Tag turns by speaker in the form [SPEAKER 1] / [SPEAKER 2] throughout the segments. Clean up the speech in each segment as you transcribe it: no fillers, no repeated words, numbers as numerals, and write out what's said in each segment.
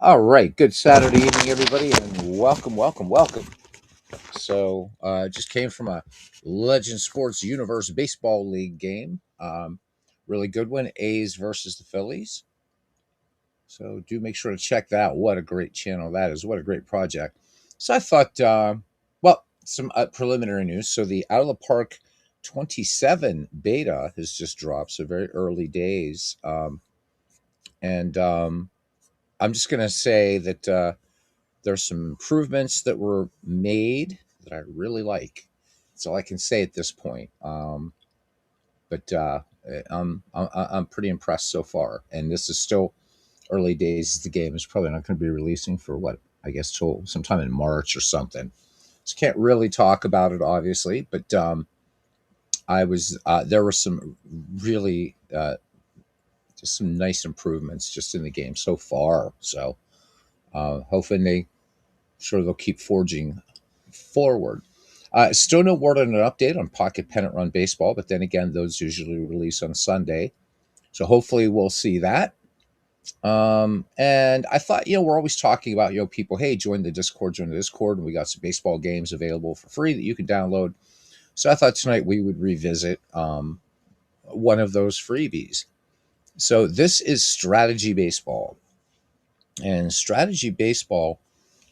[SPEAKER 1] All right, good Saturday evening, everybody, and welcome. Just came from a Legend Sports Universe Baseball League game. Really good one, A's versus the Phillies. So do make sure to check that out. What a great channel that is. What a great project. So I thought, some preliminary news. So the Out of the Park 27 beta has just dropped, so very early days. And I'm just going to say that. There's some improvements that were made that I really like. That's all I can say at this point. But I'm pretty impressed so far. And this is still early days. The game is probably not going to be releasing for what I guess till sometime in March or something. So can't really talk about it, obviously. But I was there were some really just some nice improvements just in the game so far. So hoping they'll keep forging forward. Still no word on an update on Pocket Pennant Run Baseball, but then again, those usually release on Sunday. So hopefully we'll see that. And I thought, we're always talking about, people, hey, join the Discord, and we got some baseball games available for free that you can download. So I thought tonight we would revisit one of those freebies. So this is Strategy Baseball. And Strategy Baseball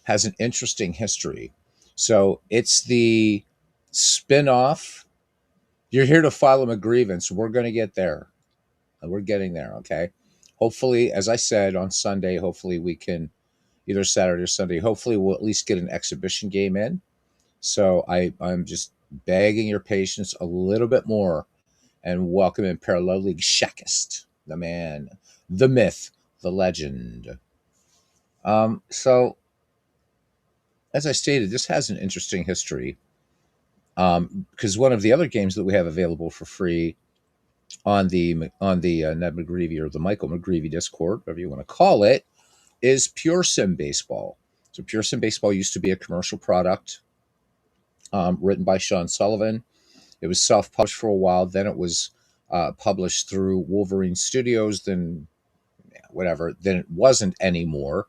[SPEAKER 1] has an interesting history. So it's the spin-off. You're here to file a grievance. We're going to get there. We're getting there, okay? Hopefully, as I said on Sunday, hopefully we can, either Saturday or Sunday, hopefully we'll at least get an exhibition game in. So I'm just begging your patience a little bit more and welcome in Parallel League Shackist, the man, the myth, the legend. So as I stated, this has an interesting history because one of the other games that we have available for free on the Ned McGreevy or the Michael McGreevy Discord, whatever you want to call it, is Pure Sim Baseball. So Pure Sim Baseball used to be a commercial product written by Sean Sullivan. It was self-published for a while. Then it was published through Wolverine Studios. Then whatever. Then it wasn't anymore.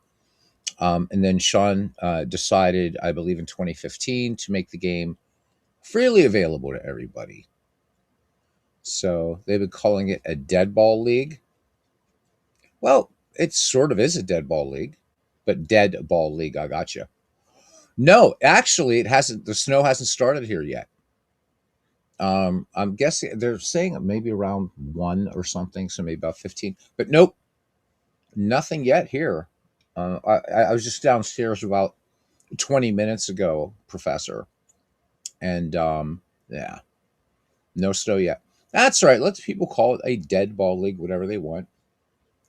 [SPEAKER 1] And then Sean decided, I believe in 2015, to make the game freely available to everybody. So they've been calling it a dead ball league. Well, it sort of is a dead ball league, but dead ball league. I got you. No, actually, it hasn't. The snow hasn't started here yet. I'm guessing they're saying maybe around 1 or something, so maybe about 15. But nope, nothing yet here. I was just downstairs about 20 minutes ago, Professor, and yeah, no snow yet. That's all right. Let people call it a dead ball league, whatever they want.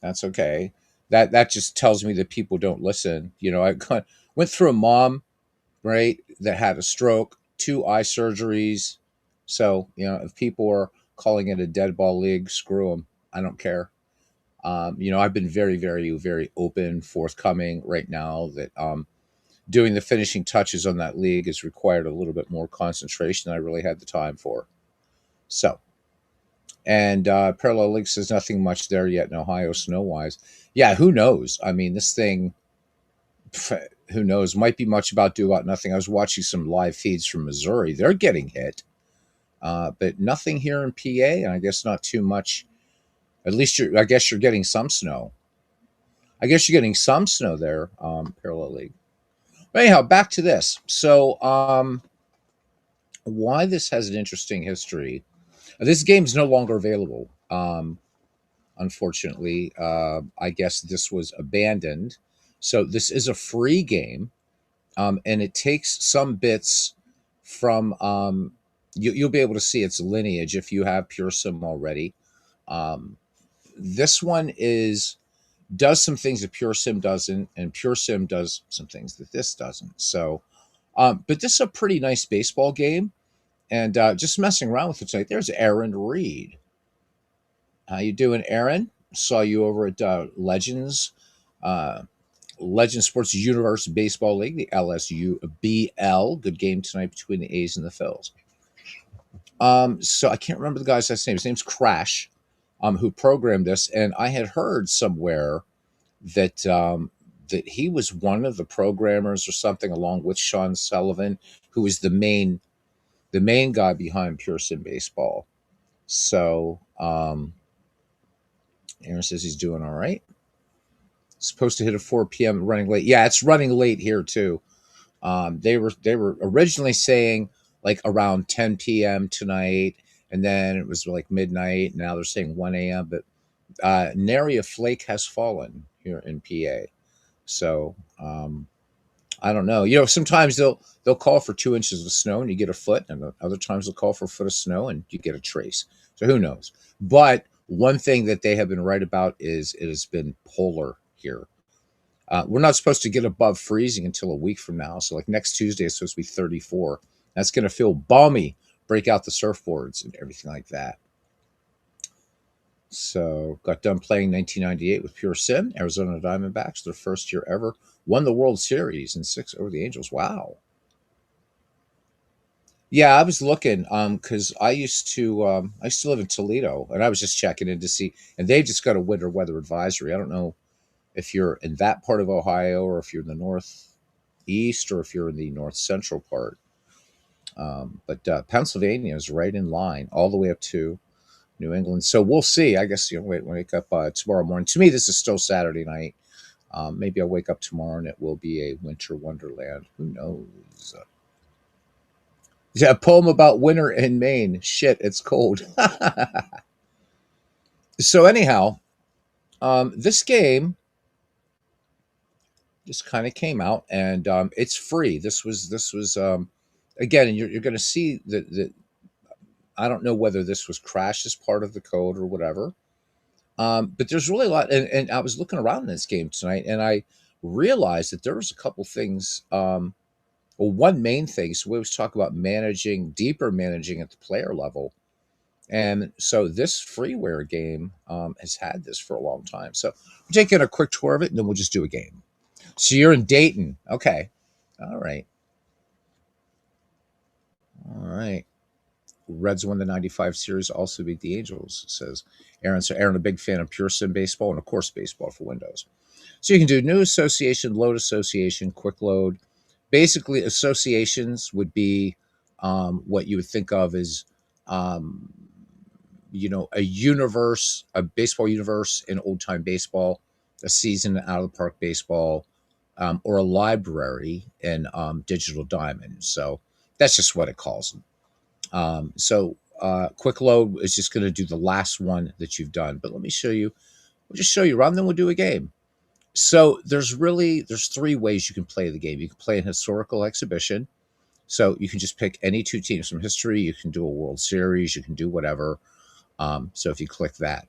[SPEAKER 1] That's okay. That just tells me that people don't listen. I went through a mom, right, that had a stroke, 2 eye surgeries. So if people are calling it a dead ball league, screw them. I don't care. I've been very, very, very open, forthcoming right now that doing the finishing touches on that league has required a little bit more concentration than I really had the time for. So, and Parallel League says nothing much there yet in Ohio, snow wise. Yeah, who knows? I mean, this thing, who knows? Might be much about do about nothing. I was watching some live feeds from Missouri. They're getting hit, but nothing here in PA, and I guess not too much. At least I guess you're getting some snow. I guess you're getting some snow there, Parallel League. But anyhow, back to this. So, why this has an interesting history. This game's no longer available. Unfortunately, I guess this was abandoned. So this is a free game, and it takes some bits from. You'll be able to see its lineage if you have Pure Sim already. This one does some things that Pure Sim doesn't, and Pure Sim does some things that this doesn't. So, but this is a pretty nice baseball game, and just messing around with it tonight. There's Aaron Reed. How you doing, Aaron? Saw you over at uh, Legend Sports Universe Baseball League, the LSUBL. Good game tonight between the A's and the Phils. So I can't remember the guy's last name. His name's Crash, who programmed this, and I had heard somewhere that that he was one of the programmers or something, along with Sean Sullivan, who was the main guy behind Pure Sim Baseball. So Aaron says he's doing all right. Supposed to hit at 4 p.m. Running late. Yeah, it's running late here too. They were originally saying like around 10 p.m. tonight, and then it was like midnight. Now they're saying 1 a.m. But nary a flake has fallen here in PA. So I don't know. Sometimes they'll call for 2 inches of snow and you get a foot, and other times they'll call for a foot of snow and you get a trace. So who knows? But one thing that they have been right about is it has been polar here. We're not supposed to get above freezing until a week from now. So like next Tuesday is supposed to be 34. That's going to feel balmy. Break out the surfboards and everything like that. So got done playing 1998 with Pure Sim. Arizona Diamondbacks, their first year ever, won the World Series in 6 over the Angels. Wow. Yeah, I was looking because I used to live in Toledo, and I was just checking in to see, and they just got a winter weather advisory. I don't know if you're in that part of Ohio or if you're in the northeast or if you're in the north central part. But Pennsylvania is right in line all the way up to New England. So we'll see. I guess wake up tomorrow morning. To me, this is still Saturday night. Maybe I'll wake up tomorrow and it will be a winter wonderland. Who knows? Yeah, a poem about winter in Maine. Shit, it's cold. So anyhow, this game just kind of came out, and it's free. This was again, and you're going to see that. I don't know whether this was crashed as part of the code or whatever. But there's really a lot, and I was looking around in this game tonight, and I realized that there was a couple things. Well, one main thing. So we always talk about deeper managing at the player level, and so this freeware game has had this for a long time. So we're taking a quick tour of it, and then we'll just do a game. So you're in Dayton, okay? All right, all right. Reds won the '95 series, also beat the Angels. Says Aaron. So Aaron, a big fan of Pure Sim baseball and of course baseball for Windows. So you can do new association, load association, quick load. Basically, associations would be what you would think of as, um, a universe, a baseball universe in old time baseball, a season out of the park baseball, or a library in Digital Diamond. So that's just what it calls them. So quick load is just going to do the last one that you've done. But let me show you. We'll just show you around, then we'll do a game. So there's three ways you can play the game. You can play an historical exhibition. So you can just pick any two teams from history. You can do a World Series. You can do whatever. So if you click that,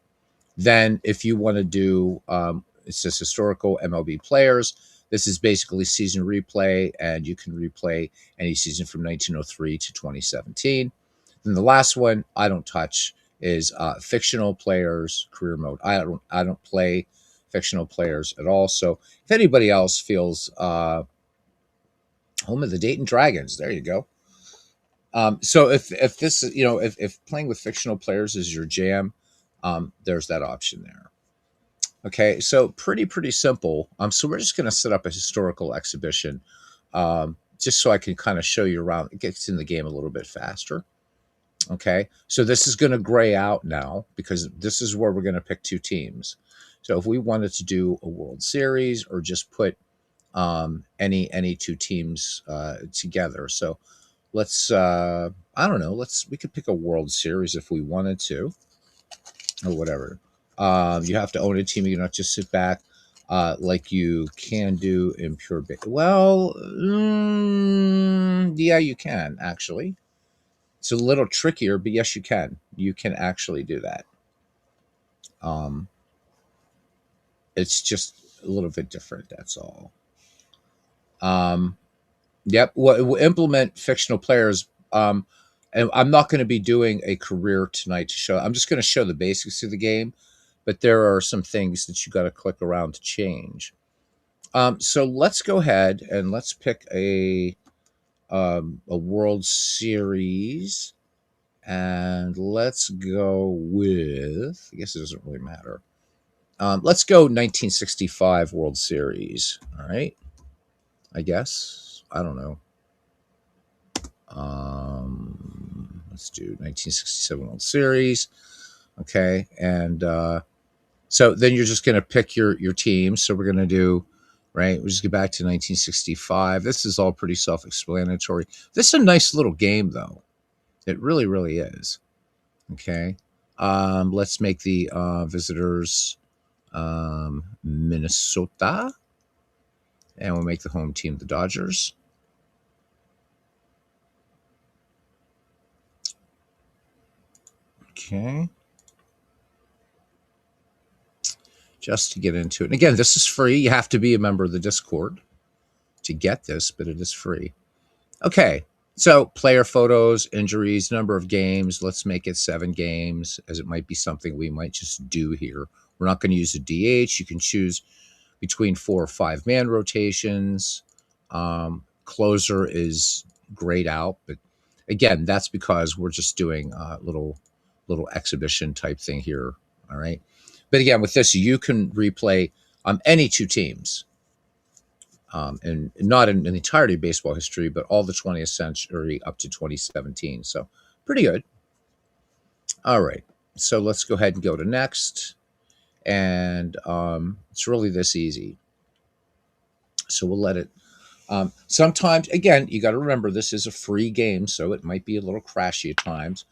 [SPEAKER 1] then if you want to do, it says historical MLB players. This is basically season replay, and you can replay any season from 1903 to 2017. Then the last one I don't touch is fictional players career mode. I don't play fictional players at all. So if anybody else feels home of the Dayton Dragons, there you go. So if this if playing with fictional players is your jam, there's that option there. Okay, so pretty simple. So we're just going to set up a historical exhibition, just so I can kind of show you around. It gets in the game a little bit faster. Okay, so this is going to gray out now because this is where we're going to pick two teams. So if we wanted to do a World Series or just put any two teams together, so let's I don't know, we could pick a World Series if we wanted to or whatever. You have to own a team. You don't just sit back like you can do in pure. Well, yeah, you can actually. It's a little trickier, but yes, you can. You can actually do that. Um, it's just a little bit different. That's all. Um, yep. We'll implement fictional players. And I'm not going to be doing a career tonight to show. I'm just going to show the basics of the game, but there are some things that you got to click around to change. So let's go ahead and let's pick a World Series. And let's go with, I guess it doesn't really matter. Let's go 1965 World Series. All right. I guess. I don't know. Let's do 1967 World Series. Okay. And so then you're just going to pick your team. So we're going to do, right? We'll just get back to 1965. This is all pretty self explanatory. This is a nice little game, though. It really, really is. Okay. Let's make the visitors Minnesota. And we'll make the home team the Dodgers. Okay. Just to get into it. And again, this is free. You have to be a member of the Discord to get this, but it is free. Okay. So player photos, injuries, number of games. Let's make it 7 games, as it might be something we might just do here. We're not going to use a DH. You can choose between 4 or 5 man rotations. Closer is grayed out, but again, that's because we're just doing a little exhibition type thing here. All right. But again, with this, you can replay any 2 teams, and not in the entirety of baseball history, but all the 20th century up to 2017. So pretty good. All right. So let's go ahead and go to next. And it's really this easy. So we'll let it. Sometimes, again, you got to remember this is a free game, so it might be a little crashy at times.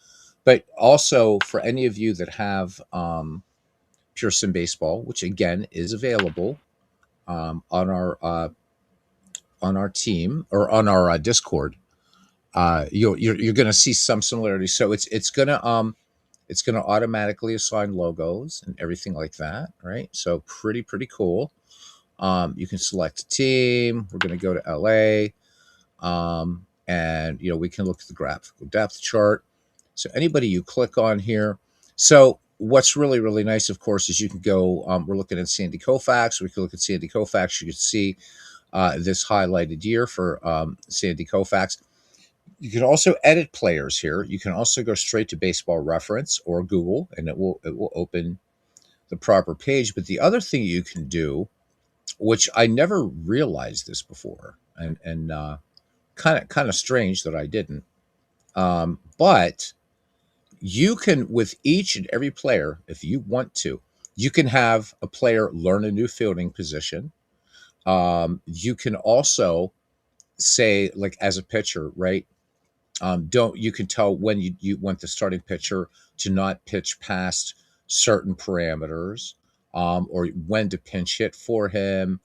[SPEAKER 1] But also for any of you that have Pure Sim Baseball, which again is available on our team or on our Discord, you're going to see some similarities. So it's gonna automatically assign logos and everything like that, right? So pretty cool. You can select a team. We're going to go to LA, and we can look at the graphical depth chart. So anybody you click on here. So what's really, really nice, of course, is you can go. We're looking at Sandy Koufax. We can look at Sandy Koufax. You can see this highlighted year for Sandy Koufax. You can also edit players here. You can also go straight to Baseball Reference or Google, and it will open the proper page. But the other thing you can do, which I never realized this before, and kind of strange that I didn't, but you can, with each and every player, if you want to, you can have a player learn a new fielding position. You can also say, like, as a pitcher, right? Don't You can tell when you want the starting pitcher to not pitch past certain parameters, or when to pinch hit for him.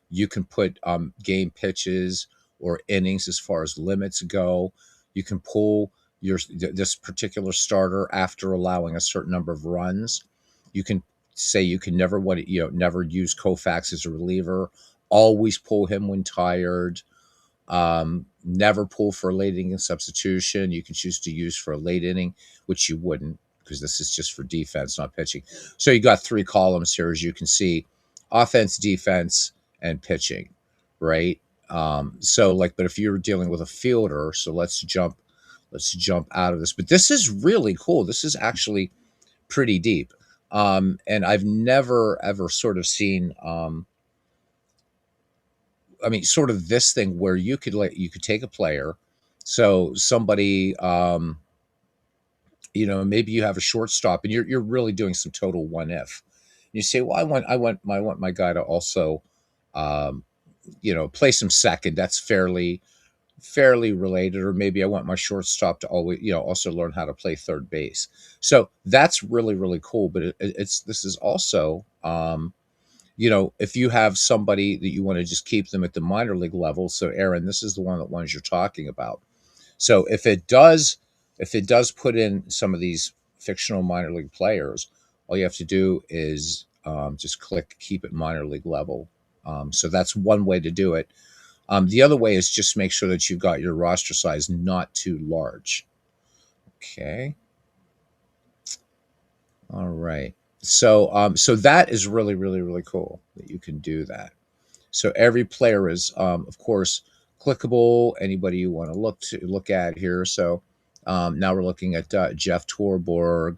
[SPEAKER 1] You can put game pitches or innings as far as limits go. You can pull this particular starter after allowing a certain number of runs. You can say you can never use Koufax as a reliever. Always pull him when tired. Never pull for a late inning substitution. You can choose to use for a late inning, which you wouldn't, because this is just for defense, not pitching. So you got 3 columns here, as you can see: offense, defense, and pitching, right? But if you're dealing with a fielder, so let's jump out of this. But this is really cool. This is actually pretty deep. And I've never ever sort of seen sort of this thing where you could take a player. So somebody, maybe you have a shortstop and you're really doing some total what if. You say, well, I want my guy to also, play some second. That's fairly related. Or maybe I want my shortstop to always, also learn how to play third base. So that's really, really cool. But this is also, if you have somebody that you want to just keep them at the minor league level. So Aaron, this is the ones you're talking about. So if it does put in some of these fictional minor league players, all you have to do is just click keep it minor league level. So that's one way to do it. The other way is just make sure that you've got your roster size not too large. Okay. All right. So that is really, really, really cool that you can do that. So every player is, of course, clickable. Anybody you want to look at here. So now we're looking at Jeff Torborg.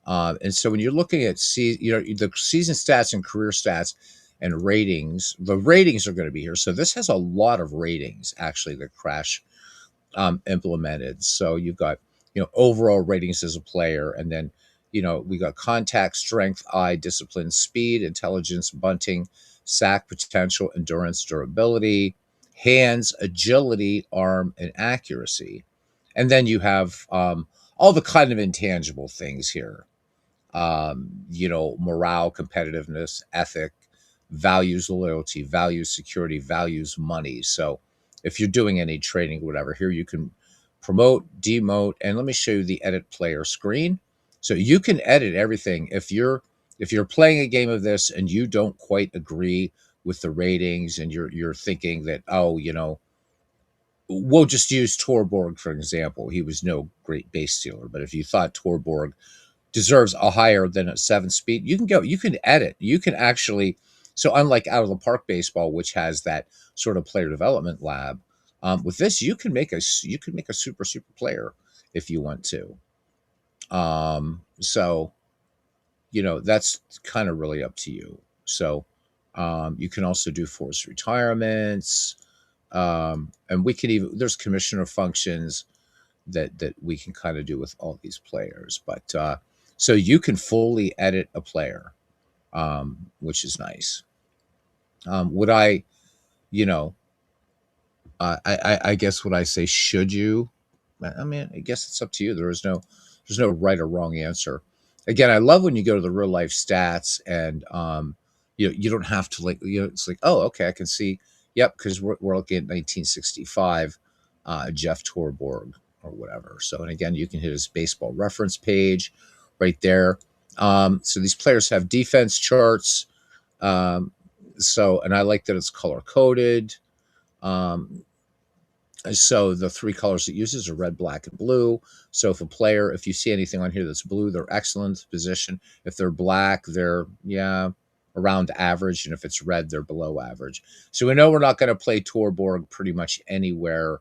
[SPEAKER 1] And so when you're looking at the season stats and career stats and ratings, the ratings are going to be here. So this has a lot of ratings actually that Crash implemented. So you've got overall ratings as a player, and then we got contact, strength, eye, discipline, speed, intelligence, bunting, sack potential, endurance, durability, hands, agility, arm, and accuracy. And then you have all the kind of intangible things here. Morale, competitiveness, ethic, values loyalty, values security, values money. So if you're doing any training, whatever, here you can promote, demote, and let me show you the edit player screen. So you can edit everything. If you're playing a game of this and you don't quite agree with the ratings and you're thinking that, we'll just use Torborg for example. He was no great base stealer, but if you thought Torborg deserves a higher than a 7 speed, you can edit, you can actually. So unlike out of the park baseball, which has that sort of player development lab, with this you can make a super player if you want to. So that's kind of really up to you. So you can also do forced retirements, and we could even there's commissioner functions that we can kind of do with all these players. But so you can fully edit a player, which is nice. Would I, you know, I guess what I say, should you? I mean, I guess it's up to you. There's no right or wrong answer. Again, I love when you go to the real life stats and you don't have to it's like, oh, okay, I can see, yep, because we're looking at 1965, Jeff Torborg or whatever. So, and again, you can hit his baseball reference page right there. So these players have defense charts. Um, and I like that it's color coded. Um, so the three colors it uses are red, black, and blue. So if you see anything on here that's blue, they're excellent position. If they're black, they're around average, and if it's red, they're below average. So we know we're not going to play Torborg pretty much anywhere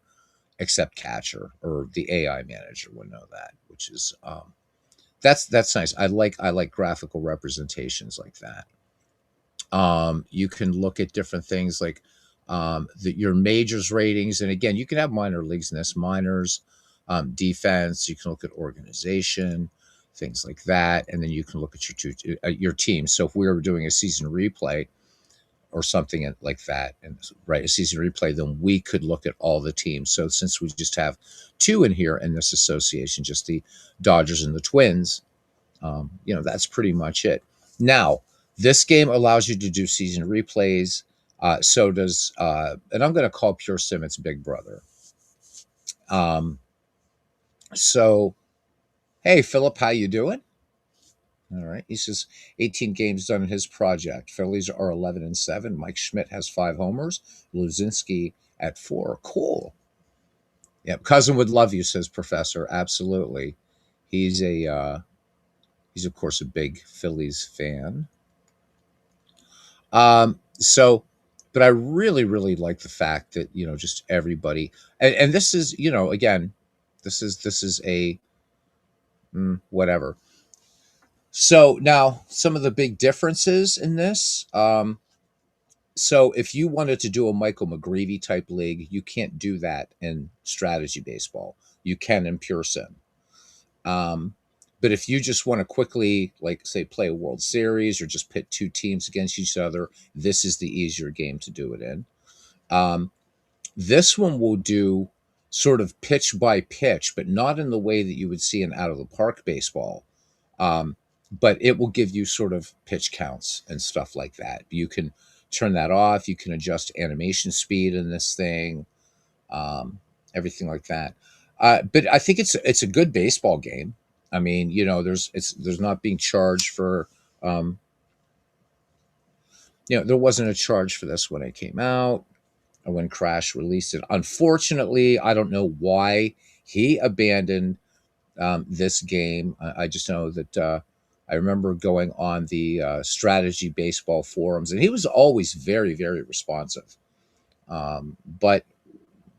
[SPEAKER 1] except catcher, or the AI manager would know that, which is that's nice. I like graphical representations like that. You can look at different things like your majors ratings, and again, you can have minor leagues in this, minors, defense. You can look at organization, things like that, and then you can look at your team. So if we were doing a season replay or something like that, and right, a season replay, then we could look at all the teams. So since we just have two in here in this association, just the Dodgers and the Twins, that's pretty much it. Now, this game allows you to do season replays. So does, and I'm going to call Pure Sim its big brother. Um, so, hey, Philip, how you doing? All right. He says 18 games done in his project. Phillies are 11-7. Mike Schmidt has 5 homers. Luzinski at 4. Cool. Yeah, cousin would love you, says Professor. Absolutely. He's of course a big Phillies fan. So, but I really, really like the fact that, just everybody, and this is, again, this is a whatever. So now some of the big differences in this. So if you wanted to do a Michael McGreevy type league, you can't do that in strategy baseball. You can in pure sim. Um, but if you just want to quickly, like, say, play a World Series or just pit two teams against each other, this is the easier game to do it in. Um, this one will do sort of pitch by pitch, but not in the way that you would see in out of the park baseball. But it will give you sort of pitch counts and stuff like that. You can turn that off. You can adjust animation speed in this thing, everything like that. But I think it's a good baseball game. I mean, there's not being charged for, there wasn't a charge for this when it came out, or when Crash released it. Unfortunately, I don't know why he abandoned this game. I just know that I remember going on the strategy baseball forums, and he was always very, very responsive. But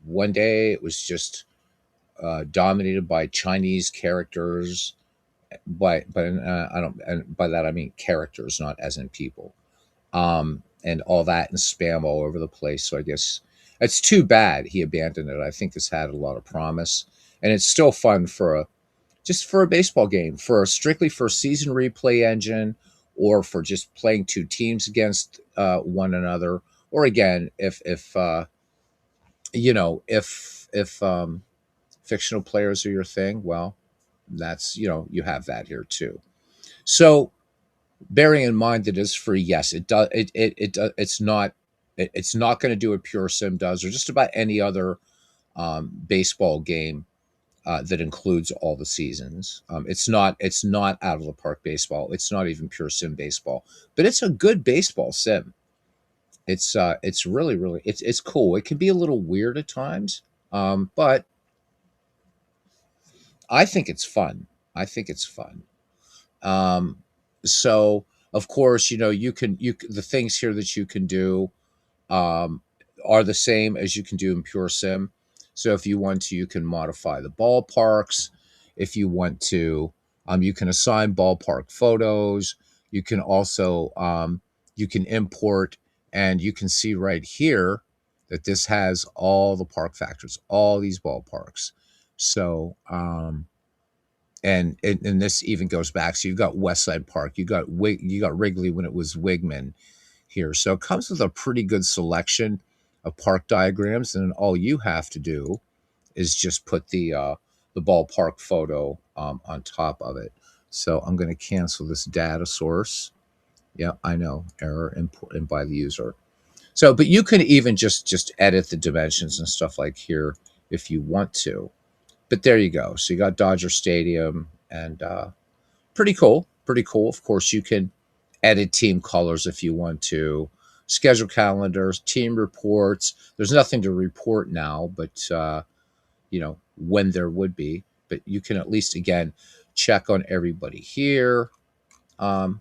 [SPEAKER 1] one day it was just dominated by Chinese characters, I don't, and by that I mean characters, not as in people. And all that and spam all over the place. So I guess it's too bad he abandoned it. I think this had a lot of promise, and it's still fun for a just for a baseball game, for a strictly for a season replay engine, or for just playing two teams against one another. Or again, if if fictional players are your thing, well, that's you have that here too. So bearing in mind that it's free, yes, it does. It's not going to do what Pure Sim does, or just about any other baseball game that includes all the seasons. It's not out of the park baseball. It's not even Pure Sim baseball, but it's a good baseball sim. It's really it's cool. It can be a little weird at times, but I think it's fun. I think it's fun. Um, so of course, the things here that you can do um, are the same as you can do in Pure Sim. So if you want to, you can modify the ballparks. If you want to, you can assign ballpark photos. You can also you can import, and you can see right here that this has all the park factors, all these ballparks. So and this even goes back. So you've got Westside Park, you got Wrigley when it was Wigman here. So it comes with a pretty good selection of park diagrams, and all you have to do is just put the ballpark photo on top of it. So I'm going to cancel this data source. Yeah, I know, error and by the user. So, but you can even just edit the dimensions and stuff like here if you want to. But there you go. So you got Dodger Stadium, and pretty cool. Pretty cool. Of course, you can edit team colors if you want to, schedule calendars, team reports. There's nothing to report now, but when there would be. But you can at least again check on everybody here.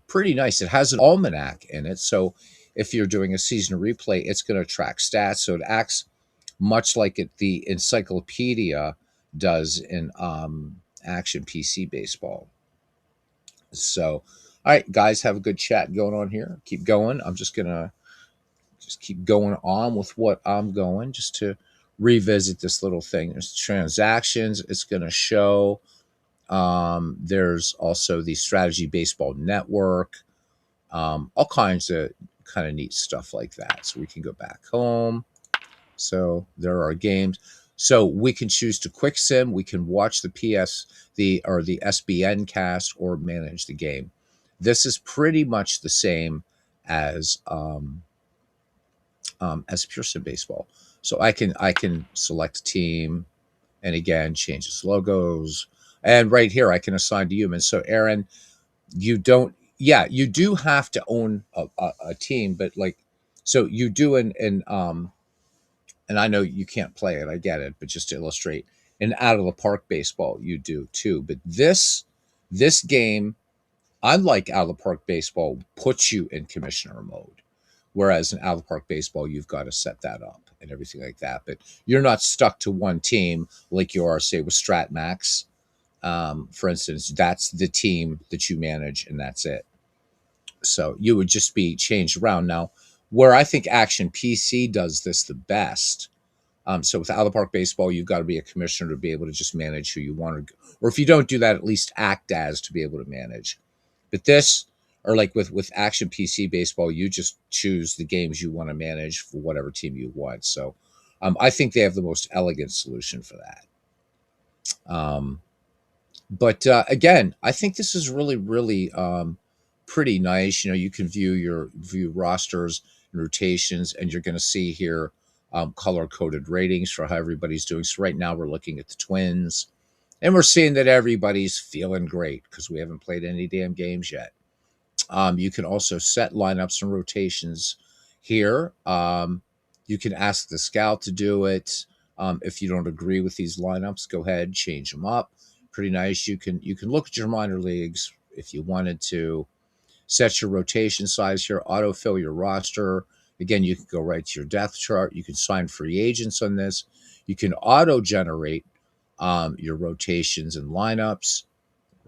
[SPEAKER 1] Pretty nice. It has an almanac in it, so if you're doing a season replay, it's going to track stats. So it acts much like the encyclopedia does in Action PC Baseball. So, all right, guys, have a good chat going on here. Keep going. I'm just gonna just keep going on with what I'm going, just to revisit this little thing. There's transactions. It's gonna show. There's also the Strategy Baseball Network. All kinds of kind of neat stuff like that. So we can go back home. So there are games. So we can choose to quick sim. We can watch the the SBN cast, or manage the game. This is pretty much the same as Pure Sim Baseball. So I can select a team, and again change its logos. And right here I can assign to humans. So Aaron, you don't. Yeah, you do have to own a team, but like, so you do and I know you can't play it, I get it, but just to illustrate, in out of the park baseball, you do too. But this game, unlike out of the park baseball, puts you in commissioner mode. Whereas in out of the park baseball, you've got to set that up and everything like that. But you're not stuck to one team like you are, say, with StratMax. For instance, that's the team that you manage, and that's it. So you would just be changed around. Now, where I think Action PC does this the best, so with out of the park baseball, you've got to be a commissioner to be able to just manage who you want to, or if you don't do that, at least act as to be able to manage. But this, or like with Action PC Baseball, you just choose the games you want to manage for whatever team you want. So I think they have the most elegant solution for that. Um, but again, I think this is really pretty nice. You can view rosters and rotations, and you're going to see here color coded ratings for how everybody's doing. So right now we're looking at the Twins, and we're seeing that everybody's feeling great because we haven't played any damn games yet. You can also set lineups and rotations here. You can ask the scout to do it. If you don't agree with these lineups, go ahead, change them up. Pretty nice. You can look at your minor leagues if you wanted to. Set your rotation size here. Autofill your roster. Again, you can go right to your depth chart. You can sign free agents on this. You can auto generate your rotations and lineups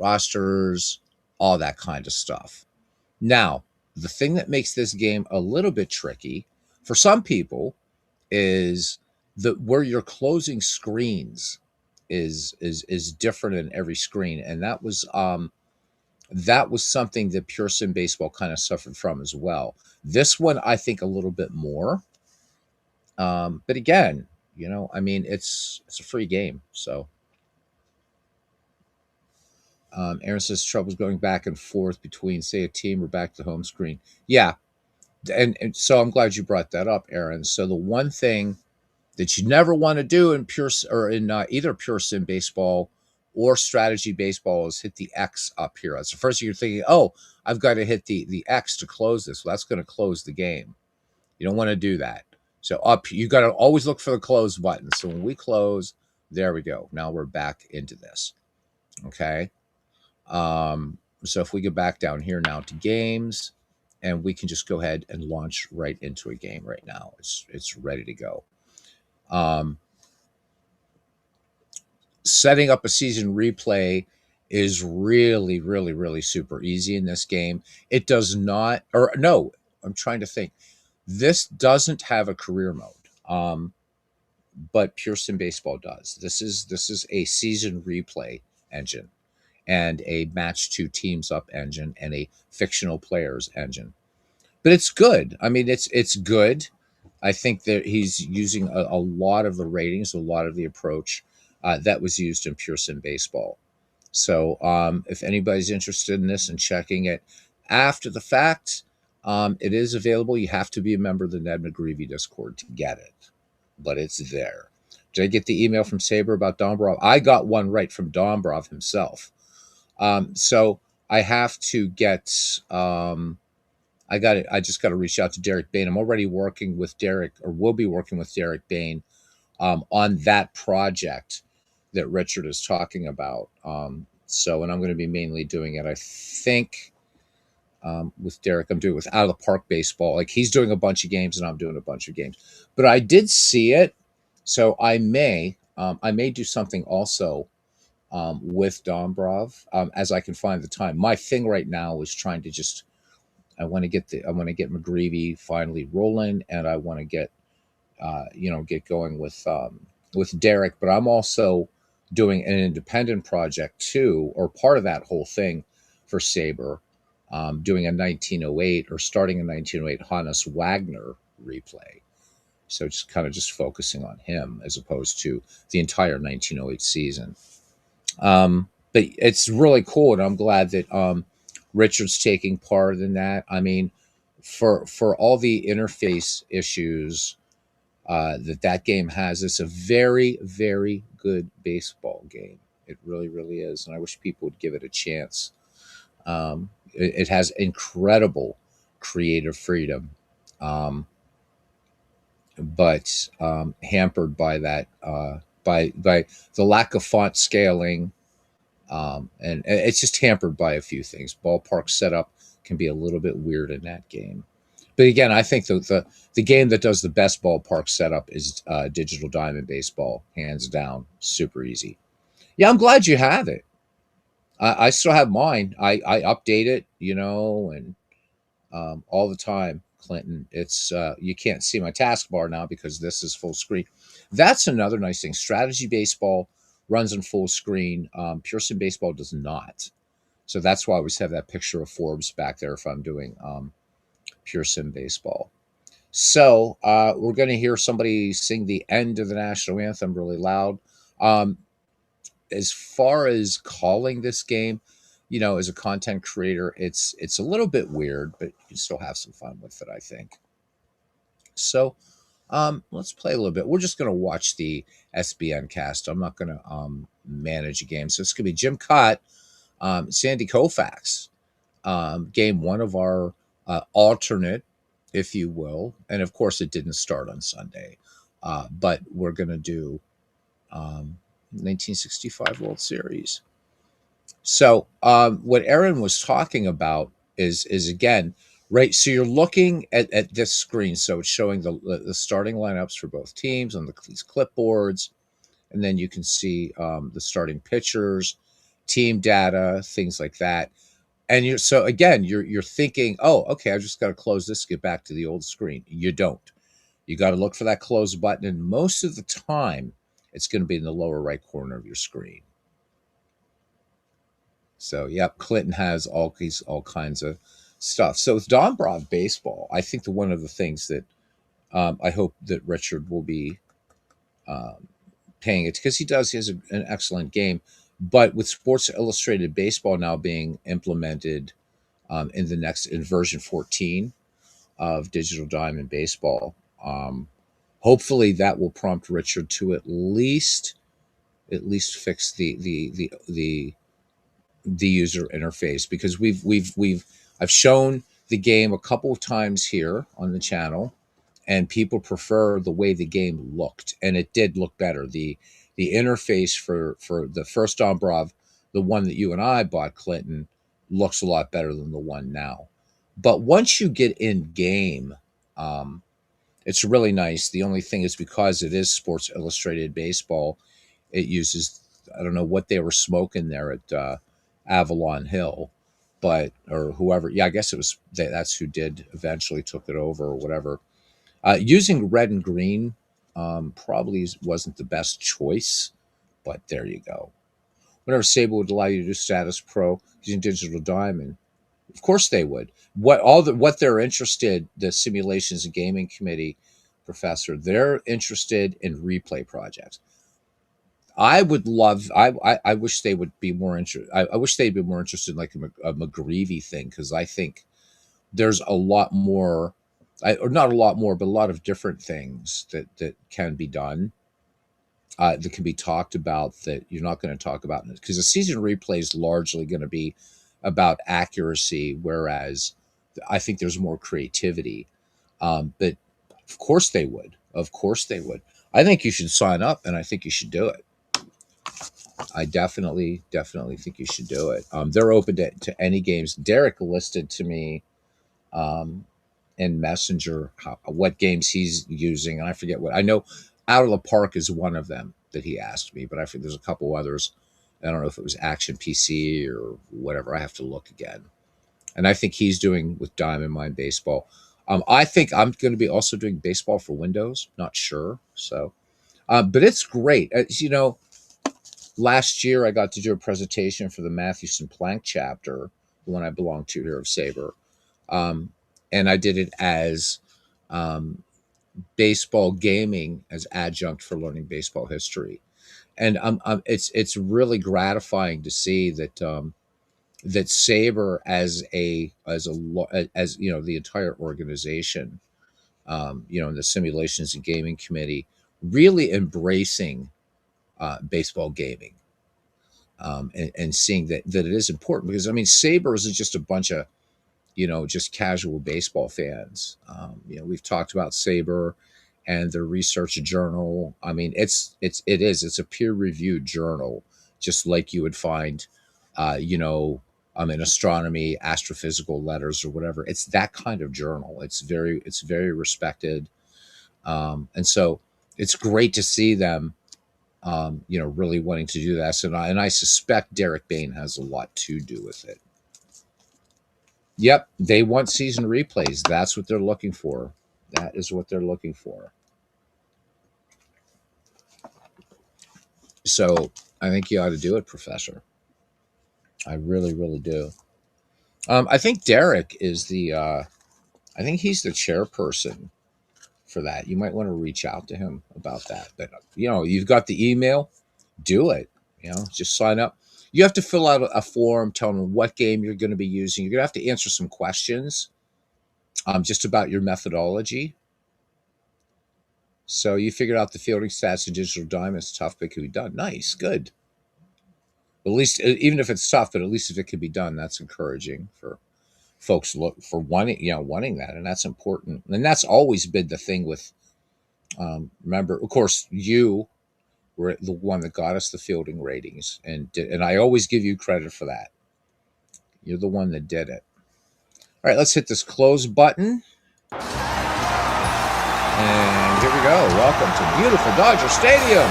[SPEAKER 1] rosters, all that kind of stuff. Now, the thing that makes this game a little bit tricky for some people is that where you're closing screens is different in every screen, and that was something that Pure Sim Baseball kind of suffered from as well. This one, I think, a little bit more. But again, I mean, it's a free game. So Aaron says trouble's going back and forth between, say, a team or back to the home screen. Yeah, and so I'm glad you brought that up, Aaron. So the one thing that you never want to do in either Pure Sim Baseball or Strategy Baseball is hit the X up here. That's the first thing you're thinking. Oh, I've got to hit the X to close this. Well, that's going to close the game. You don't want to do that. So up, you got to always look for the close button. So when we close, there we go. Now we're back into this. Okay. So if we go back down here now to games, and we can just go ahead and launch right into a game right now. It's ready to go. Um, Setting up a season replay is really, really, really super easy in this game. It does not, or no, I'm trying to think. This doesn't have a career mode, but Pure Sim Baseball does. This is a season replay engine and a match two teams up engine and a fictional players engine. But it's good. I mean, it's good. I think that he's using a lot of the ratings, a lot of the approach that was used in Pure Sim Baseball. So if anybody's interested in this and checking it after the fact, it is available. You have to be a member of the Ned McGreevy Discord to get it, but it's there. Did I get the email from Saber about Dombrov? I got one right from Dombrov himself. So I have to get. I got it. I just got to reach out to Derek Bain. I'm already working with Derek, or will be working with Derek Bain on that project that Richard is talking about. And I'm going to be mainly doing it, I think, with Derek. I'm doing it with Out of the Park Baseball. Like he's doing a bunch of games and I'm doing a bunch of games. But I did see it, so I may do something also with Dombrov as I can find the time. My thing right now is trying to just I want to get McGreevy finally rolling, and I want to get going with Derek. But I'm also doing an independent project too, or part of that whole thing for Saber, doing a 1908 or starting a 1908 Hannes Wagner replay. So just focusing on him as opposed to the entire 1908 season. But it's really cool, and I'm glad that Richard's taking part in that. I mean, for all the interface issues that game has, it's a very, very good baseball game. It really, really is, and I wish people would give it a chance. It has incredible creative freedom, but hampered by that by the lack of font scaling. And it's just hampered by a few things. Ballpark setup can be a little bit weird in that game. But again, I think the game that does the best ballpark setup is Digital Diamond Baseball, hands down, super easy. Yeah, I'm glad you have it. I still have mine. I update it, and all the time, Clinton. It's you can't see my taskbar now because this is full screen. That's another nice thing. Strategy Baseball runs in full screen. Pure Sim Baseball does not. So that's why I always have that picture of Forbes back there if I'm doing Pure Sim Baseball. So we're going to hear somebody sing the end of the national anthem really loud. Um, as far as calling this game, as a content creator, it's a little bit weird, but you can still have some fun with it, I think. So let's play a little bit. We're just going to watch the SBN cast. I'm not going to manage a game. So it's going to be Jim Cott, Sandy Koufax, game one of our alternate, if you will. And of course, it didn't start on Sunday, but we're going to do 1965 World Series. So what Aaron was talking about is again, right. So you're looking at this screen. So it's showing the starting lineups for both teams on these clipboards, and then you can see the starting pitchers, team data, things like that. And you're thinking, oh, okay, I just got to close this, get back to the old screen. You don't. You got to look for that close button, and most of the time, it's going to be in the lower right corner of your screen. So, yep, Clinton has all kinds of stuff. So with Dombrov baseball, I think one of the things that I hope that Richard will be um, paying it, because he has an excellent game. But with Sports Illustrated Baseball now being implemented in version 14 of Digital Diamond Baseball, hopefully that will prompt Richard to at least fix the user interface, because I've shown the game a couple of times here on the channel, and people prefer the way the game looked, and it did look better. The interface for the first Dombrov, the one that you and I bought, Clinton, looks a lot better than the one now. But once you get in game, um, it's really nice. The only thing is, because it is Sports Illustrated Baseball, it uses, I don't know what they were smoking there at Avalon Hill, but or whoever. Yeah, I guess it was that's who did eventually took it over or whatever. Using red and green probably wasn't the best choice, but there you go. Whenever Sable would allow you to do Status Pro using Digital Diamond, of course they would. What they're interested, the Simulations and Gaming Committee professor, they're interested in replay projects. I would love. I wish they would be more interested. I wish they'd be more interested in like a McGreevy thing, because I think there's a lot more, or not a lot more, but a lot of different things that can be done, that can be talked about, that you're not going to talk about, because the season replay is largely going to be about accuracy, whereas I think there's more creativity. But of course they would. Of course they would. I think you should sign up, and I think you should do it. I definitely think you should do it. They're open to any games. Derek listed to me um, in Messenger what games he's using, and I forget what. I know Out of the Park is one of them that he asked me, but I think there's a couple others. I don't know if it was Action PC or whatever. I have to look again. And I think he's doing with Diamond Mine Baseball. I think I'm going to be also doing baseball for Windows. Not sure. So, but it's great. Last year I got to do a presentation for the Mathewson Plank chapter, the one I belong to here of Sabre. And I did it as um, baseball gaming as adjunct for learning baseball history. And it's really gratifying to see that Sabre as the entire organization, and the Simulations and Gaming Committee, really embracing baseball gaming, and seeing that it is important, because I mean Sabre isn't just a bunch of just casual baseball fans. We've talked about Sabre and their research journal. I mean, it's a peer reviewed journal, just like you would find, in astronomy, astrophysical letters or whatever. It's that kind of journal. It's very respected, and so it's great to see them, really wanting to do that. And I suspect Derek Bain has a lot to do with it. Yep, they want season replays. That's what they're looking for. That is what they're looking for. So I think you ought to do it, Professor. I really, really do. I think Derek is I think he's the chairperson for that. You might want to reach out to him about that. But you've got the email. Do it. Just sign up. You have to fill out a form telling them what game you're going to be using. You're going to have to answer some questions, just about your methodology. So you figured out the fielding stats in Digital Diamond. It's tough, but it can be done. Nice, good. At least, even if it's tough, but at least if it can be done, that's encouraging for folks wanting that, and that's important. And that's always been the thing with. Remember, of course, you were the one that got us the fielding ratings, and I always give you credit for that. You're the one that did it. All right, let's hit this close button. And here we go. Welcome to beautiful Dodger Stadium.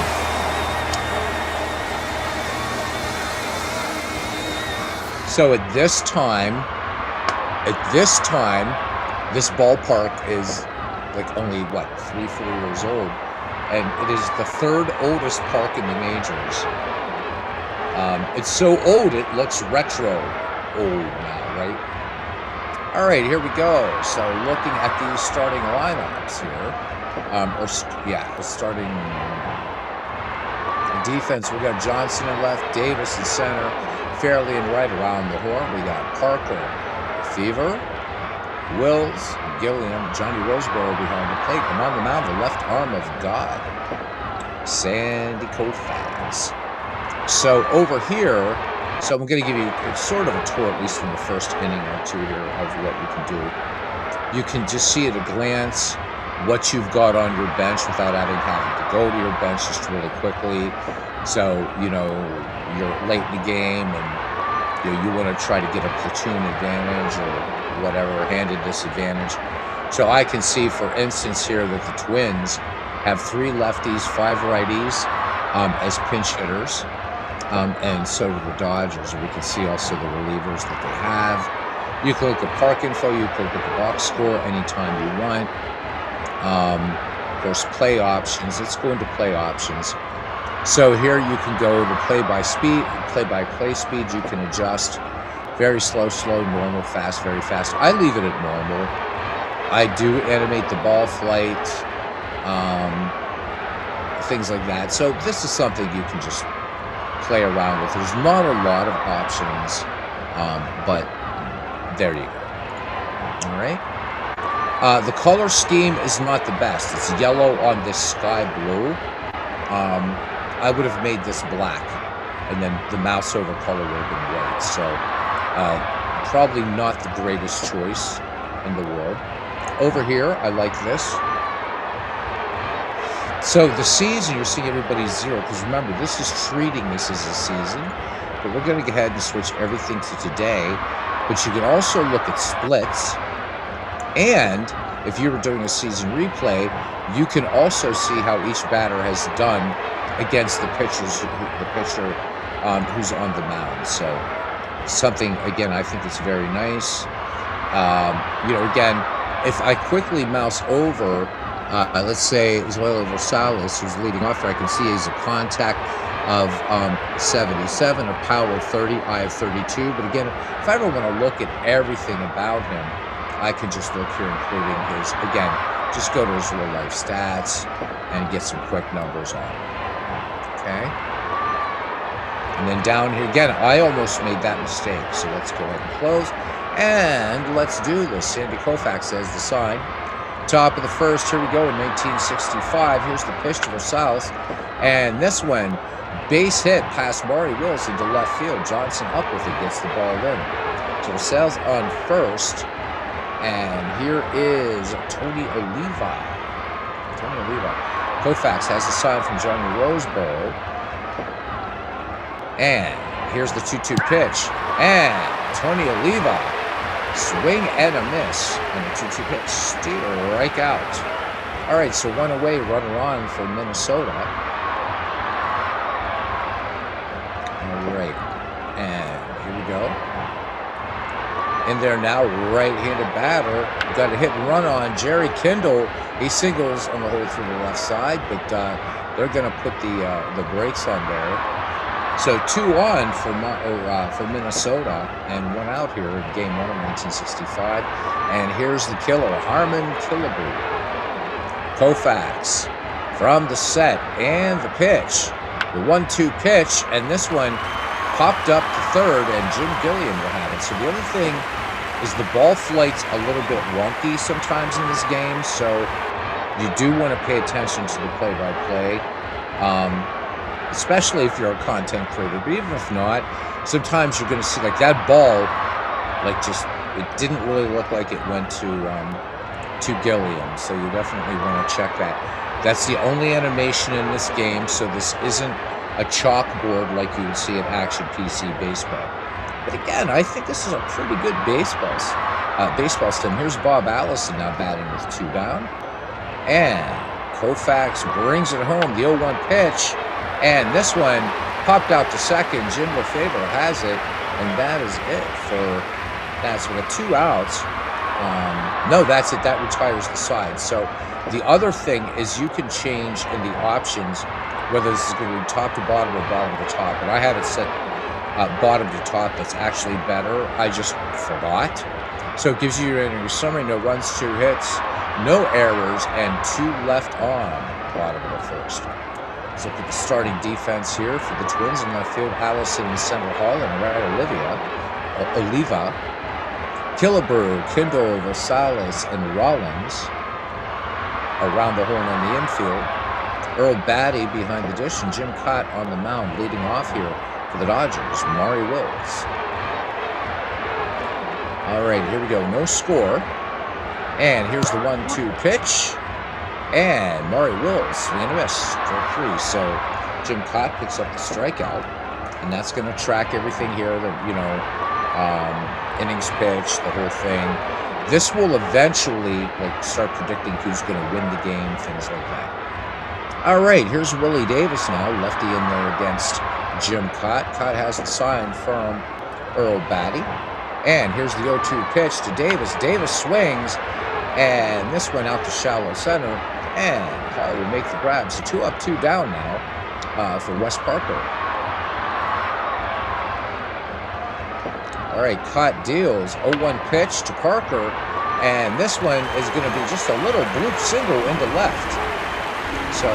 [SPEAKER 1] So at this time, this ballpark is like only what 3-4 years old, and it is the third oldest park in the majors. It's so old it looks retro old now, right? All right, here we go. So looking at these starting lineups here, starting defense, we got Johnson in left, Davis in center, Fairley in right. Around the horn, we got Parker, Fever, Wills, Gilliam, Johnny Roseboro behind the plate, and on the mound, the left arm of God, Sandy Koufax. So over here, so I'm going to give you sort of a tour, at least in the first inning or two here, of what you can do. You can just see at a glance what you've got on your bench without having to go to your bench just really quickly. So, you know, you're late in the game and you want to try to get a platoon advantage or whatever, handed disadvantage. So I can see, for instance, here that the Twins have 3 lefties, 5 righties as pinch hitters. And so do the Dodgers. We can see also the relievers that they have. You can look at park info. You can look at the box score anytime you want. Of course, play options. Let's go into play options. So here you can go to play-by-play speed. You can adjust very slow, normal, fast, very fast. I leave it at normal. I do animate the ball flight, things like that. So this is something you can just play around with. There's not a lot of options, but there you go. All right. The color scheme is not the best. It's yellow on this sky blue. I would have made this black, and then the mouse over color would have been white. So probably not the greatest choice in the world. Over here, I like this. So the season, you're seeing everybody's 0, because remember, this is treating this as a season, but we're going to go ahead and switch everything to today. But you can also look at splits, and if you were doing a season replay, you can also see how each batter has done against the pitcher who's on the mound. So something, again, I think it's very nice. You know, again, if I quickly mouse over, let's say Zoilo Rosales, who's leading off here, I can see he's a contact of 77, a power of 30, I have 32. But again, if I ever want to look at everything about him, I can just look here, including his, again, just go to his real life stats and get some quick numbers on him. Okay. And then down here, again, I almost made that mistake. So let's go ahead and close. And let's do this. Sandy Koufax says the sign. Top of the first, here we go in 1965. Here's the pitch to Rosales. And this one, base hit past Maury Wills into left field. Johnson up with it, gets the ball in. So Rosales on first. And here is Tony Oliva. Koufax has a sign from Johnny Roseboro. And here's the 2-2 pitch. And Tony Oliva, swing and a miss. And the 2-2 pitch, strike out. All right, so 1 away, runner on for Minnesota. All right, and here we go. In there now, right-handed batter. Got a hit and run on Jerry Kindle. He singles on the hole through the left side, but they're going to put the brakes on there. So 2 on for Minnesota, and 1 out here in Game 1 of 1965. And here's the killer, Harmon Killebrew. Koufax from the set and the pitch. The 1-2 pitch, and this one popped up to third, and Jim Gilliam will have it. So the other thing is the ball flight's a little bit wonky sometimes in this game, so you do want to pay attention to the play-by-play, especially if you're a content creator. But even if not, sometimes you're going to see like that ball, like just it didn't really look like it went to Gilliam. So you definitely want to check that. That's the only animation in this game, so this isn't a chalkboard like you would see at Action PC Baseball. But again, I think this is a pretty good baseball stem. Here's Bob Allison now batting with 2 down. And Koufax brings it home, the 0-1 pitch. And this one popped out to second. Jim Lefebvre has it. And that is it for that. So we got 2 outs. No, that's it. That retires the side. So the other thing is you can change in the options whether this is going to be top to bottom or bottom to top. And I have it set bottom to top. That's actually better. I just forgot. So it gives you your summary: no runs, 2 hits, no errors, and 2 left on bottom of the first. Let's look at the starting defense here for the Twins. In left field, Allison in center, Hall and right, Oliva, Killebrew, Kindle, Rosales, and Rollins around the horn on the infield. Earl Batty behind the dish, and Jim Cott on the mound leading off here for the Dodgers, Maury Wills. All right, here we go. No score. And here's the 1-2 pitch. And Maury Wills, swing and a miss, strike 3. So Jim Cott picks up the strikeout. And that's going to track everything here, innings pitched, the whole thing. This will eventually start predicting who's going to win the game, things like that. All right, here's Willie Davis now, lefty in there against Jim Cott. Cott has it signed from Earl Batty. And here's the 0-2 pitch to Davis. Davis swings, and this went out to shallow center, and Hall will make the grab. So 2 up, 2 down now for Wes Parker. All right, Cott deals 0-1 pitch to Parker, and this one is going to be just a little bloop single into left. So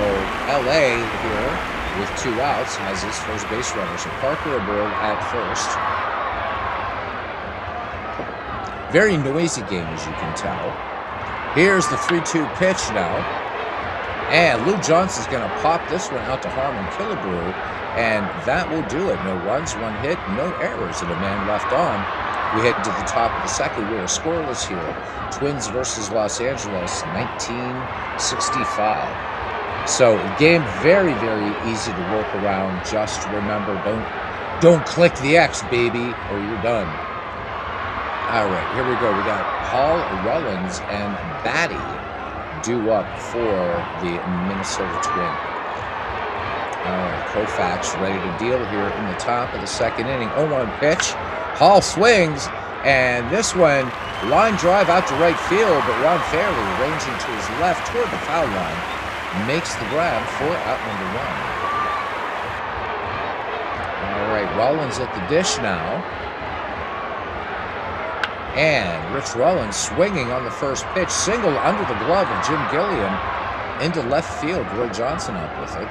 [SPEAKER 1] LA here with 2 outs has his first base runner. So Parker aboard at first. Very noisy game, as you can tell. Here's the 3-2 pitch now. And Lou Johnson's going to pop this one out to Harmon Killebrew. And that will do it. No runs, 1 hit, no errors, and a man left on. We head to the top of the second. We are scoreless here. Twins versus Los Angeles, 1965. So game very, very easy to work around. Just remember, don't click the X, baby, or you're done. All right, here we go. We got Hall, Rollins, and Batty due up for the Minnesota Twins. All right, Koufax ready to deal here in the top of the second inning. 0-1 pitch. Hall swings, and this one, line drive out to right field, but Ron Fairley, ranging to his left toward the foul line, makes the grab for out number 1. All right, Rollins at the dish now. And Rich Rollins swinging on the first pitch. Single under the glove of Jim Gilliam into left field. Roy Johnson up with it.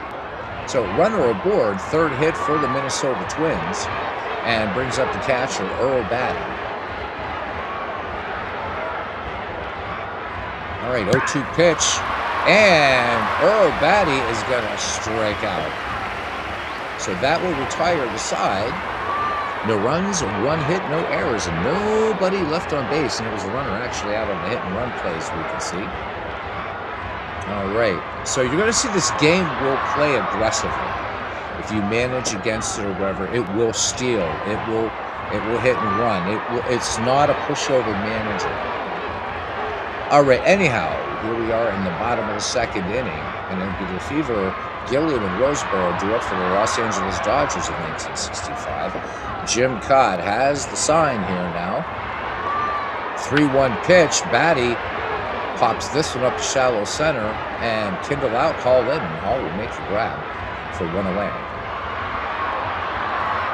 [SPEAKER 1] So runner aboard, 3rd hit for the Minnesota Twins. And brings up the catcher, Earl Batty. All right, 0-2 pitch. And Earl Batty is going to strike out. So that will retire the side. No runs, 1 hit, no errors, and nobody left on base. And it was a runner actually out on the hit and run plays, we can see. All right, so you're going to see this game will play aggressively. If you manage against it or whatever, it will steal. It will hit and run. It's not a pushover manager. All right, anyhow, here we are in the bottom of the second inning. And it'll be the fever. Gilliam and Roseboro drew up for the Los Angeles Dodgers in 1965. Jim Cott has the sign here now. 3-1 pitch. Batty pops this one up to shallow center and Kindle out, Hall in, and Hall will make the grab for 1 away.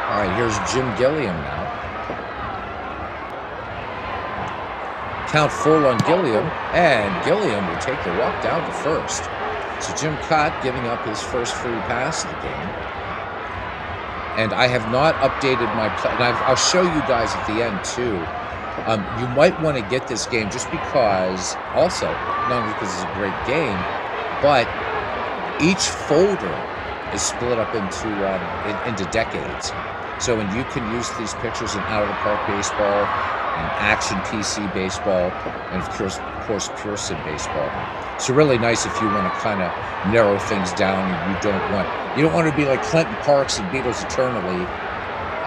[SPEAKER 1] All right, here's Jim Gilliam now. Count full on Gilliam, and Gilliam will take the walk down to first. So Jim Cott giving up his first free pass of the game. And I have not updated my play. And I'll show you guys at the end, too. You might want to get this game just because, also, not only because it's a great game, but each folder is split up into decades. So, and you can use these pictures in out-of-the-park baseball, and action PC baseball, and of course Pearson baseball. So really nice if you want to kind of narrow things down and you don't want to be like Clinton Parks and Beatles Eternally,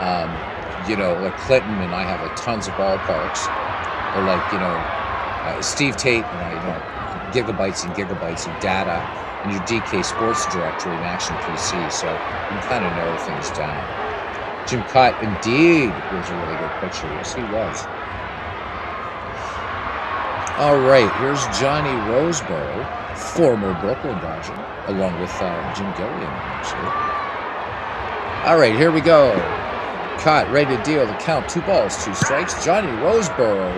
[SPEAKER 1] like Clinton and I have tons of ballparks, or like Steve Tate and I gigabytes and gigabytes of data in your DK Sports Directory and Action PC. So you can kind of narrow things down. Jim Cott indeed was a really good pitcher. Yes, he was. All right, here's Johnny Roseboro, former Brooklyn Dodger, along with Jim Gilliam, actually. All right, here we go. Cott ready to deal the count. 2 balls, 2 strikes. Johnny Roseboro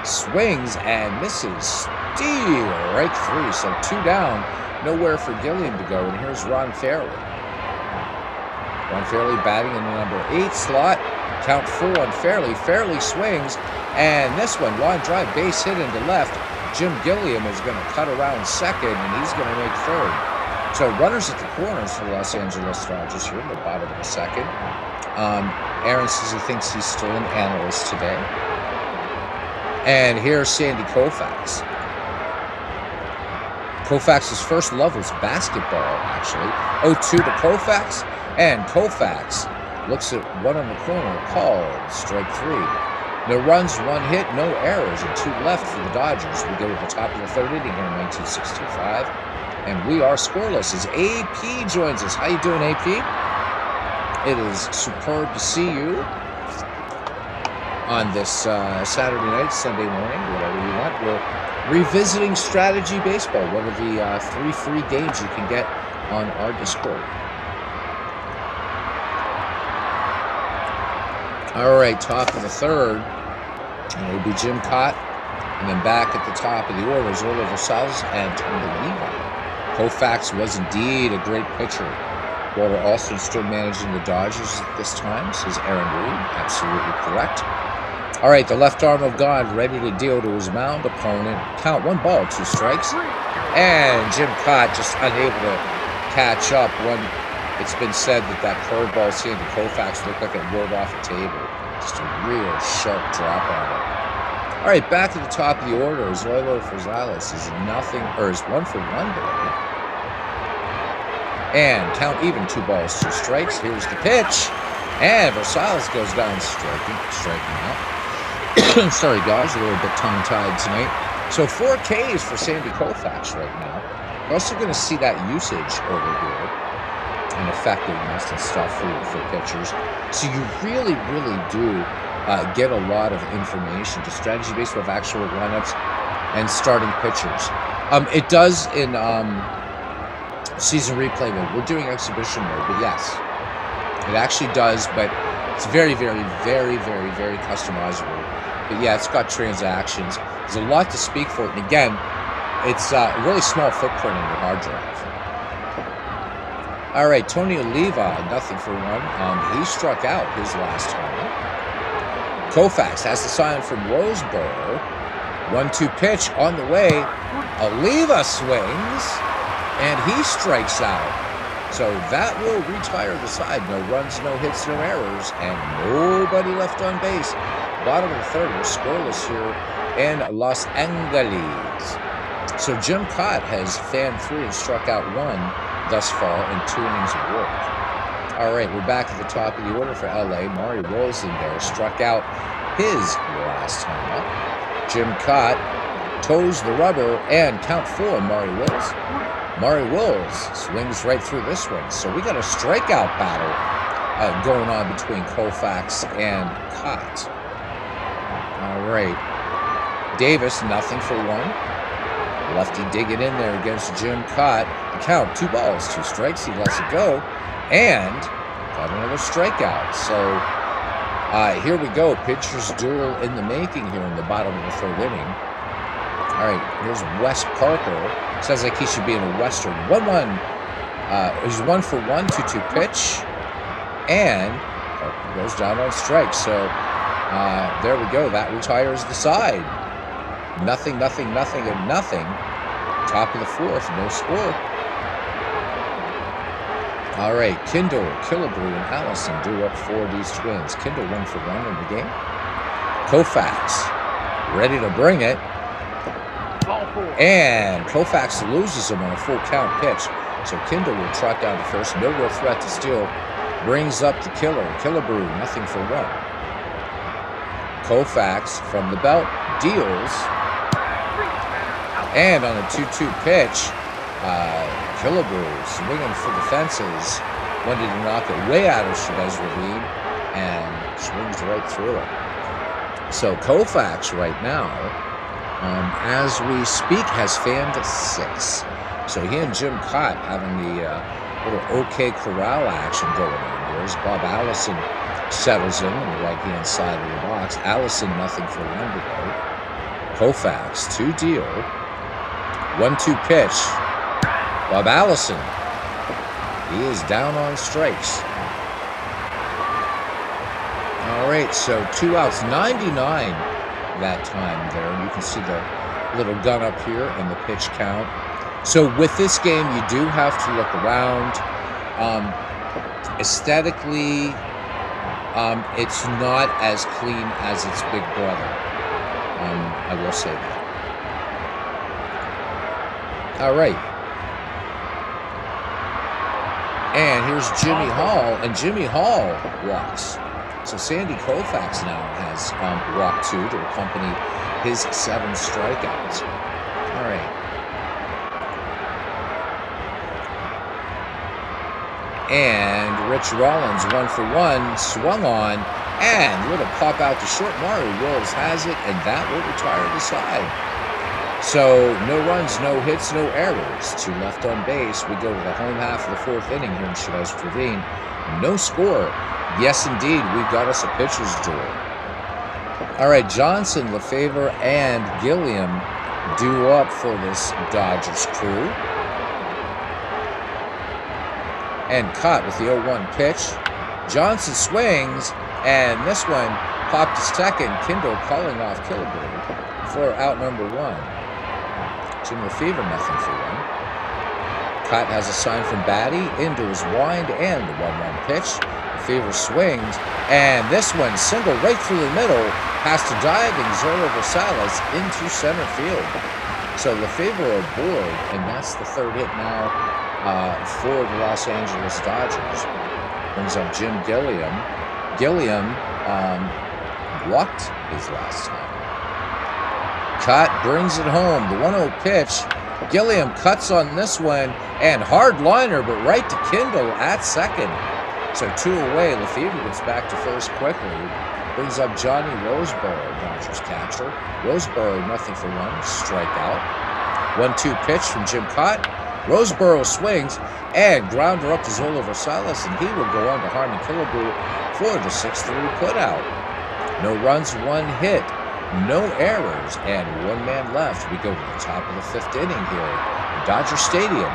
[SPEAKER 1] swings and misses. Steal, right 3. So 2 down. Nowhere for Gilliam to go. And here's Ron Fairley. Ron Fairley batting in the number 8 slot. Count 4 on Fairley. Fairley swings. And this one, line drive, base hit into left. Jim Gilliam is going to cut around second, and he's going to make third. So runners at the corners for the Los Angeles Dodgers here in the bottom of the second. Aaron says he thinks he's still an analyst today. And here's Sandy Koufax. Koufax's first love was basketball, actually. 0-2 to Koufax. And Koufax looks at one on the corner, called strike 3. No runs, 1 hit, no errors, and 2 left for the Dodgers. We go to the top of the 3rd inning here in 1965, and we are scoreless as AP joins us. How you doing, AP? It is superb to see you on this Saturday night, Sunday morning, whatever you want. We're revisiting Strategy Baseball, one of the 3 free games you can get on our Discord. All right, top of the 3rd. And it'll be Jim Cott. And then back at the top of the order is Orlo Rosales and Tony Levi. Koufax was indeed a great pitcher. Walter Alston still managing the Dodgers at this time, says Aaron Reed. Absolutely correct. All right, the left arm of God ready to deal to his mound opponent. Count 1 ball, 2 strikes. And Jim Cott just unable to catch up when it's been said that curveball Sandy Koufax looked like it rolled off a table. Just a real sharp drop on it. All right, back to the top of the order. Zoilo Rosales is 1 for 1 today. And count even, 2 balls, 2 strikes. Here's the pitch. And Rosales goes down striking out. Sorry, guys, a little bit tongue-tied tonight. So 4 Ks for Sandy Koufax right now. We're also going to see that usage over here and effectiveness and stuff for pitchers. So you really, really do get a lot of information to Strategy Baseball of actual lineups and starting pitchers. It does in season replay mode. We're doing exhibition mode, but yes, it actually does, but it's very, very, very, very, very customizable. But yeah, it's got transactions. There's a lot to speak for it. And again, it's a really small footprint in your hard drive. All right, Tony Oliva, 0 for 1. He struck out his last time. Koufax has the sign from Roseboro. 1-2 pitch on the way. Oliva swings, and he strikes out. So that will retire the side. No runs, no hits, no errors, and nobody left on base. Bottom of the 3rd, we're scoreless here in Los Angeles. So Jim Cott has fanned 3 and struck out 1 thus far in 2 innings of work. All right, we're back at the top of the order for LA. Maury Wills in there struck out his last time up. Jim Cott toes the rubber and count 4, Maury Wills. Maury Wills swings right through this one. So we got a strikeout battle going on between Koufax and Cott. All right. Davis, 0 for 1. Lefty digging in there against Jim Cott. The count, 2 balls, 2 strikes. He lets it go and got another strikeout. So here we go. Pitcher's duel in the making here in the bottom of the 3rd inning. All right, here's Wes Parker. Sounds like he should be in a Western. 1-1. He's 1 for 1, 2-2 pitch. And Parker goes down on strike. So there we go. That retires the side. 0, 0, 0, and 0. Top of the 4th, no score. All right, Kindle, Killebrew, and Allison do up for these Twins. Kindle 1 for 1 in the game. Koufax ready to bring it. And Koufax loses him on a full count pitch. So Kindle will trot down to first. No real threat to steal. Brings up the killer. Killebrew, 0 for 1. Koufax from the belt deals. And on a 2-2 pitch, Killebrew swinging for the fences. Wanted to knock it way out of Chavez Ravine. and swings right through it. So Koufax right now, as we speak, has fanned 6. So he and Jim Cott having the little OK Corral action going on here as Bob Allison settles in on the right-hand side of the box. Allison, nothing for 1 today. Koufax, 2 deal. 1-2 pitch. Bob Allison. He is down on strikes. All right, so 2 outs, 99 that time there. And you can see the little gun up here and the pitch count. So with this game, you do have to look around. Aesthetically, it's not as clean as its big brother. I will say that. All right. And here's Jimmy Hall, and Jimmy Hall walks. So Sandy Koufax now has walked 2 to accompany his 7 strikeouts. All right. And Rich Rollins, 1 for 1, swung on, and little pop out to short. Maury Wills has it, and that will retire the side. So no runs, no hits, no errors. 2 left on base. We go to the home half of the 4th inning here in Chavez Ravine. No score. Yes, indeed, we got us a pitcher's duel. All right, Johnson, Lefevre, and Gilliam due up for this Dodgers crew. And Cott with the 0-1 pitch. Johnson swings, and this one popped to second. Kindle calling off Killebrew for out number 1. Jim Lefevre, nothing for 1. Cott has a sign from Batty into his wind and the 1-1 pitch. Lefevre swings, and this one single right through the middle, past a diving Zorro Rosales into center field. So Lefevre aboard, and that's the 3rd hit now for the Los Angeles Dodgers. Brings up Jim Gilliam. Gilliam walked his last time. Cott brings it home. The 1-0 pitch. Gilliam cuts on this one, and hard liner, but right to Kindle at second. So 2 away. Lefevre gets back to first quickly. Brings up Johnny Roseboro, Dodgers catcher. Roseboro, nothing for 1, strikeout. 1-2 pitch from Jim Cott. Roseboro swings, and grounder up to Zola Rosales, and he will go on to Harmon Killebrew for the 6-3 putout. No runs, 1 hit, no errors, and 1 man left. We go to the top of the 5th inning here at Dodger Stadium.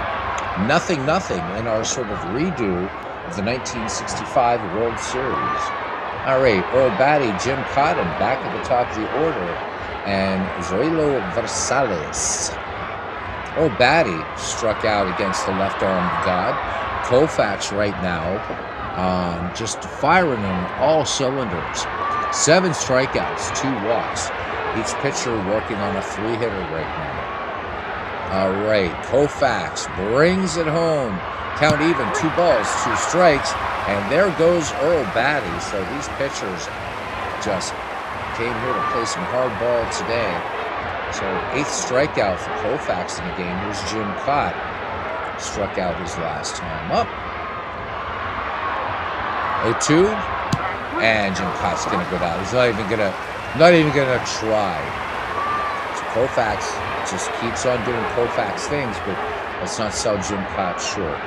[SPEAKER 1] 0-0 in our sort of redo of the 1965 World Series. All right, Earl Batty, Jim Cotton back at the top of the order, and Zoilo Rosales. Earl Batty struck out against the left-armed god. Koufax right now just firing on all cylinders. 7 strikeouts, 2 walks. Each pitcher working on a 3-hitter right now. All right, Koufax brings it home. Count even, 2 balls, 2 strikes, and there goes Earl Batty. So these pitchers just came here to play some hard ball today. So 8th strikeout for Koufax in the game. Here's Jim Cott. Struck out his last time up. 0-2. And Jim Cott's gonna go down. He's not even gonna try. So Koufax just keeps on doing Koufax things, but let's not sell Jim Cott short.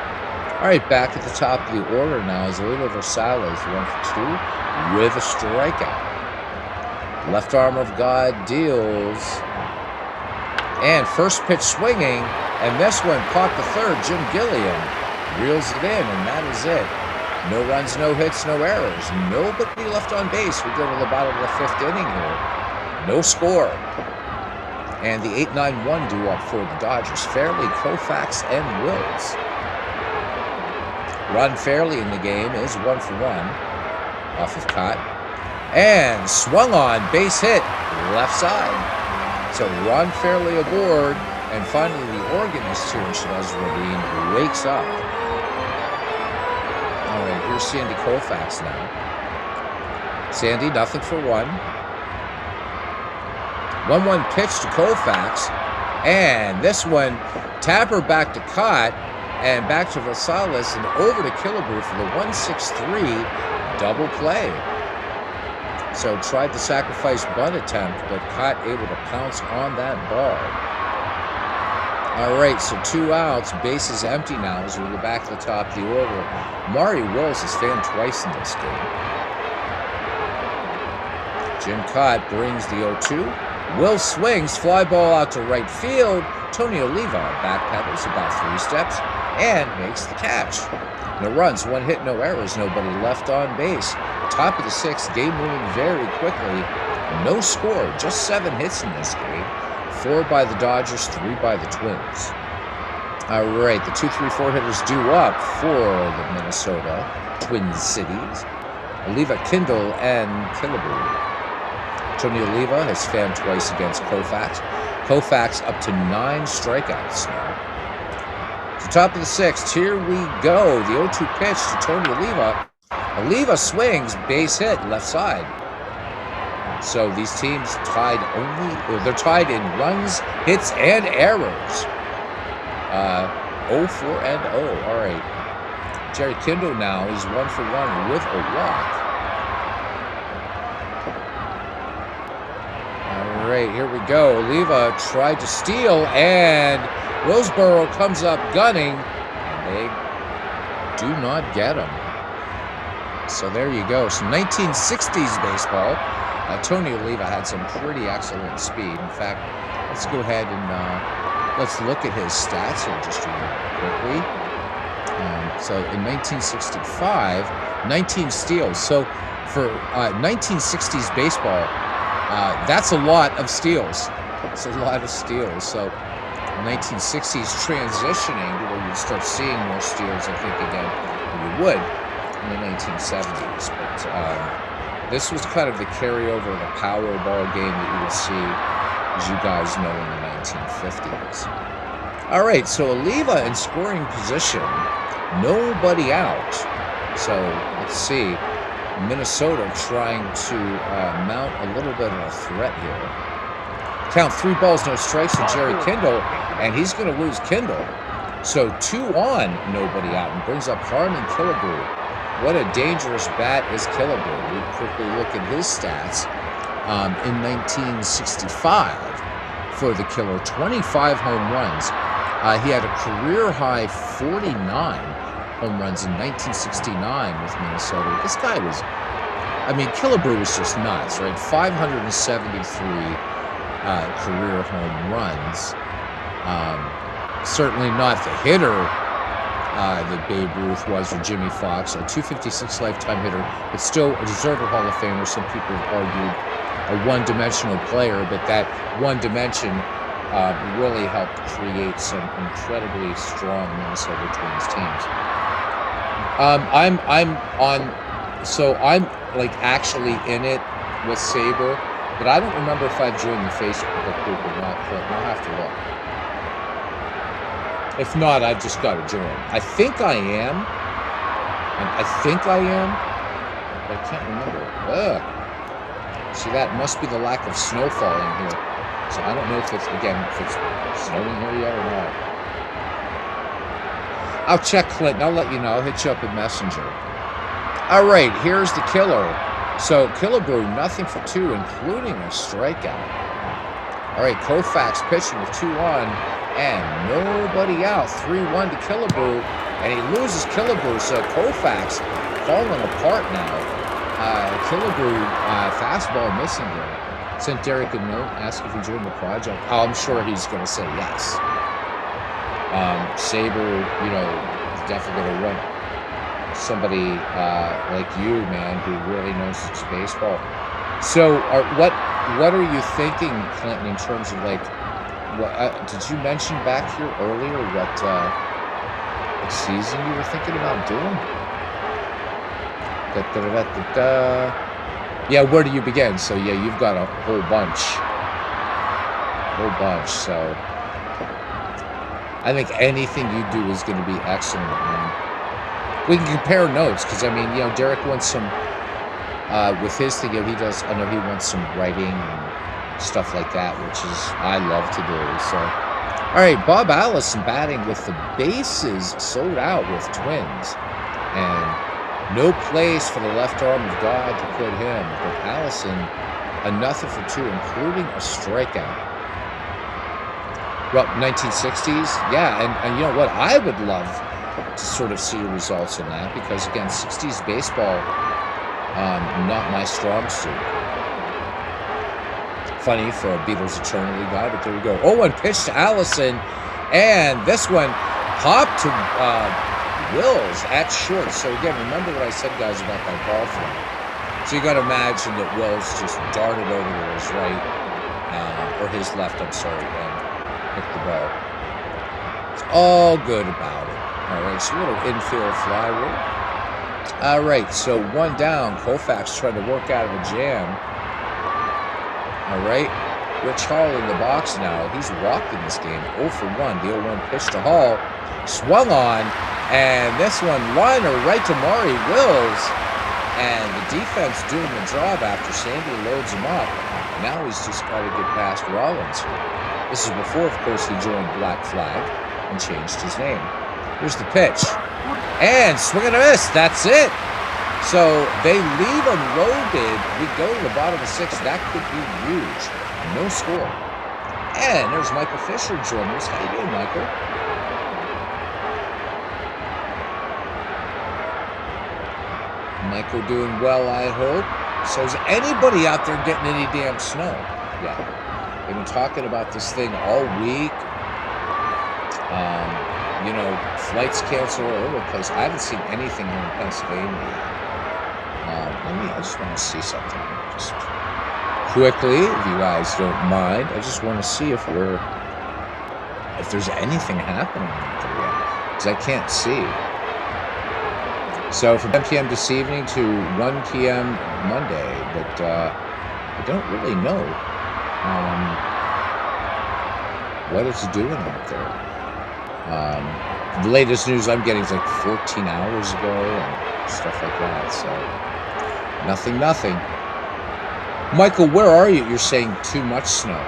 [SPEAKER 1] All right, back at the top of the order now is Zoilo Rosales, 1 for 2 with a strikeout. Left arm of God deals. And first pitch swinging, and this one popped to third. Jim Gilliam reels it in, and that is it. No runs, no hits, no errors. Nobody left on base. We go to the bottom of the 5th inning here. No score. And the 8-9-1 due up for the Dodgers. Fairley, Koufax, and Wills. Ron Fairley in the game is 1 for 1 off of Cott. And swung on, base hit, left side. So Ron Fairley aboard, and finally the organist here in Chavez Ravine wakes up. All right, here's Sandy Koufax now. Sandy, nothing for 1. 1-1 pitch to Koufax, and this one, tapper back to Cott, and back to Rosales, and over to Killebrew for the 1-6-3. Double play. So tried the sacrifice bunt attempt, but caught able to pounce on that ball. All right, so 2 outs, bases empty now as we go back to the top of the order. Maury Wills has fanned twice in this game. Jim Cott brings the 0-2. Will swings, fly ball out to right field. Tony Oliva backpedals about 3 steps and makes the catch. No runs, 1 hit, no errors, nobody left on base. Top of the 6th, game moving very quickly. No score, just 7 hits in this game. 4 by the Dodgers, 3 by the Twins. All right, the 2, 3, 4 hitters due up for the Minnesota Twin Cities. Oliva, Kindle, and Killebrew. Tony Oliva has fanned twice against Koufax. Koufax up to 9 strikeouts now. So top of the 6th, here we go. The 0-2 pitch to Tony Oliva. Oliva swings, base hit, left side. So these teams they're tied in runs, hits, and errors. 0-4-0. All right. Jerry Kindle now is 1 for 1 with a walk. All right, here we go. Oliva tried to steal, and Roseboro comes up gunning, and they do not get him. So there you go. Some 1960s baseball. Tony Oliva had some pretty excellent speed. In fact, let's go ahead and let's look at his stats here just really quickly. So in 1965, 19 steals. So for 1960s baseball, that's a lot of steals. It's a lot of steals. So 1960s transitioning to where you start seeing more steals, I think, again, than you would in the 1970s. But this was kind of the carryover of the Powerball game that you would see, as you guys know, in the 1950s. All right, so Oliva in scoring position, nobody out. So let's see. Minnesota trying to mount a little bit of a threat here. Count 3 balls, no strikes to Jerry Kindle, and he's going to lose Kindle. So 2 on, nobody out, and brings up Harmon Killebrew. What a dangerous bat is Killebrew. We quickly look at his stats. In 1965, for the Killer, 25 home runs. He had a career-high 49 home runs in 1969 with Minnesota. This guy was, Killebrew was just nuts, right? 573 career home runs. Certainly not the hitter that Babe Ruth was, or Jimmy Fox, a 256 lifetime hitter, but still a deserved Hall of Famer. Some people have argued a one-dimensional player, but that one dimension really helped create some incredibly strong Minnesota Twins teams. I'm like actually in it with Saber, but I don't remember if I've joined the Facebook group or not. I'll have to look. If not, I've just got to join. I think I am. But I can't remember. See, that must be the lack of snow falling here. So I don't know if it's snowing here yet or not. I'll check Clinton. I'll let you know. I'll hit you up in Messenger. All right, here's the Killer. So Killebrew, nothing for 2, including a strikeout. All right, Koufax pitching with 2 on, and nobody out. 3-1 to Killebrew, and he loses Killebrew. So Koufax falling apart now. Killebrew, fastball missing there. Sent Derek a note, asked if he joined the project. Oh, I'm sure he's going to say yes. Saber, is definitely going to run somebody like you, man, who really knows his baseball. So, what are you thinking, Clinton, in terms of what did you mention back here earlier? What season you were thinking about doing? Yeah, where do you begin? So yeah, you've got a whole bunch. So I think anything you do is going to be excellent, man. We can compare notes because Derek wants some with his thing. He does. I know he wants some writing and stuff like that, which is I love to do. So, all right, Bob Allison batting with the bases sold out with Twins, and No place for the left arm of God to put him. But Allison, a nothing for two, including a strikeout. Well, 1960s, yeah, and you know what? I would love to sort of see results in that because again, 60s baseball, not my strong suit. Funny for a Beatles eternally guy, but there you go. 0-1 pitch to Allison, and this one popped to Wills at short. So again, remember what I said, guys, about that ball flight. So you got to imagine that Wills just darted over to his right, or his left, I'm sorry, and picked the ball. It's all good about it. All right, so a little infield fly rule. All right, so one down. Koufax trying to work out of a jam. All right, Rich Hall in the box now. He's walked in this game. 0 for 1. The 0-1 pitch to Hall. Swung on, and this one liner right to Maury Wills. And the defense doing the job after Sandy loads him up. Now he's just got to get past Rollins here. This is before, of course, he joined Black Flag and changed his name. Here's the pitch. And swing and a miss. That's it. So they leave him loaded. We go to the bottom of 6. That could be huge. No score. And there's Michael Fisher joining us. How you doing, Michael? Michael doing well, I hope. So is anybody out there getting any damn snow? Yeah. They've been talking about this thing all week. You know, flights canceled all over the place. I haven't seen anything here in Pennsylvania yet. I just want to see something here. Just quickly, if you guys don't mind. I just want to see if there's anything happening out there yet. Because I can't see. So from 10 p.m. this evening to 1 p.m. Monday, but I don't really know what it's doing out there. The latest news I'm getting is like 14 hours ago and stuff like that. So nothing. Michael, where are you? You're saying too much snow.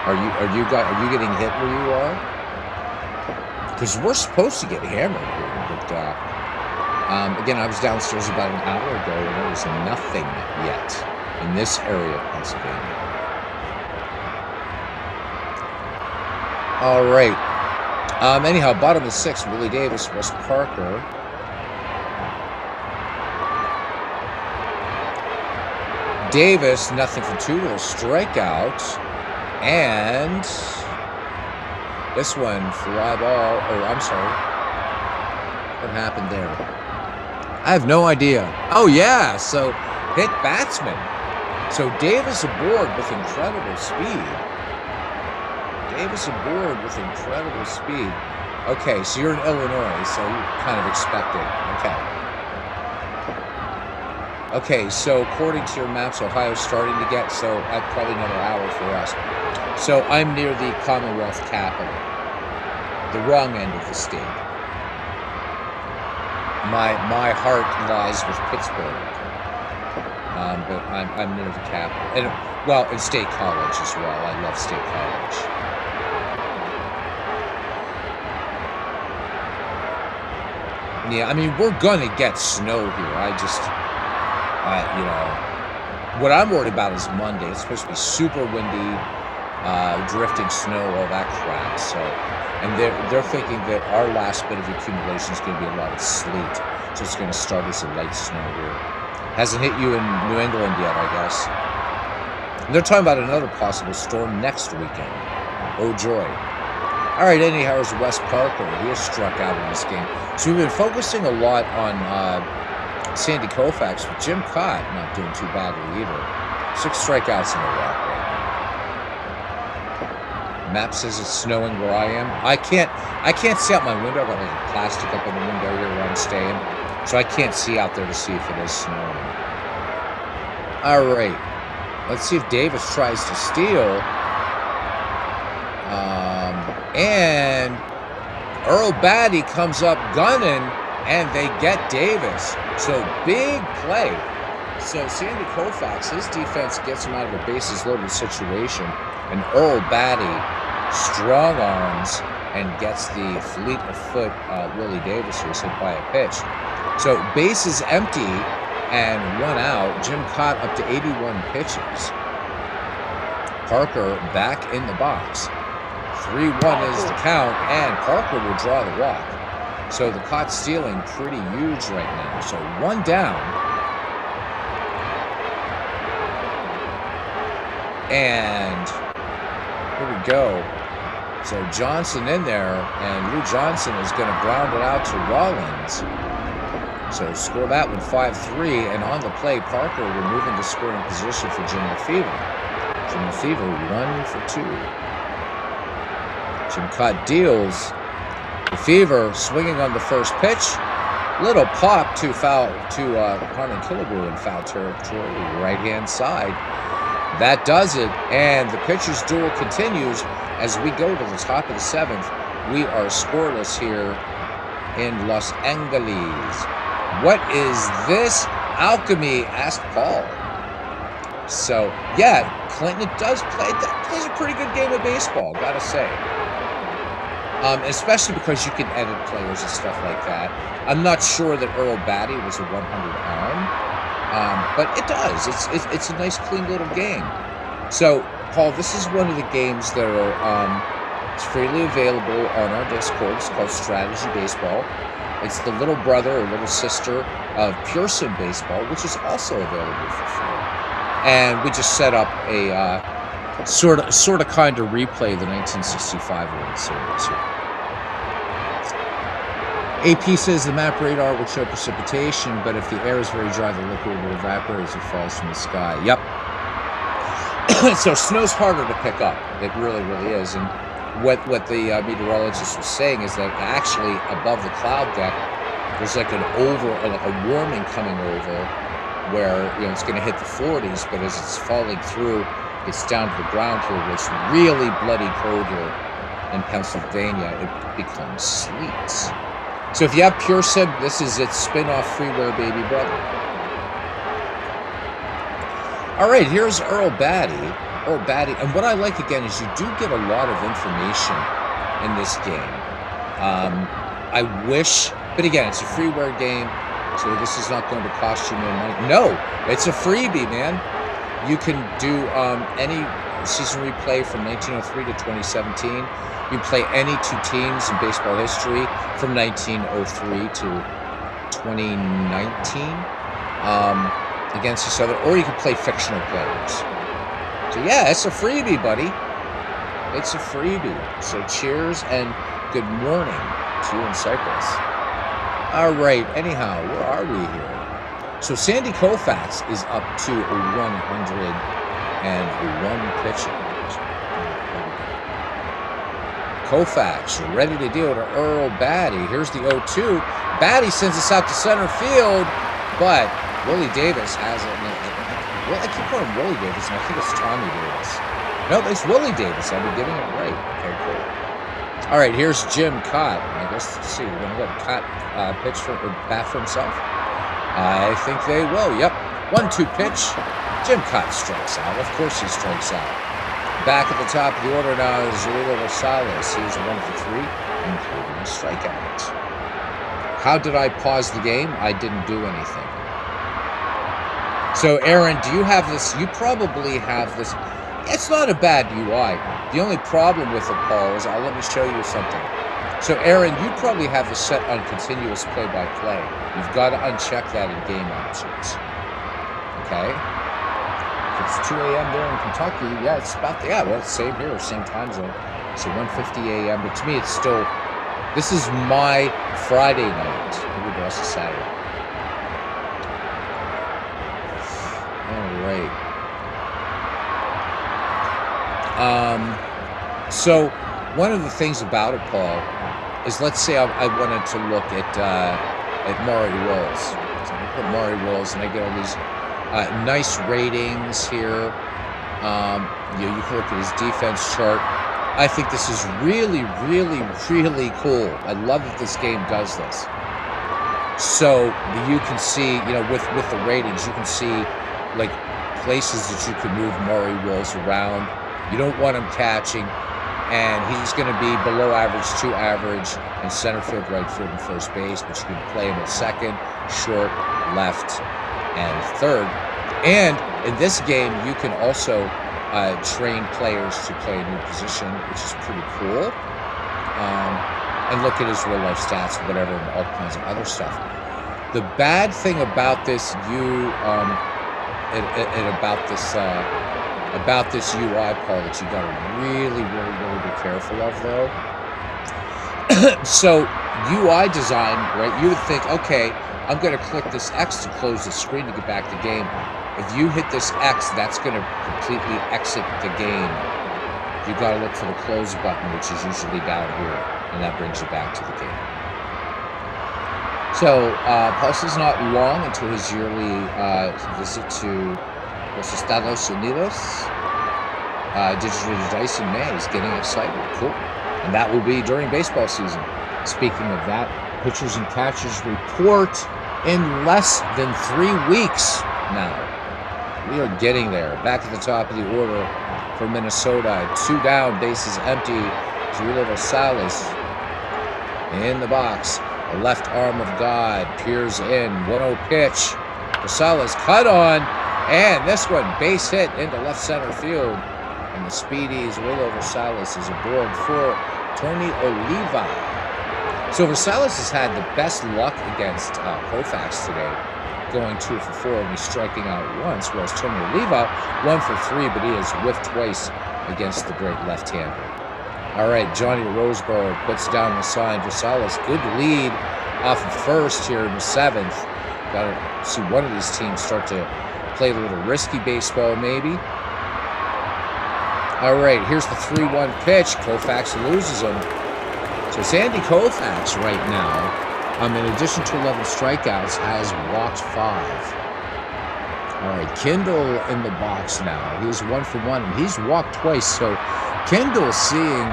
[SPEAKER 1] Are you getting hit where you are? Because we're supposed to get hammered here, but again, I was downstairs about an hour ago and there was nothing yet in this area of Pennsylvania. All right. Anyhow, bottom of the 6, Willie Davis, Wes Parker. Davis, nothing for 2 with a strikeout. And this one, fly ball. Oh, I'm sorry. What happened there? I have no idea. Oh, yeah. So, hit batsman. So, Davis aboard with incredible speed. Okay, so you're in Illinois, so you kind of expect it. Okay, so according to your maps, Ohio's starting to get, so probably another hour for us. So I'm near the Commonwealth capital, the wrong end of the state. My heart lies with Pittsburgh, but I'm near the capital. And State College as well. I love State College. Yeah, I mean, we're gonna get snow here. You know, what I'm worried about is Monday. It's supposed to be super windy, drifting snow, all that crap. So, and they're thinking that our last bit of accumulation is going to be a lot of sleet. So it's going to start as a light snow here. Hasn't hit you in New England yet, I guess. And they're talking about another possible storm next weekend. Oh joy. All right, anyhow, here's Wes Parker. He has struck out in this game. So we've been focusing a lot on Sandy Koufax, but Jim Cott not doing too badly either. 6 strikeouts in a row right now. Map says it's snowing where I am. I can't see out my window. I've got like plastic up in the window here where I'm staying. So I can't see out there to see if it is snowing. All right. Let's see if Davis tries to steal. And Earl Batty comes up gunning, and they get Davis. So big play. So Sandy Koufax, his defense gets him out of a bases loaded situation. And Earl Batty strong arms and gets the fleet of foot Willie Davis, who was hit by a pitch. So bases empty and 1 out. Jim Cott up to 81 pitches. Parker back in the box. 3-1 is the count, and Parker will draw the walk. So the Cott stealing pretty huge right now. So 1 down. And here we go. So Johnson in there, and Lou Johnson is going to ground it out to Rollins. So score that one 5-3, and on the play, Parker removing the scoring position for Jim Lefevre. Jim Lefevre 1 for 2. Jim Cott deals. Lefevre swinging on the first pitch. Little pop to Harlan Killebrew in foul territory, right-hand side. That does it, and the pitcher's duel continues as we go to the top of the 7th. We are scoreless here in Los Angeles. What is this alchemy? Asked Paul. So, yeah, Clinton plays a pretty good game of baseball, gotta say. Especially because you can edit players and stuff like that. I'm not sure that Earl Batty was a 100 arm, but it does. It's a nice, clean little game. So, Paul, this is one of the games that are it's freely available on our Discord. It's called Strategy Baseball. It's the little brother or little sister of Pearson Baseball, which is also available for free. And we just set up a sort of kind of replay of the 1965 World Series here. AP says the map radar will show precipitation, but if the air is very dry, the liquid will evaporate as it falls from the sky. Yep. So snow's harder to pick up. It really, really is. And what the meteorologist was saying is that actually above the cloud deck, there's like a warming coming over, where it's going to hit the 40s, but as it's falling through, it's down to the ground here, where it's really bloody cold here in Pennsylvania. It becomes sleet. So if you have Pearson, this is its spin-off freeware baby brother. All right, here's Earl Batty. And what I like, again, is you do get a lot of information in this game. I wish, but again, it's a freeware game, so this is not going to cost you more money. No, it's a freebie, man. You can do any season replay from 1903 to 2017. You can play any 2 teams in baseball history from 1903 to 2019 against each other, or you can play fictional players. So yeah, it's a freebie, buddy. It's a freebie. So cheers and good morning to you in Cyprus. All right, anyhow, where are we here? So Sandy Koufax is up to 101 pitching. Koufax ready to deal to Earl Batty. Here's the 0-2. Batty sends us out to center field, but Willie Davis has it. Well, I keep calling him Willie Davis, and I think it's Tommy Davis. No, it's Willie Davis. I've been getting it right. Okay, cool. All right, here's Jim Cott. I guess, let's see, we're going to let Cott bat for himself. I think they will. Yep. 1-2 pitch. Jim Cott strikes out. Of course he strikes out. Back at the top of the order now is Julio Rosales. He's 1 for 3, including a strikeout. How did I pause the game? I didn't do anything. So, Aaron, do you have this? You probably have this. It's not a bad UI. The only problem with it, Paul, is let me show you something. So, Aaron, you probably have this set on continuous play-by-play. You've got to uncheck that in game options. Okay? If it's 2 a.m. there in Kentucky, yeah, it's about, well, same here, same time zone. So 1:50 a.m., but to me, it's still, this is my Friday night. Maybe the rest of Saturday. All right. So one of the things about it, Paul, is let's say I wanted to look at Maury Wills. So I put Maury Wills, and I get all these nice ratings here. You can look at his defense chart. I think this is really, really, really cool. I love that this game does this. So you can see, with the ratings, you can see like places that you can move Maury Wills around. You don't want him catching. and he's going to be below average to average in center field, right field, and first base. But you can play him at second, short, left, and third. And in this game, you can also train players to play a new position, which is pretty cool. And look at his real life stats, whatever, and all kinds of other stuff. The bad thing about this about this UI, Paul, that you got to really be careful of, though. So UI design, right? You would think, okay, I'm going to click this X to close the screen to get back to the game. If you hit this X, that's going to completely exit the game. You got to look for the close button, which is usually down here, and that brings you back to the game. So Pulse is not long until his yearly visit to Los Estados Unidos. Digital Dice in May. He's getting excited. Cool. And that will be during baseball season. Speaking of that, pitchers and catchers report in less than 3 weeks now. We are getting there. Back at the top of the order for Minnesota. 2 down, bases empty. Julio Rosales in the box. The left arm of God peers in. 1-0 pitch. Rosales cut on. And this one, base hit into left center field. And the speedy Julio Rosales is aboard for Tony Oliva. So Rosales has had the best luck against Koufax today, going 2 for 4, and he's striking out once, whereas Tony Oliva 1 for 3, but he has whiffed twice against the great left-hander. All right, Johnny Roseboro puts down the sign. Rosales, good lead off of first here in the 7th. Got to see one of these teams start to play a little risky baseball, maybe. All right, here's the 3-1 pitch. Koufax loses him. So Sandy Koufax right now, in addition to 11 strikeouts, has walked 5. All right, Kendall in the box now. He's 1 for 1, and he's walked twice. So Kendall seeing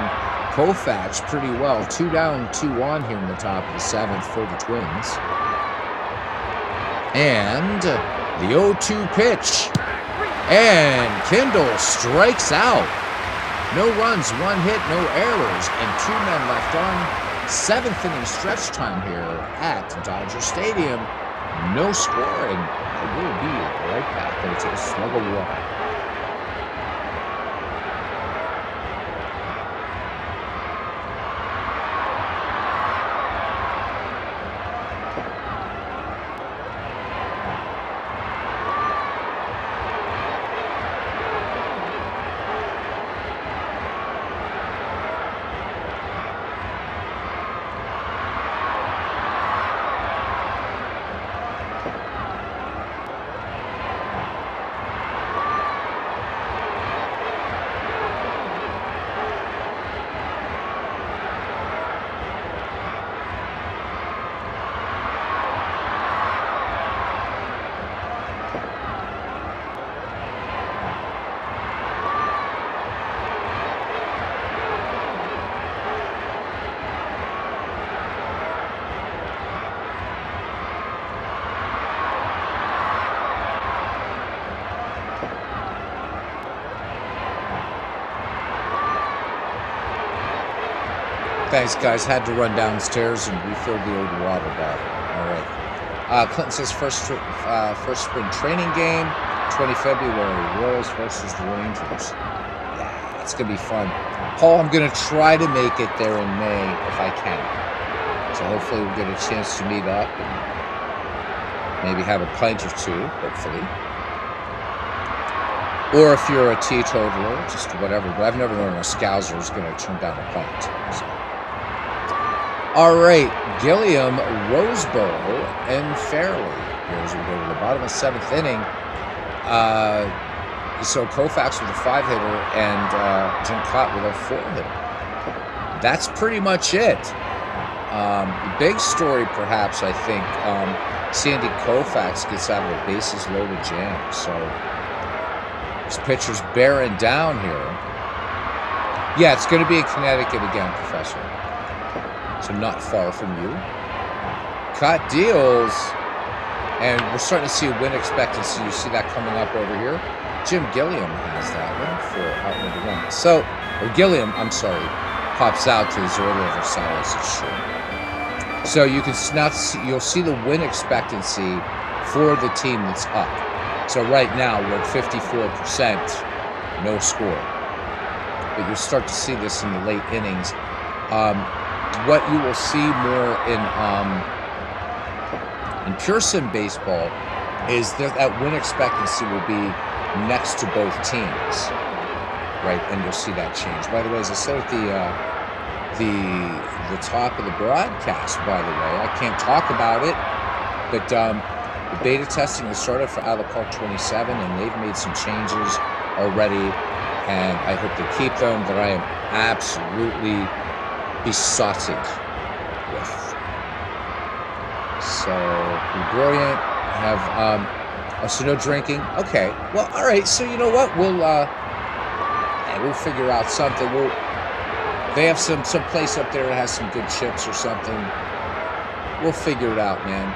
[SPEAKER 1] Koufax pretty well. 2 down, 2 on here in the top of the 7th for the Twins. And the 0-2 pitch. And Kendall strikes out. No runs, 1 hit, no errors, and 2 men left on. 7th inning stretch time here at Dodger Stadium. No scoring. I will be right back. Gonna take a slug of water. Thanks, guys. Had to run downstairs and refill the old water bottle. All right. Clinton says first spring training game, 20 February, Royals versus the Rangers. Yeah, it's going to be fun. Paul, I'm going to try to make it there in May if I can. So hopefully we'll get a chance to meet up and maybe have a pint or 2, hopefully. Or if you're a teetotaler, just whatever. But I've never known a Scouser who's going to turn down a pint. So. All right, Gilliam, Roseboro, and Fairley. Here's we go to the bottom of the 7th inning. So Koufax with a 5-hitter and Jim Cott with a 4-hitter. That's pretty much it. The big story, perhaps, I think, Sandy Koufax gets out of a bases-loaded jam. So this pitcher's bearing down here. Yeah, it's going to be in Connecticut again, Professor. So not far from you. Cott deals, and we're starting to see a win expectancy. You see that coming up over here. Jim Gilliam has that one for out number 1. So or Gilliam, I'm sorry, pops out to Zoilo Versailles' short. So you can now see, you'll see the win expectancy for the team that's up. So right now we're at 54%, no score. But you'll start to see this in the late innings. What you will see more in pure sim baseball is that win expectancy will be next to both teams, right? And you'll see that change. By the way, as I said at the top of the broadcast, by the way, I can't talk about it, but the beta testing has started for Out of the Park 27, and they've made some changes already, and I hope they keep them, that I am absolutely besotted with. So, brilliant. Have so no drinking. Okay. Well, all right. So you know what? We'll figure out something. They have some place up there that has some good chips or something. We'll figure it out, man.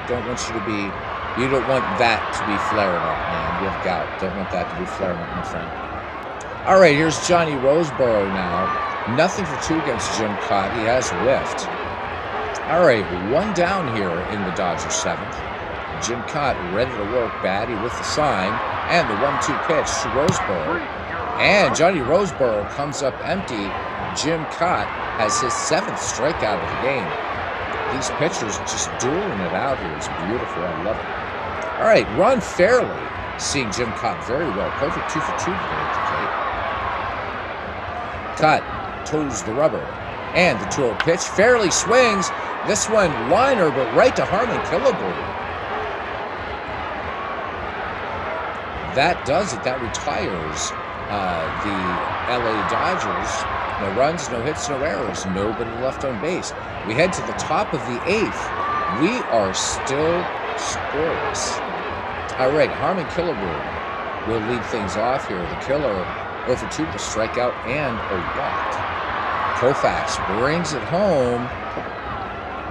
[SPEAKER 1] You don't want that to be flaring up, man. You have gout. Don't want that to be flaring up, my friend. All right, here's Johnny Roseboro now. Nothing for two against Jim Cott. He has whiffed. All right, one down here in the Dodgers seventh. Jim Cott ready to work, batty with the sign, and the 1-2 pitch to Roseboro. And Johnny Roseboro comes up empty. Jim Cott has his 7th strikeout of the game. These pitchers just dueling it out here. It's beautiful. I love it. All right, Ron Fairley seeing Jim Cott very well. Perfect 2 for 2 today at the plate. Cott toes the rubber. And the 2-0 pitch. Fairley swings. This one liner, but right to Harmon Killebrew. That does it. That retires the LA Dodgers. No runs, no hits, no errors. Nobody left on base. We head to the top of the 8th. We are still scoreless. All right, Harmon Killebrew will lead things off here. The killer over 2 with a strikeout and a walk. Koufax brings it home.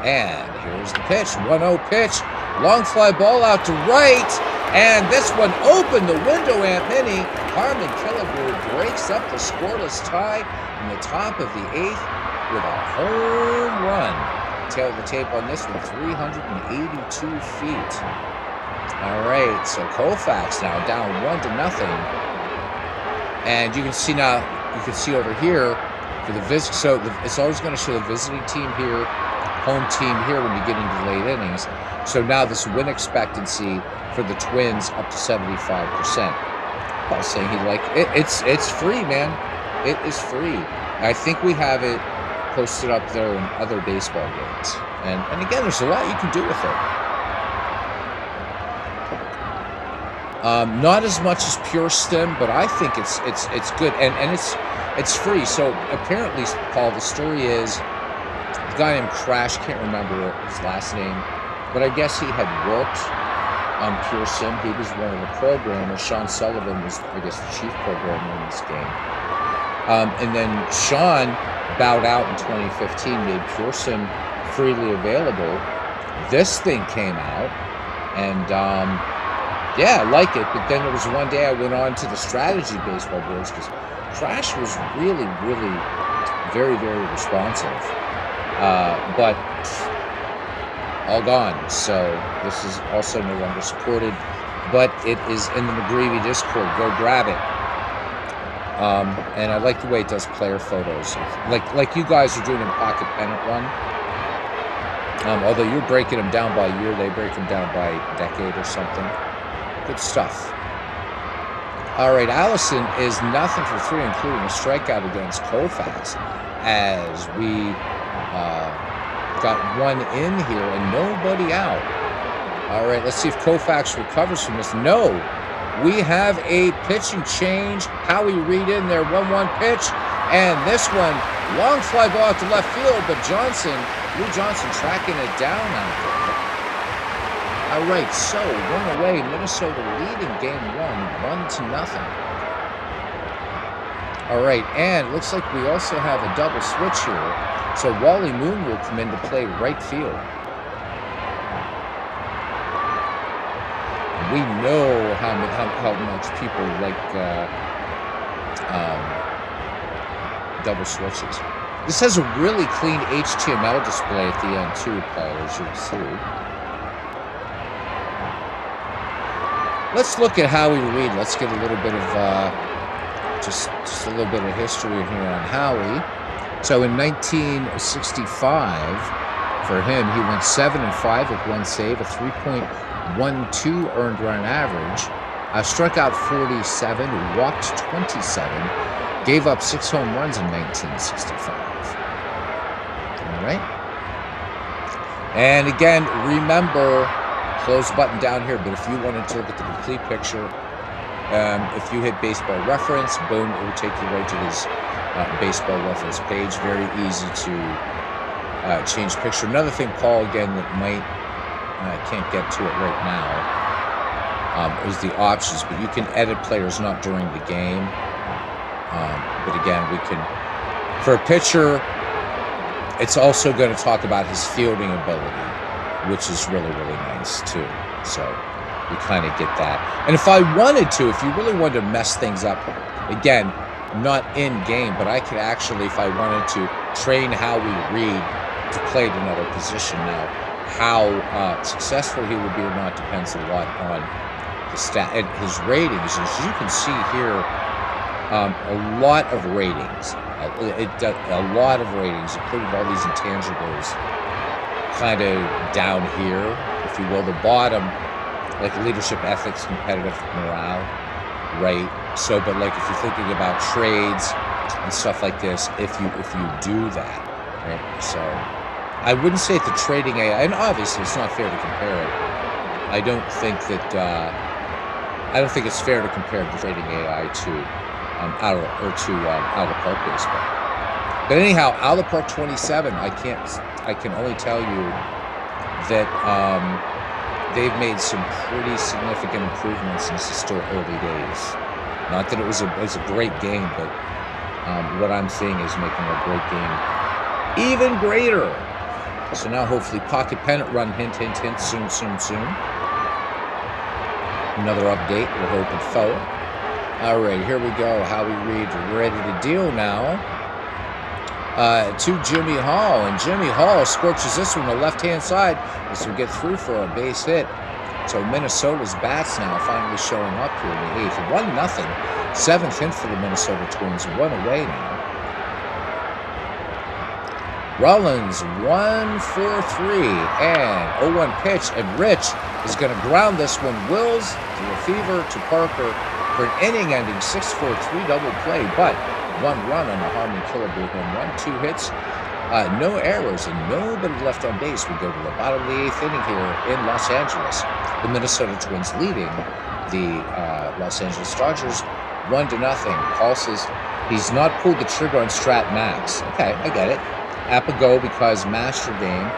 [SPEAKER 1] And here's the pitch. 1-0 pitch. Long fly ball out to right. And this one opened the window, Aunt Minnie. Harmon Killebrew breaks up the scoreless tie in the top of the 8th with a home run. Tail of the tape on this one, 382 feet. All right, so Koufax now down 1-0. And you can see now, over here for the visit. So it's always going to show the visiting team here, home team here when you get into late innings. So now this win expectancy for the Twins up to 75%. Paul's saying he it's free, man. It is free. I think we have it posted up there in other baseball games. And again, there's a lot you can do with it. Not as much as Pure Stim, but I think it's good, and it's free. So apparently, Paul, the story is the guy named Crash, can't remember his last name, but I guess he had worked on Pure Sim. He was one of the programmers. Sean Sullivan was, I guess, the chief programmer in this game. And then Sean bowed out in 2015, made Pure Sim freely available. This thing came out, and yeah, I like it. But then there was one day I went on to the strategy baseball boards because Crash was really, really very, very responsive. But all gone. So this is also no longer supported, but it is in the McGreevy Discord. Go grab it. And I like the way it does player photos, like you guys are doing in Pocket Pennant Run. Although you're breaking them down by year, they break them down by decade or something. Good stuff. All right, Allison is 0 for 3, including a strikeout against Koufax, as we got one in here and nobody out. All right, let's see if Koufax recovers from this. No, we have a pitching change. Howie Reed in there, 1-1 pitch, and this one, long fly ball out to left field, but Lou Johnson tracking it down out there. All right, so one away, Minnesota leading game 1-0. All right, and it looks like we also have a double switch here. So Wally Moon will come in to play right field. We know how much people like double switches. This has a really clean HTML display at the end too, Paul, as you'll see. Let's look at Howie Reed. Let's get a little bit of just a little bit of history here on Howie. So in 1965, for him, he went 7-5 with 1 save, a 3.12 earned run average, struck out 47, walked 27, gave up 6 home runs in 1965. All right. And again, remember, close button down here, but if you wanted to look at the complete picture, if you hit baseball reference, boom, it will take you right to his baseball reference page. Very easy to change picture. Another thing, Paul, again, that might, I can't get to it right now, is the options, but you can edit players not during the game. But again, we can, for a pitcher, it's also going to talk about his fielding ability, which is really, really nice too. So you kind of get that. And if I wanted to, if you really wanted to mess things up, again, not in game, but I could actually, if I wanted to, train Howie Reed to play at another position. Now, how successful he would be or not depends a lot on the stat and his ratings. As you can see here, a lot of ratings. A lot of ratings, including all these intangibles, kind of down here, if you will. The bottom, like leadership, ethics, competitive morale, right? So, but like if you're thinking about trades and stuff like this, if you do that, right? So, I wouldn't say the trading AI, and obviously it's not fair to compare it. I don't think it's fair to compare the trading AI to out of the park baseball. But anyhow, out of the park 27, I can only tell you that they've made some pretty significant improvements since it's still early days. Not that it was a great game, but what I'm seeing is making a great game even greater. So now hopefully pocket pennant run, hint, hint, hint, soon. Another update, we're hoping forward. All right, here we go. Howie Reed ready to deal now to Jimmy Hall. And Jimmy Hall scorches this one on the left-hand side. This will get through for a base hit. So Minnesota's bats now finally showing up here in the 8th. 1-0. 7th hit for the Minnesota Twins. 1 away now. Rollins 1-for-3 and 0-1 pitch, and Rich is going to ground this one. Wills the receiver to Parker for an inning-ending 6-4-3 double play, but 1 run on the Harmon Killebrew home run, 2 hits, no errors, and nobody left on base. We go to the bottom of the 8th inning here in Los Angeles. The Minnesota Twins leading the Los Angeles Dodgers 1-0. Paul says he's not pulled the trigger on Strat Max. Okay, I get it. Apago because Master Game,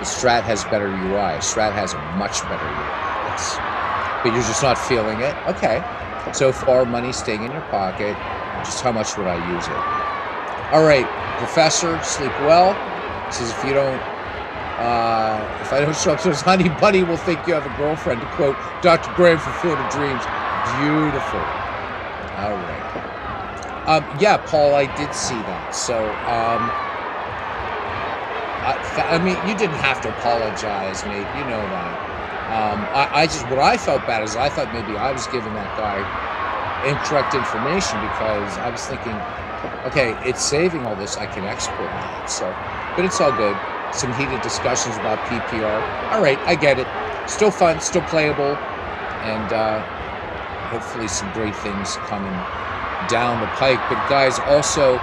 [SPEAKER 1] the Strat has better UI. Strat has a much better UI. Yes. But you're just not feeling it? Okay. So far, money staying in your pocket. Just how much would I use it? All right, Professor, sleep well. Says if I don't show up, says Honey Bunny will think you have a girlfriend, to quote Dr. Graham from Field of Dreams. Beautiful. All right. Yeah, Paul, I did see that. So, I mean, you didn't have to apologize, mate. You know that. What I felt bad is I thought maybe I was giving that guy incorrect information because I was thinking, okay, it's saving all this. I can export that. So, but it's all good. Some heated discussions about PPR. All right, I get it. Still fun, still playable, and hopefully some great things coming down the pike. But guys, also,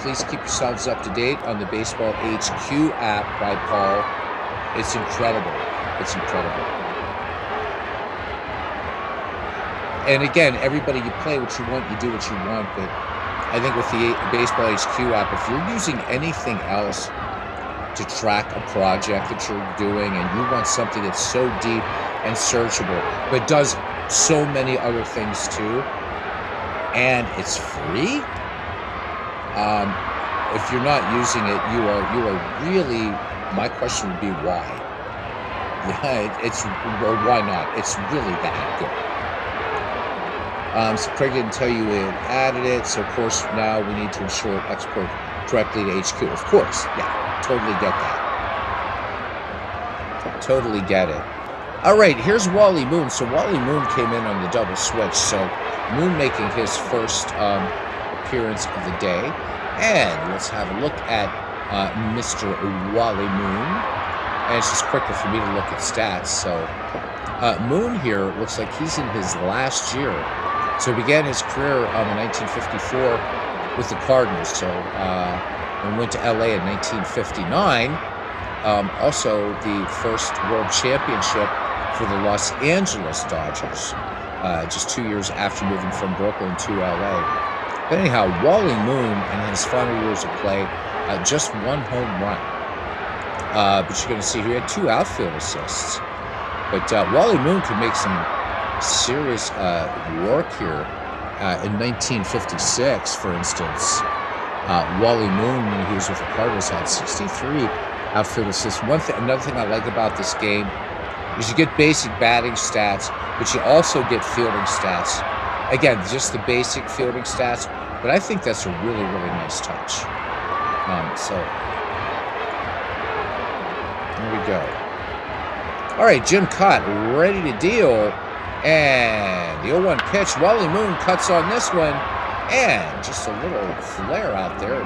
[SPEAKER 1] please keep yourselves up to date on the Baseball HQ app by Paul. It's incredible. It's incredible. And again, everybody, you play what you want, you do what you want. But I think with the Baseball HQ app, if you're using anything else to track a project that you're doing and you want something that's so deep and searchable, but does so many other things too, and it's free, if you're not using it, you are really, my question would be why? Or why not? It's really that good. So Craig didn't tell you it added it. So of course now we need to ensure export directly to HQ. Of course, yeah, totally get that. Totally get it. All right, here's Wally Moon. So Wally Moon came in on the double switch. So Moon making his first appearance of the day. And let's have a look at Mr. Wally Moon. And it's just quicker for me to look at stats. So Moon here looks like he's in his last year. So he began his career in 1954 with the Cardinals. So and went to LA in 1959. Also the first World Championship for the Los Angeles Dodgers, just 2 years after moving from Brooklyn to LA. But anyhow, Wally Moon in his final years of play, just 1 home run. But you're going to see here he had 2 outfield assists. But Wally Moon could make some serious work here. In 1956, for instance, Wally Moon, when he was with the Cardinals, had 63 outfield assists. Another thing I like about this game is you get basic batting stats, but you also get fielding stats. Again, just the basic fielding stats, but I think that's a really, really nice touch. So there we go. All right, Jim Cott ready to deal, and the 0-1 pitch. Wally Moon cuts on this one, and just a little flare out there.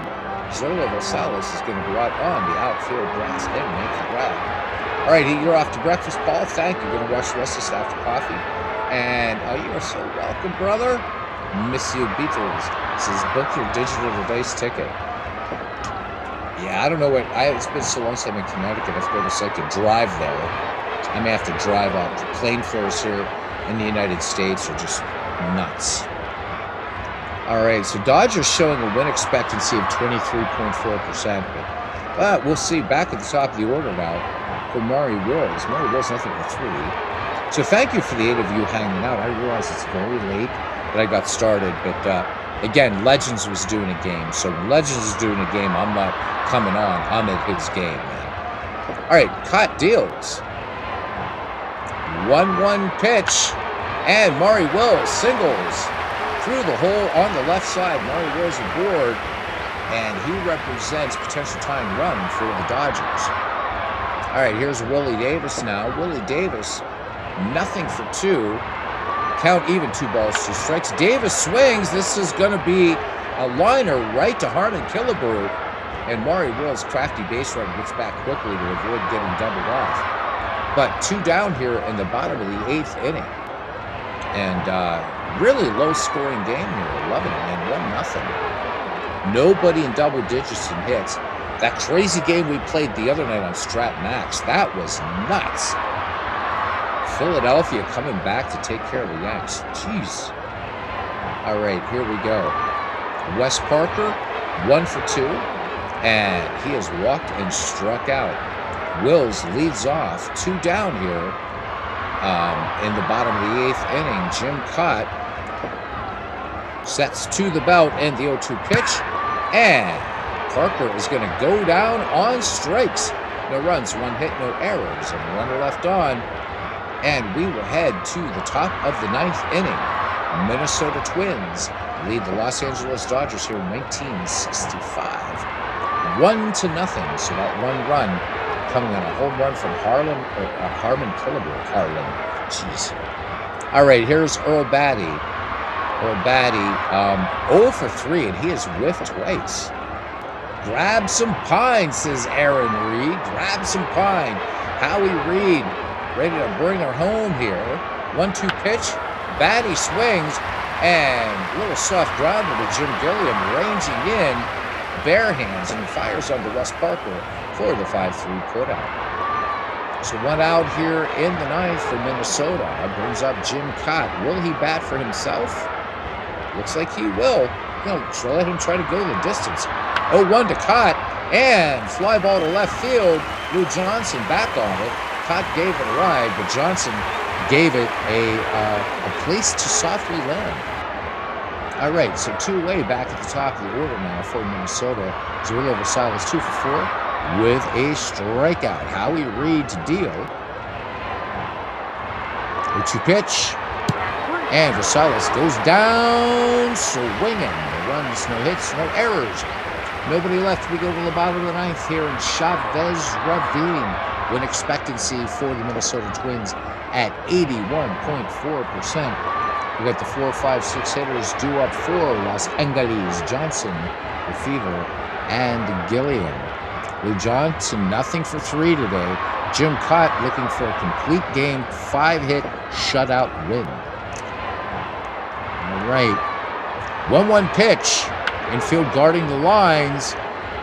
[SPEAKER 1] Zola Rosales is going to go out on the outfield grass and make the grab. All right, you're off to breakfast, Paul. Thank you. Going to watch the rest of this after coffee. And you are so welcome, brother. Monsieur Beatles says, book your digital device ticket. Yeah, I don't know what. It's been so long since I'm in Connecticut. I've got to like to drive there. I may have to drive up. The plane fares here in the United States are just nuts. All right, so Dodgers showing a win expectancy of 23.4%. But we'll see. Back at the top of the order now for Maury Wills. Maury Wills, nothing but 3. So thank you for the 8 of you hanging out. I realize it's very late that I got started. But again, Legends was doing a game. So when Legends is doing a game, I'm not coming on. I'm at his game, man. All right, Cott deals. 1-1 pitch. And Maury Wills singles through the hole on the left side. Maury Wills aboard, and he represents potential tying run for the Dodgers. All right, here's Willie Davis now. Willie Davis, nothing for 2. Count even, 2 balls, 2 strikes. Davis swings. This is going to be a liner right to Harmon Killebrew, and Maury Wills, crafty base runner, gets back quickly to avoid getting doubled off. But 2 down here in the bottom of the 8th inning. And really low-scoring game here, 11 and 1-0. Nobody in double digits in hits. That crazy game we played the other night on Strat Max, that was nuts. Philadelphia coming back to take care of the Yanks. Jeez. All right, here we go. Wes Parker, 1 for 2, and he has walked and struck out. Wills leads off, 2 down here. In the bottom of the 8th inning, Jim Cott sets to the belt and the 0-2 pitch, and Parker is going to go down on strikes. No runs, 1 hit, no errors, and a runner left on, and we will head to the top of the 9th inning. Minnesota Twins lead the Los Angeles Dodgers here in 1965, 1-0. So that 1 run coming on a home run from Harmon Killebrew. Jeez. All right, here's Earl Batty. 0 for 3, and he has whiffed twice. Grab some pine, says Aaron Reed. Grab some pine. Howie Reed ready to bring her home here. 1-2 pitch. Batty swings, and a little soft grounder to Jim Gilliam, ranging in, bare hands, and fires onto Wes Parker for the 5-3 putout. So 1 out here in the 9th for Minnesota. Brings up Jim Cott. Will he bat for himself? Looks like he will. Let him try to go the distance. 0-1 to Cott, and fly ball to left field. Lou Johnson back on it. Cott gave it a ride, but Johnson gave it a place to softly land. All right, so 2 away back at the top of the order now for Minnesota. Zola Rosales 2 for 4 with a strikeout. Howie Reed to deal. 0-2 pitch. And Rosales goes down swinging. The runs, no hits, no errors. Nobody left. We go to the bottom of the ninth here in Chavez Ravine. Win expectancy for the Minnesota Twins at 81.4%. We got the 4, 5, 6 hitters due up for Los Angeles: Johnson, Lefevre, and Gilliam. Lou Johnson, nothing for 3 today. Jim Cott looking for a complete game, 5-hit shutout win. All right. 1-1 pitch. Infield guarding the lines.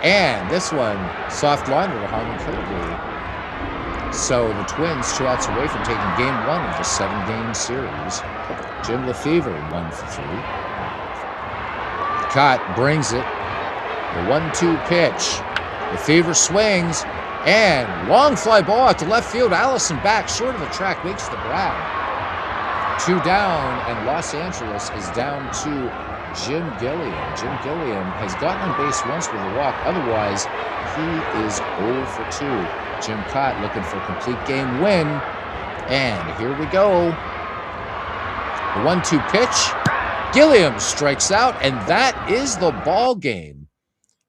[SPEAKER 1] And this one, soft line to Harmon Killebrew. So the Twins 2 outs away from taking game 1 of the 7-game series. Jim Lefevre 1 for 3. Cott brings it. The 1-2 pitch. Lefevre swings. And long fly ball out to left field. Allison back short of the track, makes the grab. 2 down, and Los Angeles is down to Jim Gilliam. Jim Gilliam has gotten on base once with a walk. Otherwise, he is 0 for 2. Jim Cott looking for a complete game win. And here we go. The 1-2 pitch. Gilliam strikes out, and that is the ball game.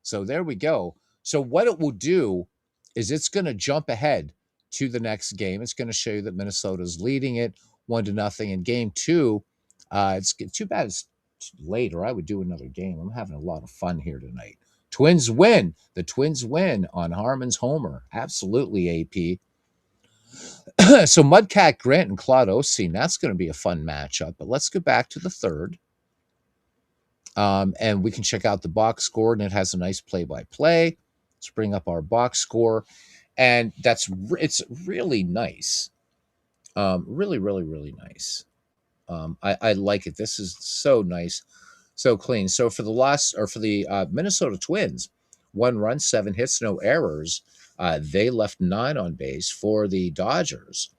[SPEAKER 1] So there we go. So what it will do is it's going to jump ahead to the next game. It's going to show you that Minnesota's leading it 1-0 in game 2. It's too bad it's late, or I would do another game. I'm having a lot of fun here tonight. Twins win. The Twins win on Harmon's homer. Absolutely, AP. So Mudcat Grant and Claude Osteen, that's going to be a fun matchup. But let's go back to the third. And we can check out the box score, and it has a nice play-by-play. Let's bring up our box score. And it's really nice. Really, really, really nice. I like it. This is so nice, so clean. So for the Minnesota Twins, 1 run, 7 hits, no errors. They left 9 on base. For the Dodgers,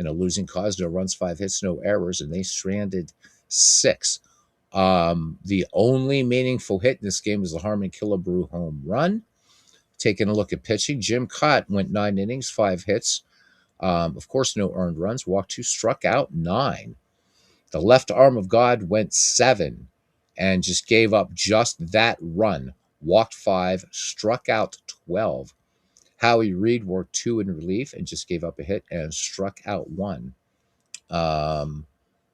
[SPEAKER 1] in a losing cause, no runs, 5 hits, no errors, and they stranded 6. The only meaningful hit in this game was the Harmon Killebrew home run. Taking a look at pitching, Jim Cott went 9 innings, 5 hits. Of course, no earned runs. Walked 2, struck out 9. The left arm of God went 7 and just gave up just that run. Walked 5, struck out 12. Howie Reed worked 2 in relief and just gave up a hit and struck out 1.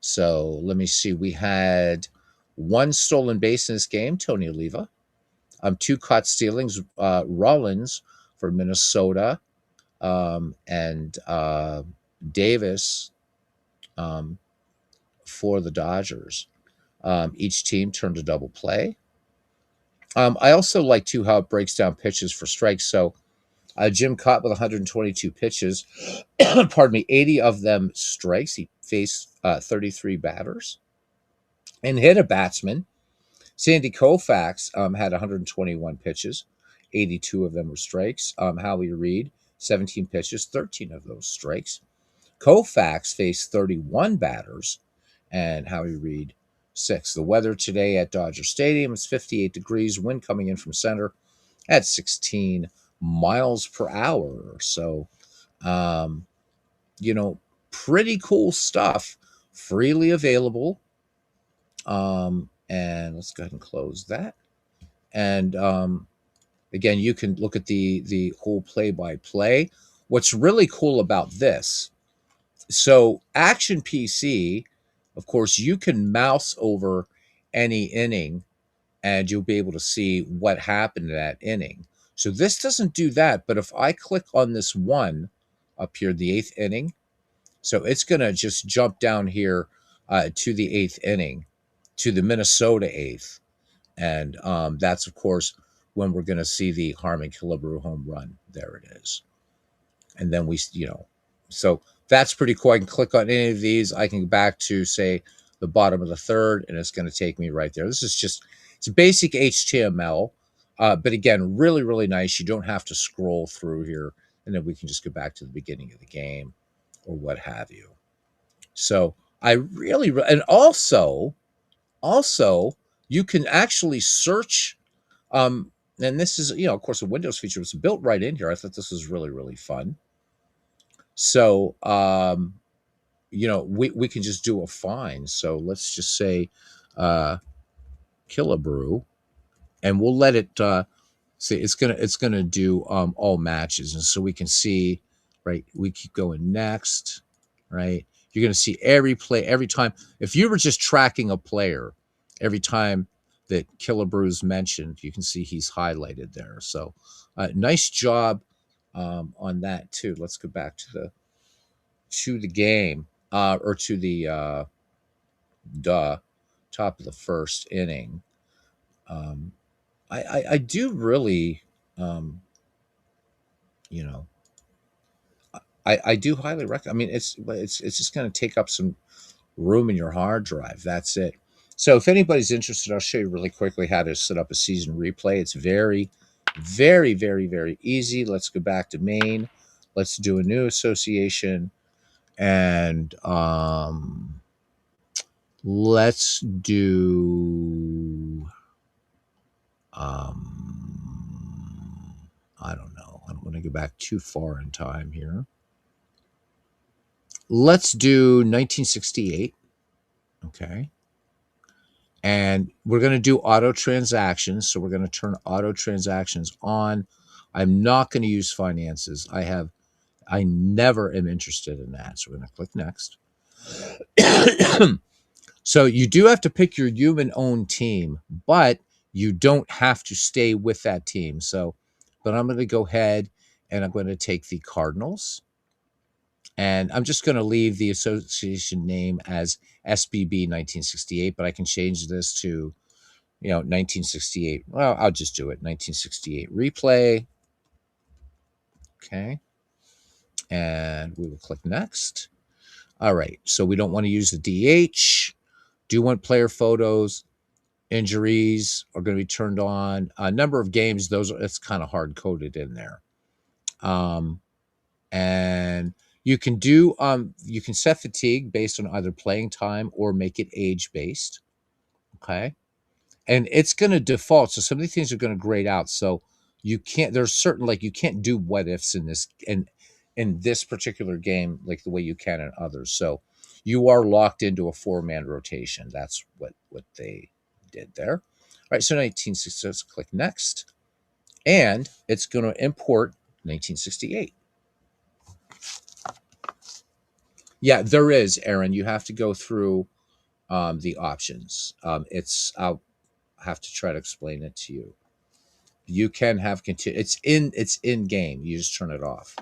[SPEAKER 1] So let me see. We had 1 stolen base in this game, Tony Oliva. 2 caught stealings, Rollins for Minnesota, and Davis for the Dodgers. Each team turned a double play. I also like, too, how it breaks down pitches for strikes. So Jim Cott with 122 pitches, pardon me, 80 of them strikes. He faced 33 batters and hit a batsman. Sandy Koufax had 121 pitches. 82 of them were strikes. Howie Reed, 17 pitches, 13 of those strikes. Koufax faced 31 batters, and Howie Reed, 6. The weather today at Dodger Stadium is 58 degrees, wind coming in from center at 16 miles per hour. So, pretty cool stuff, freely available. And let's go ahead and close that. And again, you can look at the whole play-by-play. What's really cool about this, so Action PC, of course, you can mouse over any inning and you'll be able to see what happened in that inning. So this doesn't do that, but if I click on this one up here, the 8th inning, so it's going to just jump down here to the 8th inning, to the Minnesota 8th. And that's, of course, when we're going to see the Harmon Killebrew home run. There it is. And then so that's pretty cool. I can click on any of these. I can go back to, say, the bottom of the 3rd, and it's going to take me right there. This is it's basic HTML. But again, really, really nice. You don't have to scroll through here. And then we can just go back to the beginning of the game or what have you. So I really, and also, you can actually search, and this is, of course, a Windows feature. It's built right in here. I thought this was really, really fun. So we can just do a find. So let's just say uh, Killabrew, and we'll let it see. It's gonna do all matches, and so we can see, right? We keep going next, right? You're gonna see every play every time. If you were just tracking a player, every time that Killabrew's mentioned, you can see he's highlighted there. So nice job on that too. Let's go back to the game, or to the duh top of the first inning. Um, I do really, um, you know, I do highly recommend. I mean, it's just going to take up some room in your hard drive. That's it. So if anybody's interested, I'll show you really quickly how to set up a season replay. It's very, very, very, very easy. Let's go back to main. Let's do a new association, and let's do I don't know. I don't want to go back too far in time here. Let's do 1968. Okay. And we're going to do auto transactions. So we're going to turn auto transactions on. I'm not going to use finances. I never am interested in that. So we're going to click next. So you do have to pick your human owned team, but you don't have to stay with that team. So, but I'm going to go ahead and I'm going to take the Cardinals. And I'm just going to leave the association name as SBB 1968, but I can change this to, 1968. Well, I'll just do it. 1968 replay. Okay. And we will click next. All right. So we don't want to use the DH. Do want player photos. Injuries are going to be turned on. A number of games, it's kind of hard coded in there. And you can set fatigue based on either playing time or make it age based. Okay. And it's going to default. So some of these things are going to grade out. So there's certain, like, you can't do what ifs in this particular game, like the way you can in others. So you are locked into a 4-man rotation. That's what they did there. All right. So 1960, let's click next. And it's going to import 1968. Yeah, there is, Aaron. You have to go through the options. I'll have to try to explain it to you. You can have continue. It's in game. You just turn it off.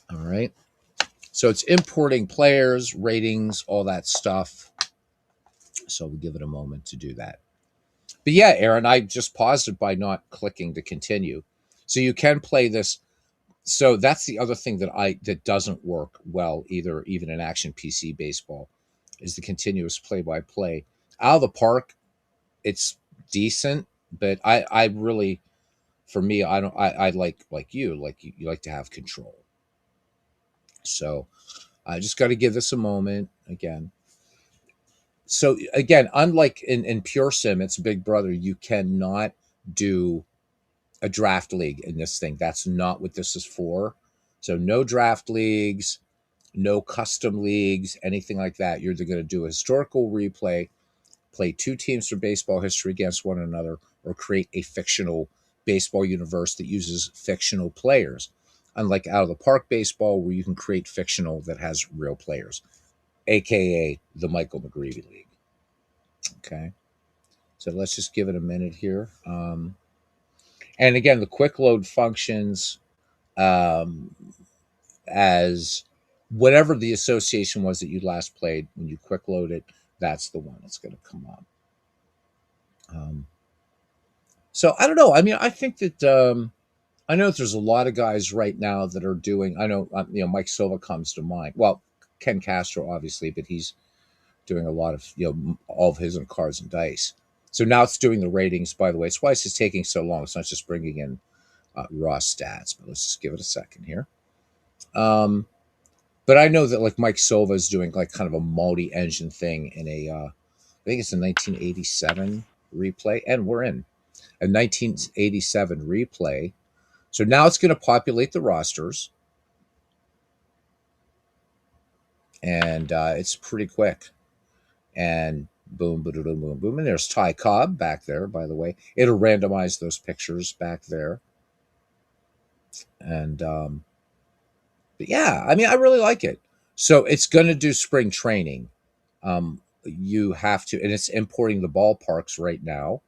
[SPEAKER 1] All right. So it's importing players, ratings, all that stuff. So we'll give it a moment to do that. But yeah, Aaron, I just paused it by not clicking to continue. So you can play this. So that's the other thing that doesn't work well either, even in action PC baseball, is the continuous play-by-play. Out of the park, it's decent, but I really, for me, I like you like to have control. So I just got to give this a moment again. So again, unlike in Pure Sim, it's Big Brother. You cannot do a draft league in this thing. That's not what this is for. So no draft leagues, no custom leagues, anything like that. You're either going to do a historical replay, play 2 teams from baseball history against one another, or create a fictional baseball universe that uses fictional players. Unlike Out of the Park baseball, where you can create fictional that has real players, aka the Michael McGreevy League. Okay. So let's just give it a minute here. And again, the quick load functions um, as whatever the association was that you last played. When you quick load it, that's the one that's going to come up. So I don't know. I mean, I think that I know that there's a lot of guys right now that are doing. I know Mike Silva comes to mind. Well, Ken Castro obviously, but he's doing a lot of all of his on cards and dice. So now it's doing the ratings. By the way, it's why it's just taking so long. It's not just bringing in raw stats. But let's just give it a second here. But I know that like Mike Silva is doing like kind of a multi-engine thing in I think it's a 1987 replay, and we're in a 1987 replay. So now it's going to populate the rosters, and it's pretty quick. And boom, boom, boom, boom, boom. And there's Ty Cobb back there, by the way. It'll randomize those pictures back there. And but yeah, I mean, I really like it. So it's going to do spring training. You have to, and it's importing the ballparks right now.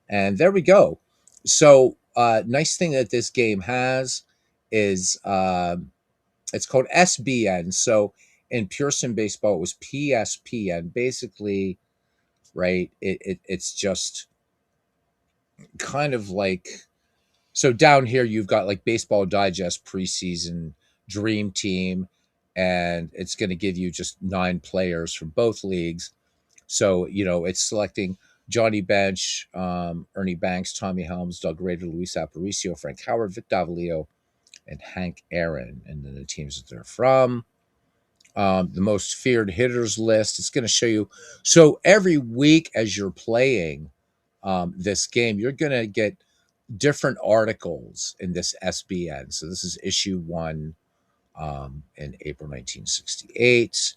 [SPEAKER 1] And there we go. So, nice thing that this game has is it's called SBN. So in Pearson baseball, it was PSPN. Basically, right? It's just kind of like, so down here you've got like Baseball Digest preseason dream team, and it's going to give you just 9 players from both leagues. So it's selecting Johnny Bench, Ernie Banks, Tommy Helms, Doug Rader, Luis Aparicio, Frank Howard, Vic Davalillo, and Hank Aaron, and then the teams that they're from. The most feared hitters list. It's going to show you. So every week as you're playing this game, you're going to get different articles in this SBN. So this is issue 1 in April 1968.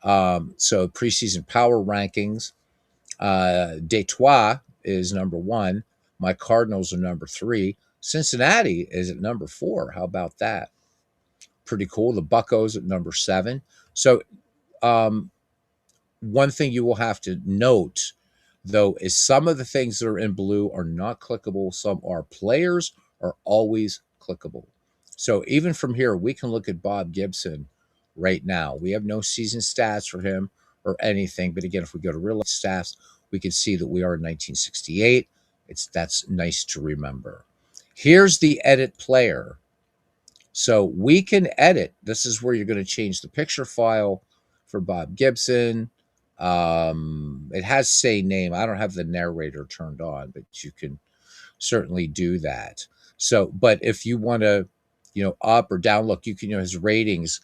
[SPEAKER 1] So preseason power rankings. Detroit is number 1. My Cardinals are number 3. Cincinnati is at number 4. How about that? Pretty cool. The Buccos at number 7. So one thing you will have to note, though, is some of the things that are in blue are not clickable. Some are. Players are always clickable. So even from here, we can look at Bob Gibson right now. We have no season stats for him or anything. But again, if we go to real stats, we can see that we are in 1968. That's nice to remember. Here's the edit player. So we can edit. This is where you're going to change the picture file for Bob Gibson. It has say name. I don't have the narrator turned on, but you can certainly do that. So, but if you want to, up or down look, you can, his ratings,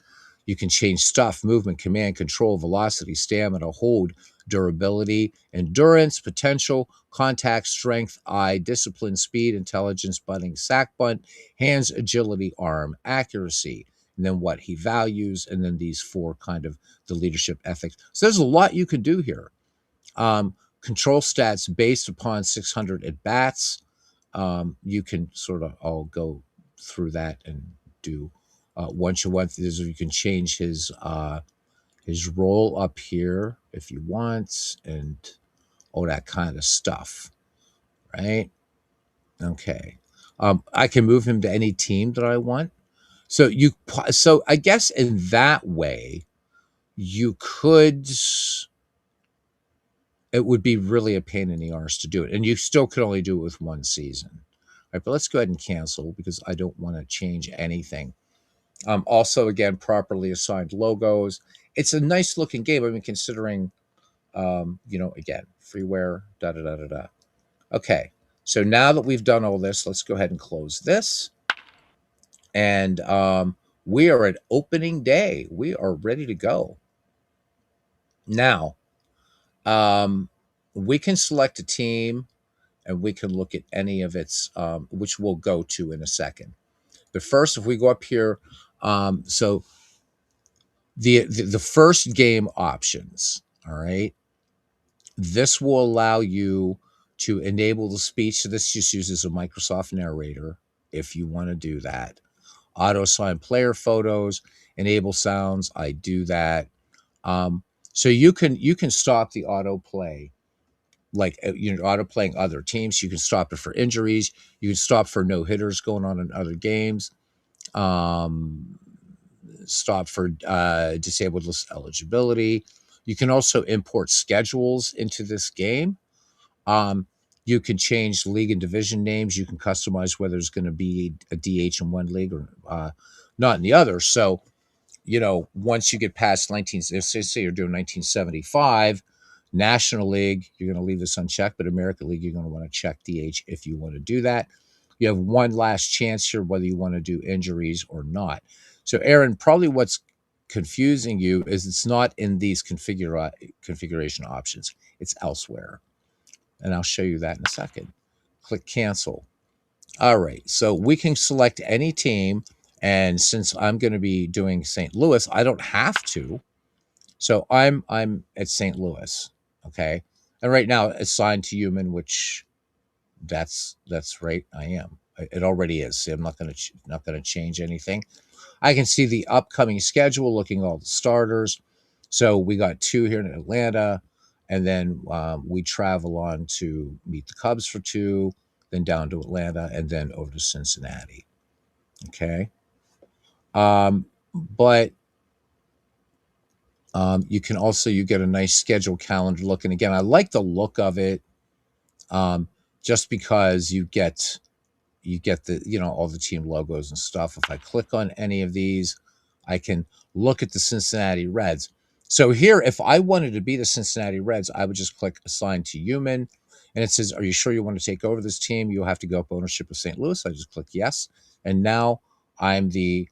[SPEAKER 1] you can change stuff, movement, command, control, velocity, stamina, hold, durability, endurance, potential, contact, strength, eye, discipline, speed, intelligence, butting, sack bunt, hands, agility, arm, accuracy, and then what he values, and then these 4 kind of the leadership ethics. So there's a lot you can do here. Control stats based upon 600 at bats. You can sort of all go through that and do once you want. You can change his role up here if you want, and all that kind of stuff, right? Okay. I can move him to any team that I want. So I guess in that way, you could. It would be really a pain in the arse to do it, and you still could only do it with 1 season. All right, but let's go ahead and cancel because I don't want to change anything. Also, again, properly assigned logos. It's a nice looking game. I mean, considering, again, freeware, da da da da da. Okay, so now that we've done all this, let's go ahead and close this. And we are at opening day. We are ready to go. Now, we can select a team and we can look at any of its, which we'll go to in a second. But first, if we go up here, so the first game options, all right, this will allow you to enable the speech. So this just uses a Microsoft narrator if you want to do that. Auto assign player photos, enable sounds. I do that. So you can stop the autoplay, like auto playing other teams. You can stop it for injuries. You can stop for no hitters going on in other games. Stop for disabled list eligibility. You can also import schedules into this game. You can change league and division names. You can customize whether there's going to be a DH in one league or not in the other. So, once you get past say you're doing 1975, National League, you're going to leave this unchecked, but American League, you're going to want to check DH if you want to do that. You have one last chance here, whether you want to do injuries or not. So, Aaron, probably what's confusing you is it's not in these configuration options. It's elsewhere. And I'll show you that in a second. Click cancel. All right. So we can select any team. And since I'm going to be doing St. Louis, I don't have to. So I'm at St. Louis. Okay. And right now assigned to human, which that's right. I am. It already is. See, I'm not going to change anything. I can see the upcoming schedule, looking at all the starters. So we got two here in Atlanta, and then we travel on to meet the Cubs for two, then down to Atlanta, and then over to Cincinnati. Okay, but you can also you get a nice schedule calendar look, and again, I like the look of it, um, just because you get the all the team logos and stuff. If I click on any of these, I can look at the Cincinnati Reds. So here, if I wanted to be the Cincinnati Reds, I would just click assign to human, and it says, are you sure you want to take over this team? You'll have to go up ownership of St. Louis. I just click yes, and now I'm the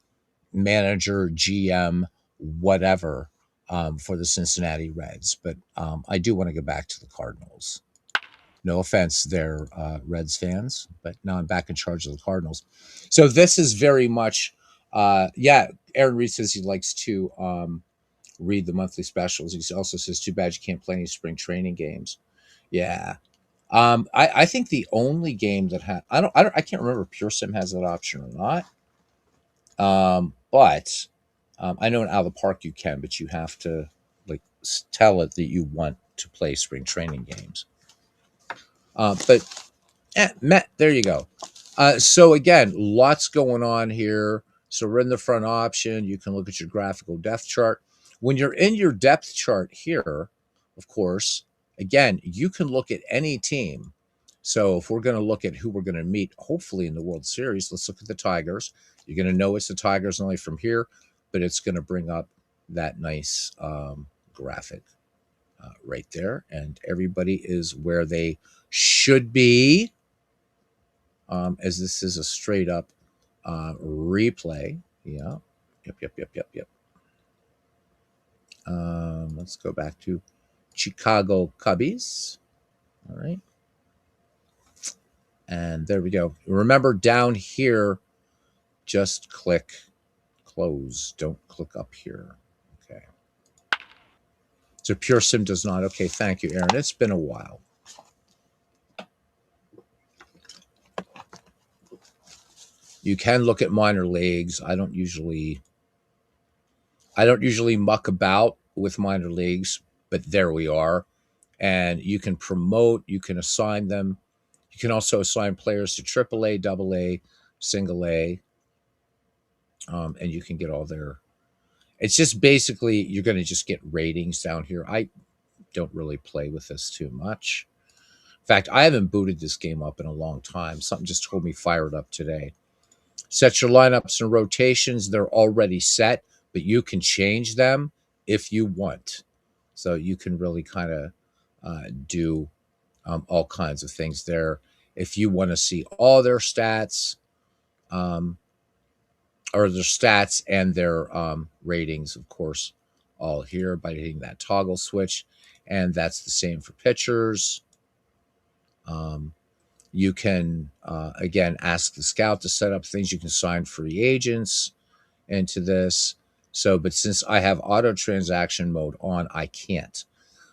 [SPEAKER 1] manager, GM, whatever, for the Cincinnati Reds. But I do want to go back to the Cardinals. No offense, they're Reds fans, but now I'm back in charge of the Cardinals. So this is very much, yeah. Aaron Reed says he likes to read the monthly specials. He also says, "Too bad you can't play any spring training games." Yeah, I think the only game that I can't remember if Pure Sim has that option or not. But I know in Out of the Park you can, but you have to like tell it that you want to play spring training games. But Matt, there you go. So again, lots going on here. So we're in the front option. You can look at your graphical depth chart. When you're in your depth chart here, of course, again, you can look at any team. So if we're going to look at who we're going to meet, hopefully in the World Series, let's look at the Tigers. You're going to know it's the Tigers only from here, but it's going to bring up that nice graphic right there. And everybody is where they should be, as this is a straight up replay. Yeah. Yep. Let's go back to Chicago Cubbies. All right. And there we go. Remember down here, just click close. Don't click up here. Okay. So Pure Sim does not. Okay. Thank you, Aaron. It's been a while. You can look at minor leagues. I don't usually muck about with minor leagues, but there we are. And you can promote, you can assign them. You can also assign players to AAA, AA, single A, and you can get all their. It's just basically you're going to just get ratings down here. I don't really play with this too much. In fact, I haven't booted this game up in a long time. Something just told me fire it up today. Set your lineups and rotations. They're already set, but you can change them if you want. So you can really kind of do all kinds of things there. If you want to see all their stats, um, or their stats and their ratings, of course, all here by hitting that toggle switch. And that's the same for pitchers. Um, you can, again, ask the scout to set up things. You can sign free agents into this. So, but since I have auto transaction mode on, I can't.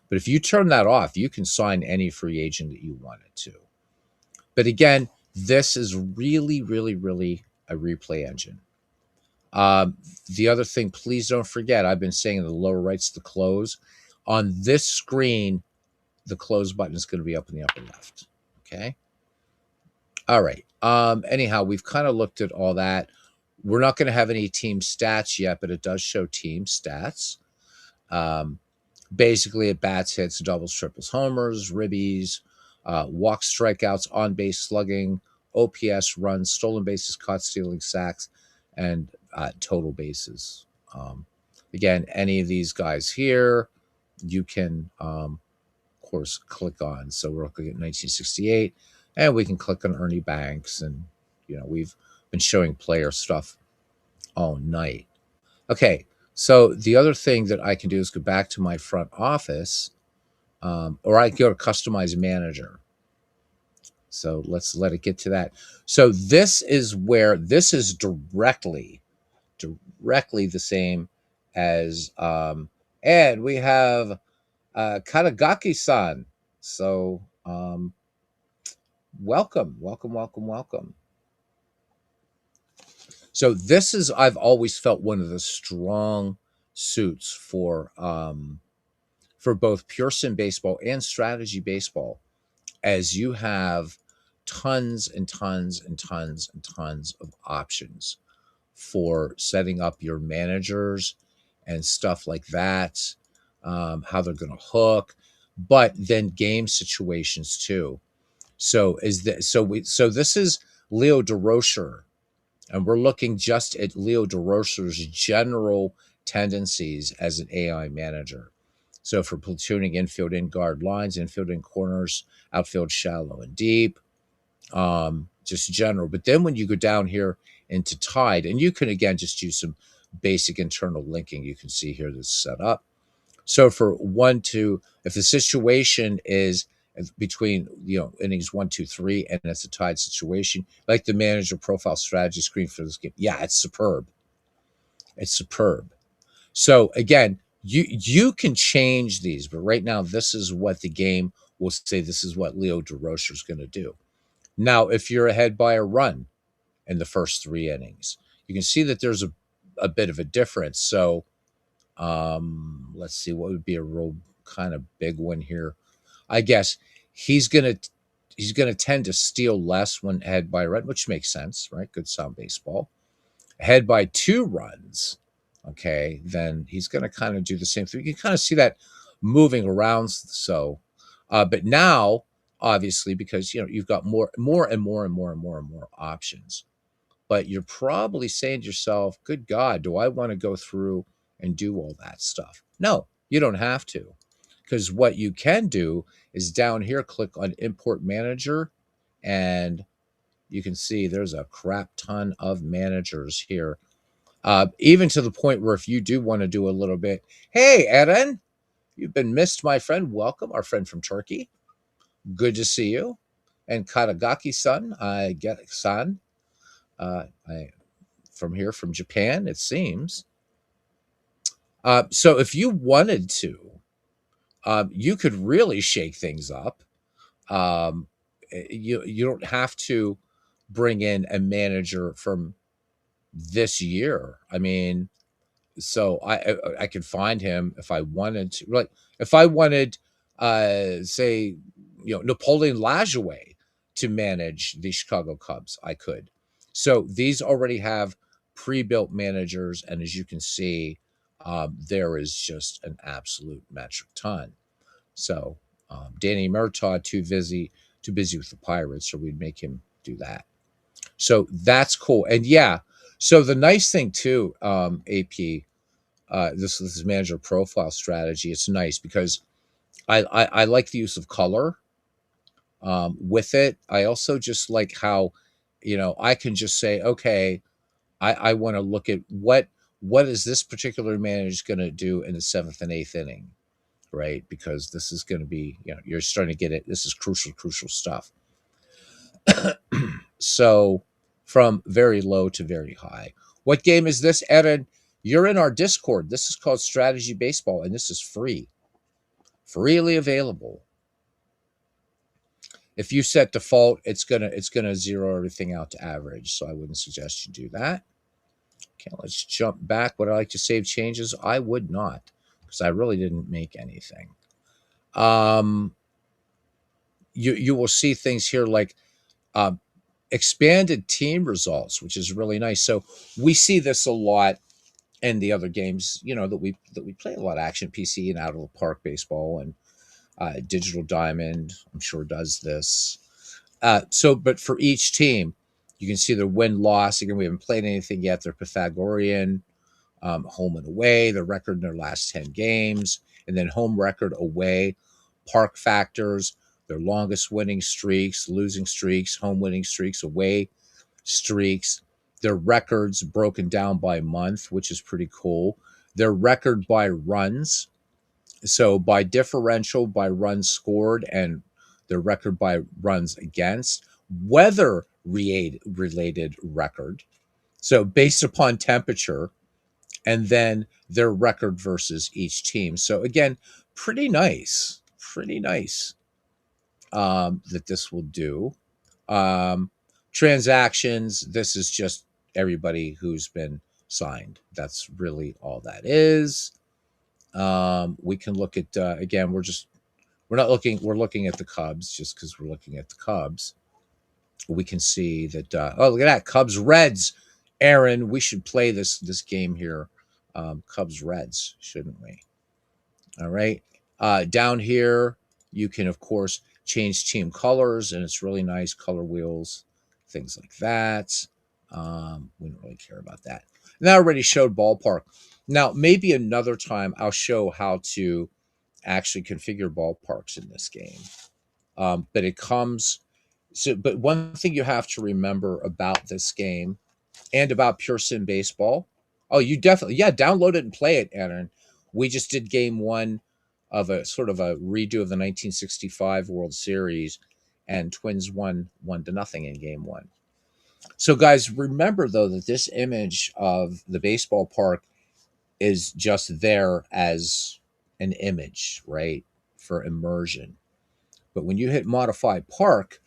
[SPEAKER 1] But if you turn that off, you can sign any free agent that you wanted to. But again, this is really, really, really a replay engine. The other thing, please don't forget, I've been saying in the lower right's the close. On this screen, the close button is going to be up in the upper left. Okay. All right. Anyhow, we've kind of looked at all that. We're not going to have any team stats yet, but it does show team stats. Um, Basically, it bats, hits, doubles, triples, homers, ribbies, walks, strikeouts, on base slugging, OPS, runs, stolen bases, caught stealing, sacks, and total bases. Again, any of these guys here, you can, of course, click on. So we're looking at 1968, and we can click on Ernie Banks, and we've been showing player stuff all night. Okay, so the other thing that I can do is go back to my front office, or I can go to customize manager. So let's let it get to that. So this is where this is directly the same as and we have Katagaki-san. So welcome. So this is I've always felt one of the strong suits for both pure sim baseball and strategy baseball, as you have tons and tons and tons and tons of options for setting up your managers and stuff like that, how they're going to hook, but then game situations too. So this is Leo DeRocher, and we're looking just at Leo DeRocher's general tendencies as an AI manager. So for platooning infield in guard lines, infield in corners, outfield shallow and deep, just general. But then when you go down here into Tide, and you can again just use some basic internal linking, you can see here that's set up. So for 1, 2, if the situation is between innings 1, 2, 3, and it's a tied situation, like the manager profile strategy screen for this game, yeah, it's superb. It's superb. So again, you can change these, but right now this is what the game will say. This is what Leo DeRocher is going to do. Now, if you're ahead by a run in the first 3 innings, you can see that there's a bit of a difference. So let's see what would be a real kind of big one here. I guess he's gonna tend to steal less when ahead by a run, which makes sense, right? Good sound baseball. Ahead by 2 runs, okay, then he's gonna kind of do the same thing. You can kind of see that moving around. So, but now, obviously, because you've got more options, but you're probably saying to yourself, good God, do I want to go through and do all that stuff? No, you don't have to. Because what you can do is down here, click on Import Manager, and you can see there's a crap ton of managers here. Even to the point where if you do want to do a little bit, hey, Eren, you've been missed, my friend. Welcome, our friend from Turkey. Good to see you. And Katagaki-san, I get san. I from here from Japan, it seems. So if you wanted to, you could really shake things up. Um, you don't have to bring in a manager from this year. I mean, so I could find him if I wanted to. Like if I wanted, say, Napoleon Lajoie to manage the Chicago Cubs, I could. So these already have pre-built managers, and as you can see, there is just an absolute metric ton. So Danny Murtaugh too busy with the Pirates, so we'd make him do that. So that's cool, and yeah. So the nice thing too, AP, this is manager profile strategy. It's nice because I like the use of color with it. I also just like how I can just say, okay, I want to look at what is this particular manager going to do in the 7th and 8th inning, right? Because this is going to be you're starting to get it. This is crucial stuff. So from very low to very high. What game is this, Erin? You're in our Discord. This is called Strategy Baseball, and this is free, freely available. If you set default, it's gonna zero everything out to average. So I wouldn't suggest you do that. Okay, let's jump back. Would I like to save changes? I would not, because I really didn't make anything. You will see things here like expanded team results, which is really nice. So we see this a lot in the other games, that we play a lot of action PC and out of the park baseball, and Digital Diamond, I'm sure, does this. But for each team, you can see their win loss. Again, we haven't played anything yet. They're Pythagorean, home and away, the record in their last 10 games, and then home record away, park factors, their longest winning streaks, losing streaks, home winning streaks, away streaks, their records broken down by month, which is pretty cool. Their record by runs, so by differential, by runs scored, and their record by runs against, weather related record. So based upon temperature, and then their record versus each team. So again, pretty nice that this will do. Um, Transactions, this is just everybody who's been signed. That's really all that is. We can look at again. We're looking at the Cubs just because we're looking at the Cubs. We can see that. Oh, look at that, Cubs Reds. Aaron, we should play this game here. Cubs Reds, shouldn't we? All right. Down here, you can of course change team colors, and it's really nice color wheels, things like that. We don't really care about that. And I already showed ballpark. Now, maybe another time I'll show how to actually configure ballparks in this game. But it comes so. But one thing you have to remember about this game and about Pure Sim Baseball. Oh, you definitely, yeah, download it and play it, Aaron. We just did game one of a sort of a redo of the 1965 World Series, and Twins won 1-0 in game one. So, guys, remember though that this image of the baseball park is just there as an image, right, for immersion. But when you hit modify park,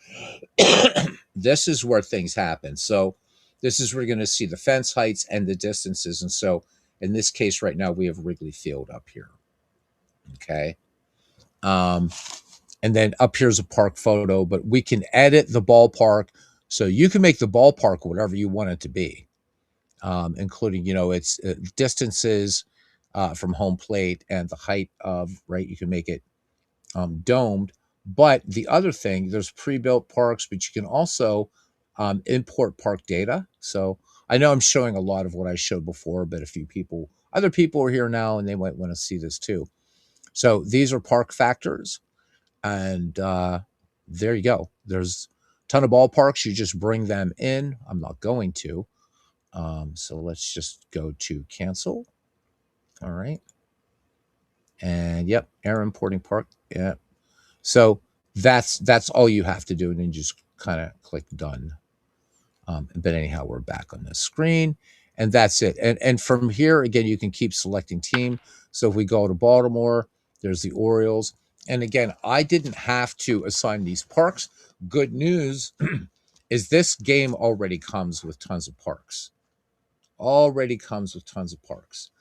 [SPEAKER 1] this is where things happen. So this is where you're going to see the fence heights and the distances. And so in this case right now, we have Wrigley Field up here. Okay. And then up here's a park photo, but we can edit the ballpark. So you can make the ballpark whatever you want it to be, including, its distances from home plate and the height of, right. You can make it domed. But the other thing, there's pre-built parks, but you can also import park data. So I know I'm showing a lot of what I showed before, but other people are here now, and they might want to see this too. So these are park factors, and there you go. There's a ton of ballparks. You just bring them in. I'm not going to. So let's just go to cancel. All right. And yep, air importing park. Yeah. So that's all you have to do, and then just kind of click done. But anyhow, we're back on the screen, and that's it. And from here again, you can keep selecting team. So if we go to Baltimore, there's the Orioles. And again, I didn't have to assign these parks. Good news is this game already comes with tons of parks. Already comes with tons of parks.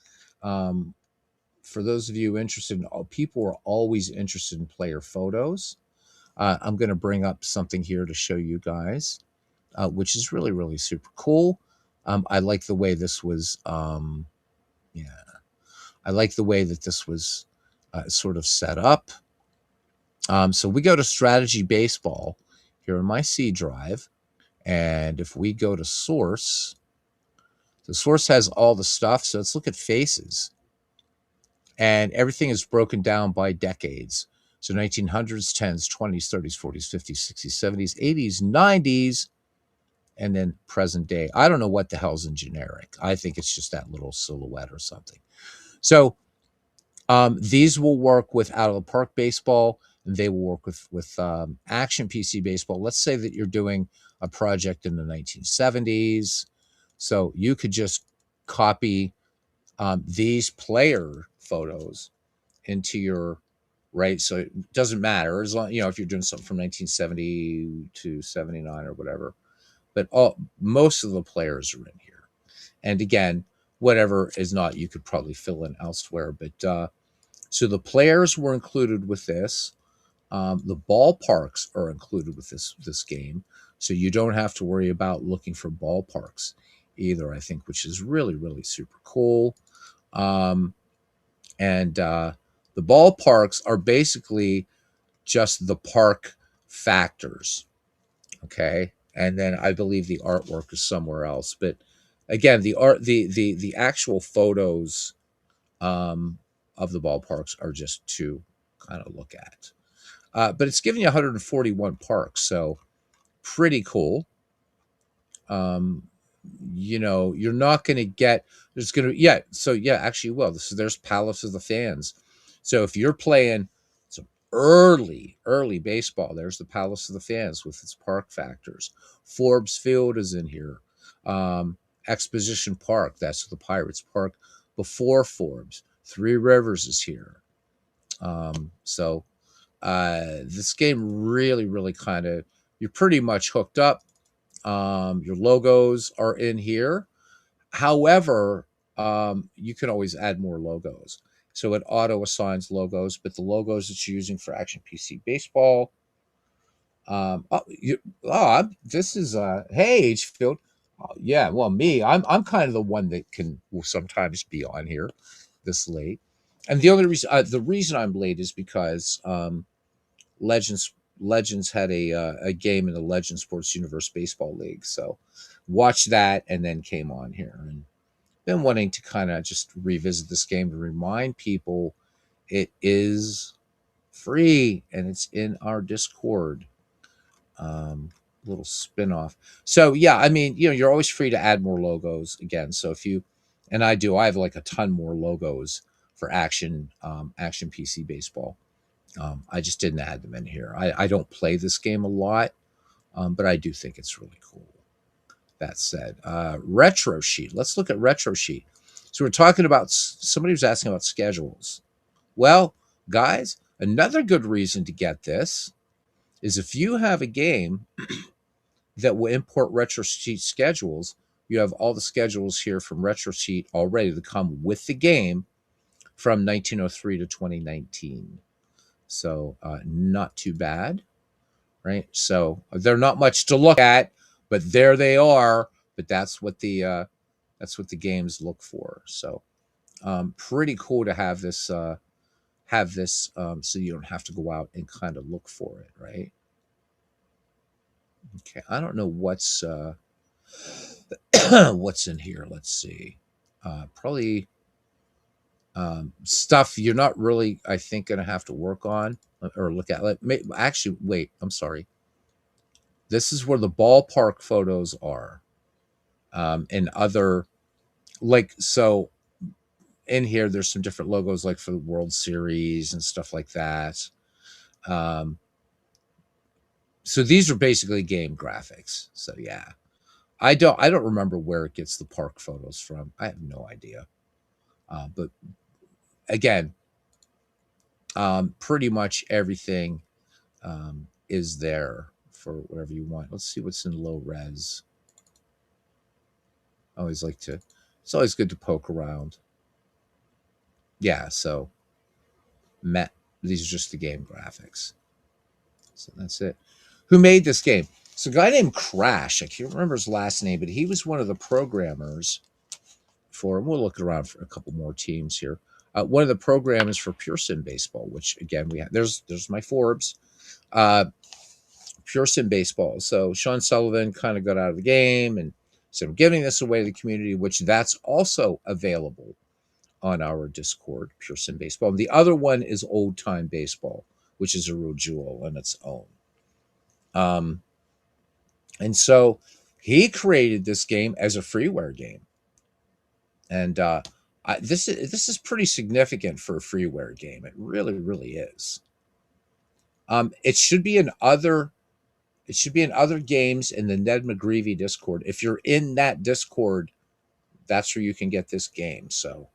[SPEAKER 1] For those of you interested in, people are always interested in player photos. I'm going to bring up something here to show you guys, which is really, really super cool. I like the way this was, yeah, I like the way that this was sort of set up. So we go to Strategy Baseball here in my C drive. And if we go to Source, the Source has all the stuff. So let's look at Faces. And everything is broken down by decades. So 1900s, 10s, 20s, 30s, 40s, 50s, 60s, 70s, 80s, 90s, and then present day. I don't know what the hell's in generic. I think it's just that little silhouette or something. So these will work with out of the park baseball, and they will work with action PC baseball. Let's say that you're doing a project in the 1970s. So you could just copy these player photos into your right. So it doesn't matter as long, if you're doing something from 1970 to 79 or whatever, but most of the players are in here. And again, whatever is not, you could probably fill in elsewhere. But so the players were included with this. The ballparks are included with this game. So you don't have to worry about looking for ballparks either, I think, which is really, really super cool. And the ballparks are basically just the park factors. Okay. And then I believe the artwork is somewhere else. But again, the actual photos of the ballparks are just to kind of look at. But it's giving you 141 parks, so pretty cool. You're not going to get, there's going to, yeah. So yeah, actually, well, there's Palace of the Fans. So if you're playing some early baseball. There's the Palace of the Fans with its park factors. Forbes Field is in here. Um, Exposition Park, that's the Pirates Park before Forbes. Three Rivers is here. So this game really kind of, you're pretty much hooked up. Your logos are in here. However, you can always add more logos. So it auto assigns logos, but the logos that you're using for Action PC Baseball. This is hey Hfield. Yeah, well, me, I'm kind of the one that will sometimes be on here this late, and the reason I'm late is because Legends Legends had a game in the Legend Sports Universe Baseball League, so watched that and then came on here and been wanting to kind of just revisit this game to remind people it is free and it's in our Discord. Um, Little spin-off. So yeah, I mean, you're always free to add more logos again. So if you and I have like a ton more logos for Action PC Baseball. I just didn't add them in here. I don't play this game a lot, but I do think it's really cool. That said, retro sheet. Let's look at retro sheet. So we're talking about somebody was asking about schedules. Well, guys, another good reason to get this is if you have a game that will import retro sheet schedules, you have all the schedules here from retro sheet already to come with the game from 1903 to 2019. So not too bad, right? So they're not much to look at, but there they are. But that's what the games look for. So pretty cool to have this so you don't have to go out and kind of look for it, right? Okay, I don't know what's what's in here. Let's see. Probably stuff you're not really, I think, going to have to work on or look at. Actually, wait. I'm sorry. This is where the ballpark photos are, and other so in here. There's some different logos like for the World Series and stuff like that. Um, so these are basically game graphics. So yeah, I don't remember where it gets the park photos from. I have no idea. But again, pretty much everything is there for whatever you want. Let's see what's in low res. I always like to. It's always good to poke around. Yeah, so these are just the game graphics. So that's it. Who made this game? It's a guy named Crash. I can't remember his last name, but he was one of the programmers for. And we'll look around for a couple more teams here. One of the programmers for Pure Sim Baseball, which again we have. There's my Forbes. Pure Sim Baseball. So Sean Sullivan kind of got out of the game, and so I'm giving this away to the community, which that's also available on our Discord, Pure Sim Baseball. And the other one is Old Time Baseball, which is a real jewel on its own. And so he created this game as a freeware game, and this is pretty significant for a freeware game. It really is. It should be in other games in the Ned McGreevy Discord. If you're in that Discord, that's where you can get this game. So,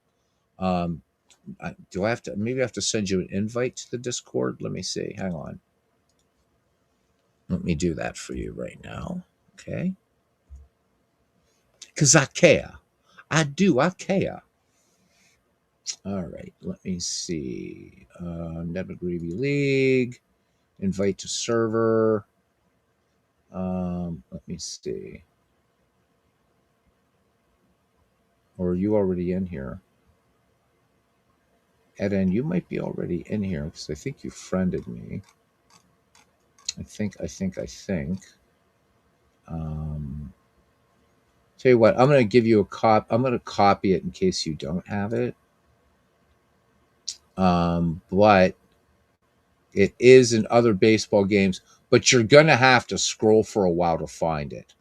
[SPEAKER 1] do I have to? Maybe I have to send you an invite to the Discord. Let me see. Hang on. Let me do that for you right now. Okay. Because I care. I do. I care. All right. Let me see. Ned McGreevy League. Invite to server. Let me see. Or are you already in here? Eden, you might be already in here because I think you friended me. I think. Tell you what, I'm going to give you a copy. I'm going to copy it in case you don't have it. But it is in other baseball games, but you're going to have to scroll for a while to find it.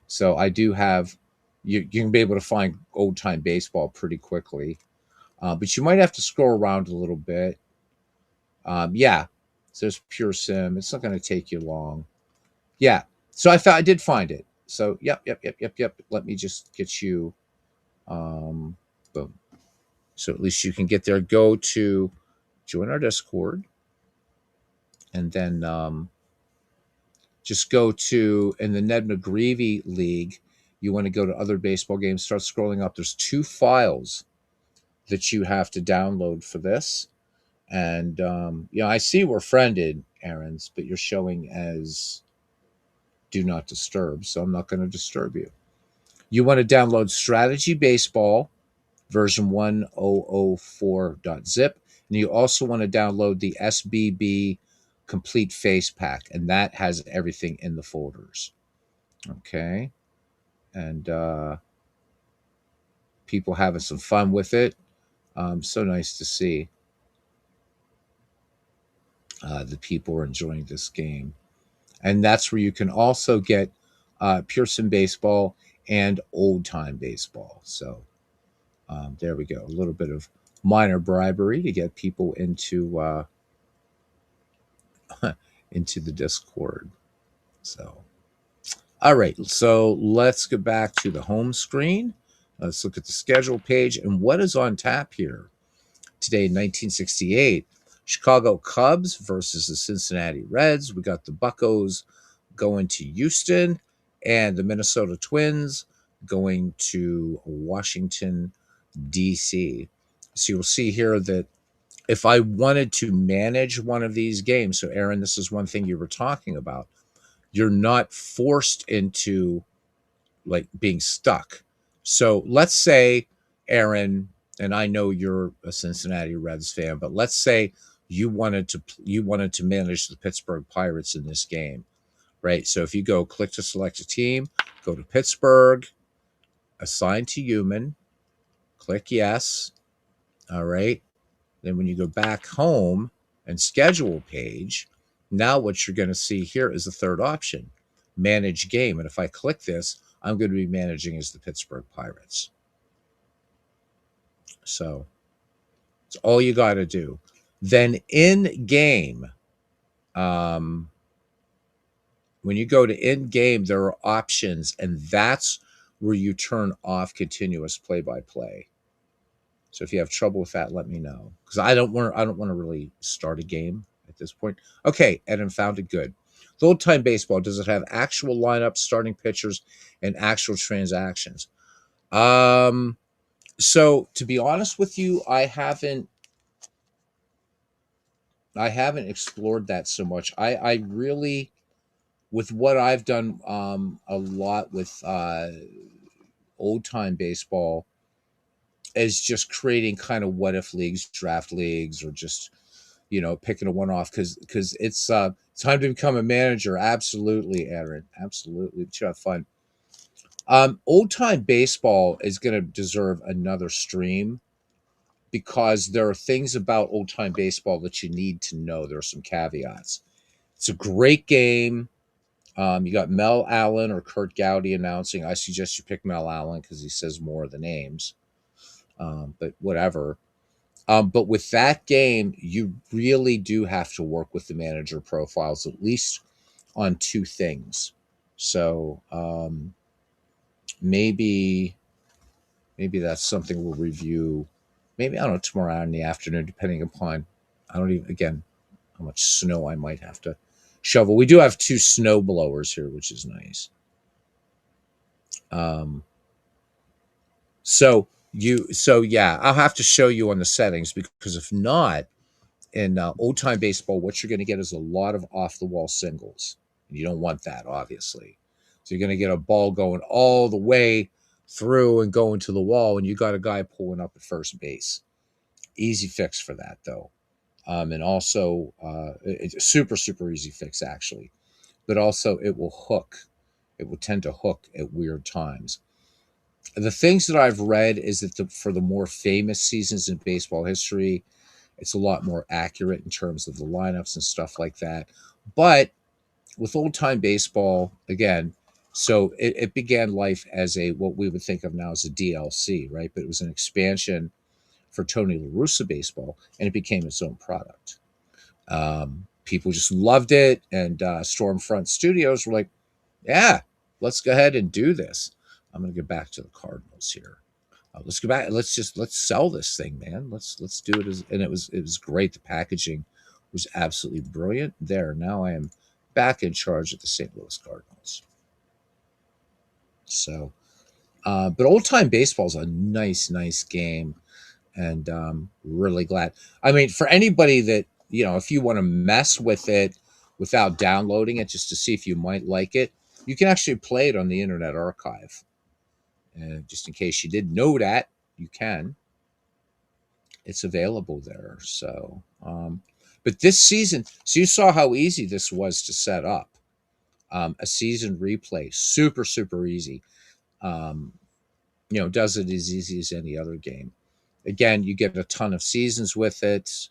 [SPEAKER 1] So I do have, you can be able to find Old Time Baseball pretty quickly. But you might have to scroll around a little bit. Yeah. So it's pure sim. It's not going to take you long. Yeah. So I did find it. So yep. Let me just get you. Um, boom. So at least you can get there. Go to join our Discord, and then just go to in the Ned McGreevy League. You want to go to other baseball games. Start scrolling up. There's 2 files that you have to download for this. And I see we're friended, Aaron's, but you're showing as do not disturb, so I'm not going to disturb you. You want to download Strategy Baseball version 1004.zip, and you also want to download the SBB Complete Face Pack, and that has everything in the folders. Okay, and people having some fun with it. So nice to see the people are enjoying this game. And that's where you can also get Pearson baseball and old time baseball. So there we go. A little bit of minor bribery to get people into into the Discord. So all right, so let's go back to the home screen. Let's look at the schedule page and what is on tap here today in 1968. Chicago Cubs versus the Cincinnati Reds. We got the Buccos going to Houston and the Minnesota Twins going to Washington, D.C. So you'll see here that if I wanted to manage one of these games, so Aaron, this is one thing you were talking about, you're not forced into like being stuck. So let's say, Aaron, and I know you're a Cincinnati Reds fan, but let's say you wanted to manage the Pittsburgh Pirates in this game, right? So if you go click to select a team, go to Pittsburgh, assign to human, click yes. All right. Then when you go back home and schedule page, now what you're going to see here is the third option, manage game. And if I click this, I'm going to be managing as the Pittsburgh Pirates. So it's all you got to do. Then in game, um, when you go to in game, there are options, and that's where you turn off continuous play by play. So if you have trouble with that, let me know because I don't want to really start a game at this point. Okay, Adam found it good. The old time baseball, does it have actual lineups, starting pitchers, and actual transactions? Um, so to be honest with you, I haven't explored that so much. I really with what I've done a lot with old time baseball is just creating kind of what if leagues, draft leagues, or just picking a one off because it's time to become a manager. Absolutely, Aaron. Absolutely, but you have fun. Old time baseball is going to deserve another stream because there are things about old time baseball that you need to know. There are some caveats. It's a great game. You got Mel Allen or Kurt Gowdy announcing. I suggest you pick Mel Allen because he says more of the names. But whatever. But with that game, you really do have to work with the manager profiles at least on 2 things. So maybe that's something we'll review. Maybe I don't know tomorrow in the afternoon, depending upon I don't even again how much snow I might have to shovel. We do have 2 snow blowers here, which is nice. Um, so yeah, I'll have to show you on the settings because if not, in old time baseball, what you're going to get is a lot of off the wall singles. And you don't want that, obviously. So you're going to get a ball going all the way through and going to the wall, and you got a guy pulling up at first base. Easy fix for that, though. And also, it's a super, super easy fix, actually. But also, it will hook. It will tend to hook at weird times. The things that I've read is that for the more famous seasons in baseball history, it's a lot more accurate in terms of the lineups and stuff like that. But with old time baseball, again, so it began life as a what we would think of now as a DLC, right? But it was an expansion for Tony La Russa baseball, and it became its own product. people just loved it, and Stormfront Studios were like, yeah, let's go ahead and do this. I'm going to get back to the Cardinals here. Let's go back. Let's sell this thing, man. Let's do it and it was great. The packaging was absolutely brilliant. There, now I am back in charge of the St. Louis Cardinals. So, but old time baseball is a nice game, and really glad. I mean, for anybody that, if you want to mess with it without downloading it, just to see if you might like it, you can actually play it on the Internet Archive. And just in case you didn't know that, you can. It's available there. So, but this season, so you saw how easy this was to set up. A season replay, super easy. Does it as easy as any other game. Again, you get a ton of seasons with it.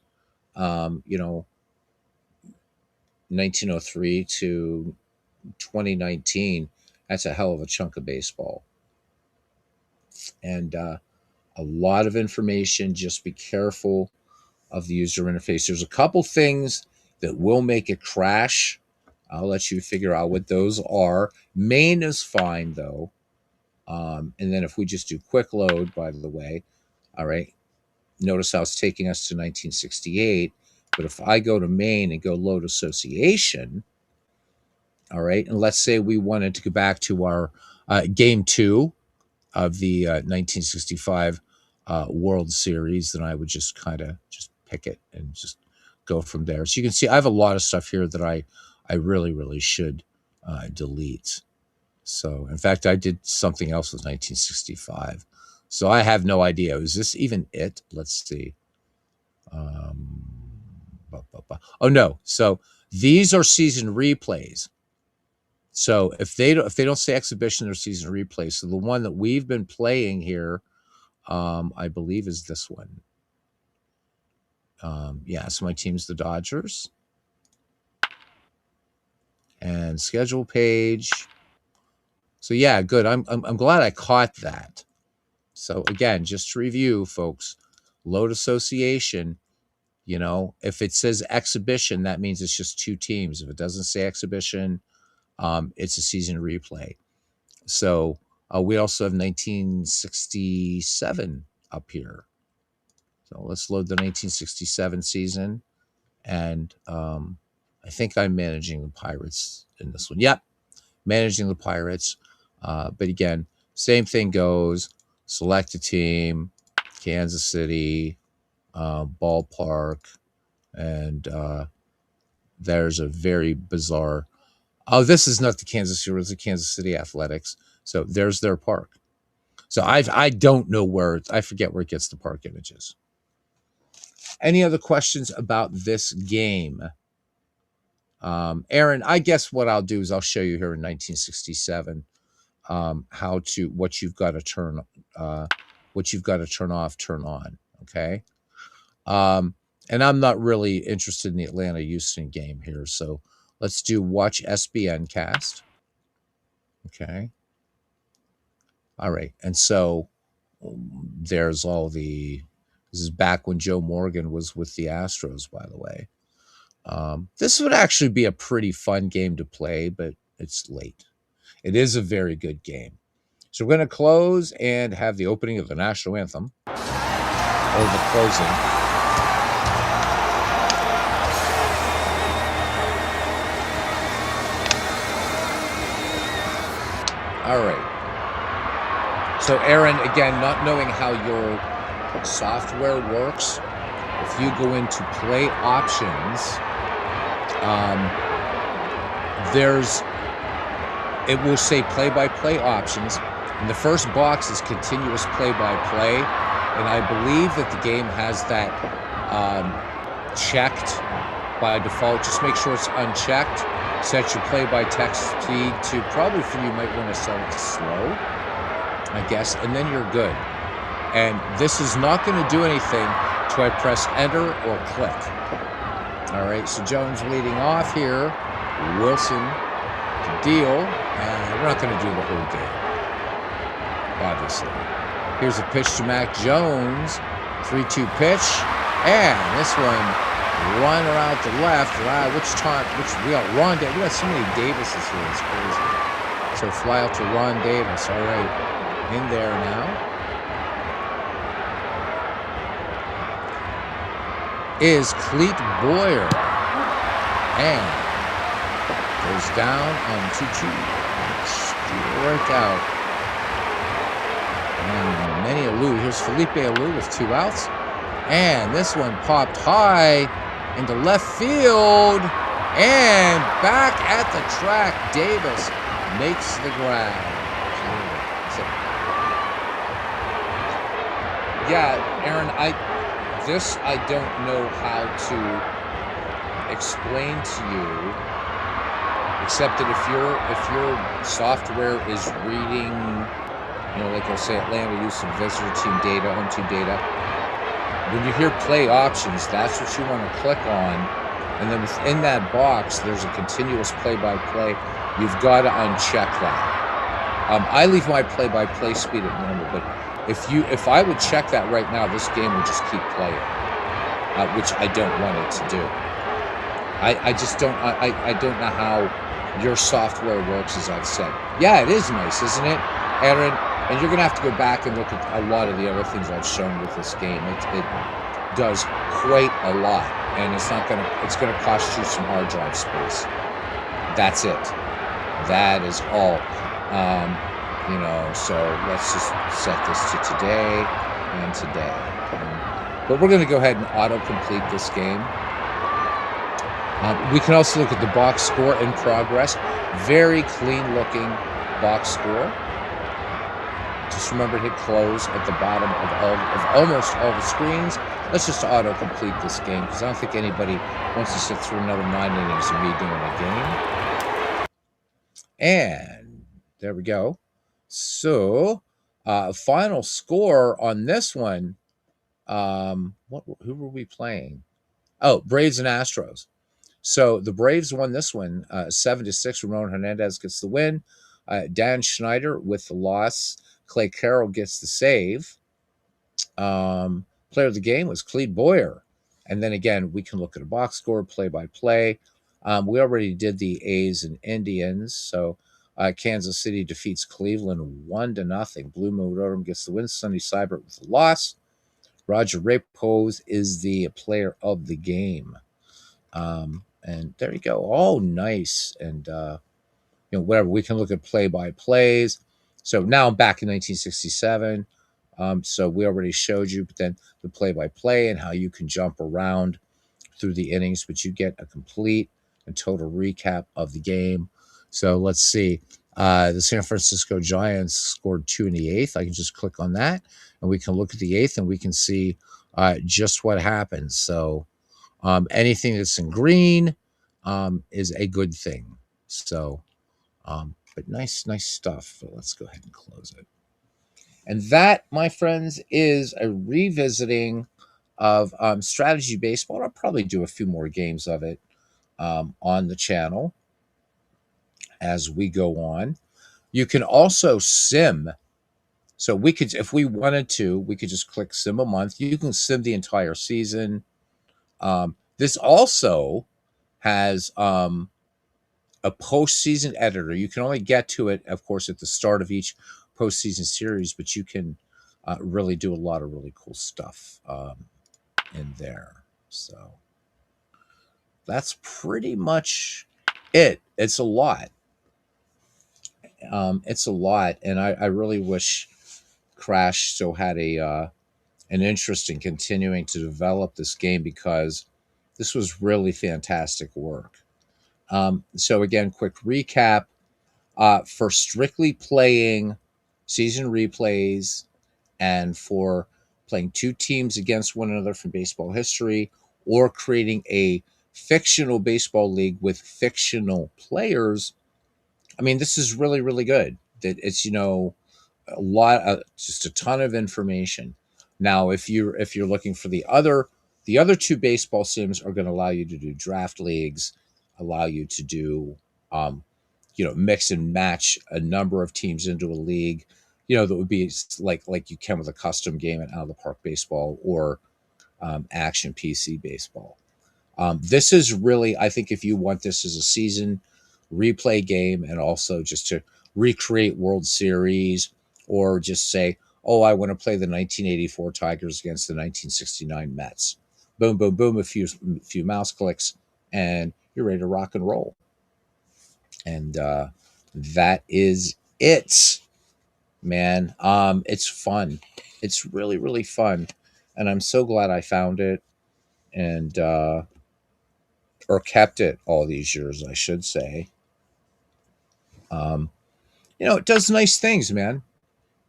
[SPEAKER 1] 1903 to 2019. That's a hell of a chunk of baseball. And a lot of information. Just be careful of the user interface. There's a couple things that will make it crash. I'll let you figure out what those are. Main is fine, though. And then if we just do quick load, by the way, all right, notice how it's taking us to 1968. But if I go to main and go load association, all right, and let's say we wanted to go back to our game 2 of the 1965 World Series, then I would just kind of just pick it and just go from there. So you can see I have a lot of stuff here that I really should delete. So, in fact, I did something else with 1965. So I have no idea. Is this even it? Let's see. Oh, no. So these are season replays. So if they don't say exhibition, they're season replays. So the one that we've been playing here, I believe, is this one. Yeah, so my team's the Dodgers. And schedule page. So yeah, good. I'm glad I caught that. So again, just to review, folks, load association. If it says exhibition, that means it's just 2 teams. If it doesn't say exhibition, it's a season replay. So we also have 1967 up here. So let's load the 1967 season. And I think I'm managing the Pirates in this one. Yep, managing the Pirates. But again, same thing goes. Select a team, Kansas City, ballpark, and there's a very bizarre. Oh, this is not the Kansas City. It's the Kansas City Athletics. So there's their park. So I don't know where. I forget where it gets the park images. Any other questions about this game? Aaron, I guess what I'll do is I'll show you here in 1967 what you've got to turn off, turn on. Okay. And I'm not really interested in the Atlanta Houston game here, so let's do watch SBN cast. Okay. All right, and so there's this is back when Joe Morgan was with the Astros, by the way. This would actually be a pretty fun game to play, but it's late. It is a very good game. So we're going to close and have the opening of the national anthem, or the closing. All right. So Aaron, again, not knowing how your software works, if you go into play options, it will say play-by-play options, and the first box is continuous play-by-play, and I believe that the game has that checked by default. Just make sure it's unchecked. Set your play-by-text speed to, probably for you might want to set it to slow, I guess, and then you're good. And this is not going to do anything till I press enter or click. All right, so Jones leading off here. Wilson to deal. We're not going to do the whole game, obviously. Here's a pitch to Mac Jones. 3-2 pitch. And this one Run around to left. Which we got Ron Davis. We got so many Davises here. It's crazy. So fly out to Ron Davis. All right. In there now is Cleet Boyer. And goes down on 2-2. Strike out. And Manny Alou. Here's Felipe Alou with 2 outs. And this one popped high into left field. And back at the track, Davis makes the grab. So, yeah, Aaron, I don't know how to explain to you, except that if your software is reading, like I'll say Atlanta used some visitor team data, home team data. When you hear play options, that's what you want to click on. And then within that box, there's a continuous play-by-play. You've got to uncheck that. I leave my play-by-play speed at normal, but if I would check that right now, this game would just keep playing, which I don't want it to do. I just don't. I don't know how your software works, as I've said. Yeah, it is nice, isn't it, Aaron? And you're going to have to go back and look at a lot of the other things I've shown with this game. It does quite a lot, and it's going to cost you some hard drive space. That's it. That is all. So let's just set this to today and today. But we're going to go ahead and auto-complete this game. We can also look at the box score in progress. Very clean-looking box score. Just remember to hit close at the bottom of almost all the screens. Let's just auto-complete this game because I don't think anybody wants to sit through another 9 innings of me doing a game. And there we go. So, final score on this one. Who were we playing? Oh, Braves and Astros. So the Braves won this one 7-6. Ramon Hernandez gets the win. Dan Schneider with the loss. Clay Carroll gets the save. Player of the game was Cleet Boyer. And then again, we can look at a box score, play-by-play. We already did the A's and Indians. So Kansas City defeats Cleveland 1-0. Blue Moon Rodham gets the win. Sonny Seibert with the loss. Roger Repos is the player of the game. And there you go. Oh, nice. And, whatever. We can look at play-by-plays. So now I'm back in 1967. So we already showed you, but then the play-by-play and how you can jump around through the innings, but you get a complete and total recap of the game. So let's see. The San Francisco Giants scored 2 in the 8th. I can just click on that, and we can look at the 8th, and we can see just what happens. So anything that's in green is a good thing. So, but nice stuff. So let's go ahead and close it. And that, my friends, is a revisiting of strategy baseball. I'll probably do a few more games of it on the channel as we go on. You can also sim. So we could, if we wanted to, we could just click sim a month. You can sim the entire season. This also has a postseason editor. You can only get to it, of course, at the start of each postseason series, but you can really do a lot of really cool stuff in there. So that's pretty much it. It's a lot. And I really wish Crash still had an interest in continuing to develop this game because this was really fantastic work. So again, quick recap. For strictly playing season replays and for playing 2 teams against one another from baseball history or creating a fictional baseball league with fictional players, I mean, this is really, really good. That it's, a lot of just a ton of information. Now, if you're looking for the other 2 baseball sims are going to allow you to do draft leagues, allow you to do mix and match a number of teams into a league, that would be like you can with a custom game at Out of the Park Baseball or Action PC Baseball. This is really, I think, if you want this as a season replay game and also just to recreate World Series or just say, oh, I want to play the 1984 Tigers against the 1969 Mets. Boom, boom, boom, a few mouse clicks, and you're ready to rock and roll. And that is it, man. It's fun. It's really, really fun. And I'm so glad I found it and or kept it all these years, I should say. Um, it does nice things, man.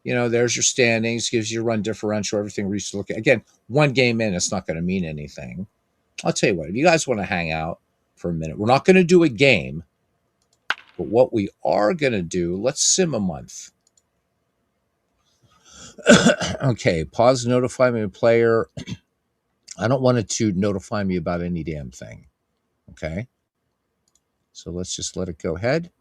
[SPEAKER 1] There's your standings, gives you a run differential, everything we used to look at. Again, one game in, it's not going to mean anything. I'll tell you what, if you guys want to hang out for a minute, we're not going to do a game, but what we are going to do, let's sim a month. Okay, pause, notify me of player. I don't want it to notify me about any damn thing. Okay. So let's just let it go ahead.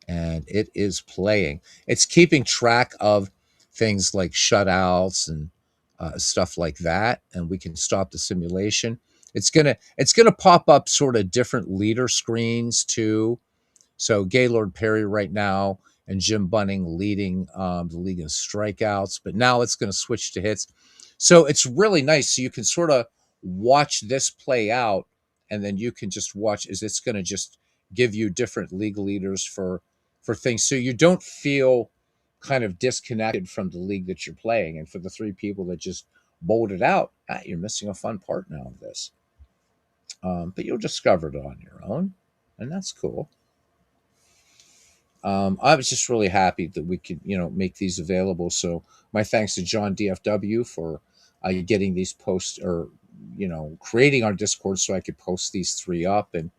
[SPEAKER 1] And it is playing. It's keeping track of things like shutouts and stuff like that, and we can stop the simulation. It's gonna pop up sort of different leader screens too. So Gaylord Perry right now and Jim Bunning leading the league in strikeouts, but now it's going to switch to hits. So it's really nice. So you can sort of watch this play out, and then you can just watch as it's going to just give you different league leaders for things. So you don't feel kind of disconnected from the league that you're playing. And for the three people that just bowled it out, you're missing a fun part now of this. But you'll discover it on your own, and that's cool. I was just really happy that we could, make these available. So my thanks to John DFW for getting these posts or, creating our Discord so I could post these three up. And,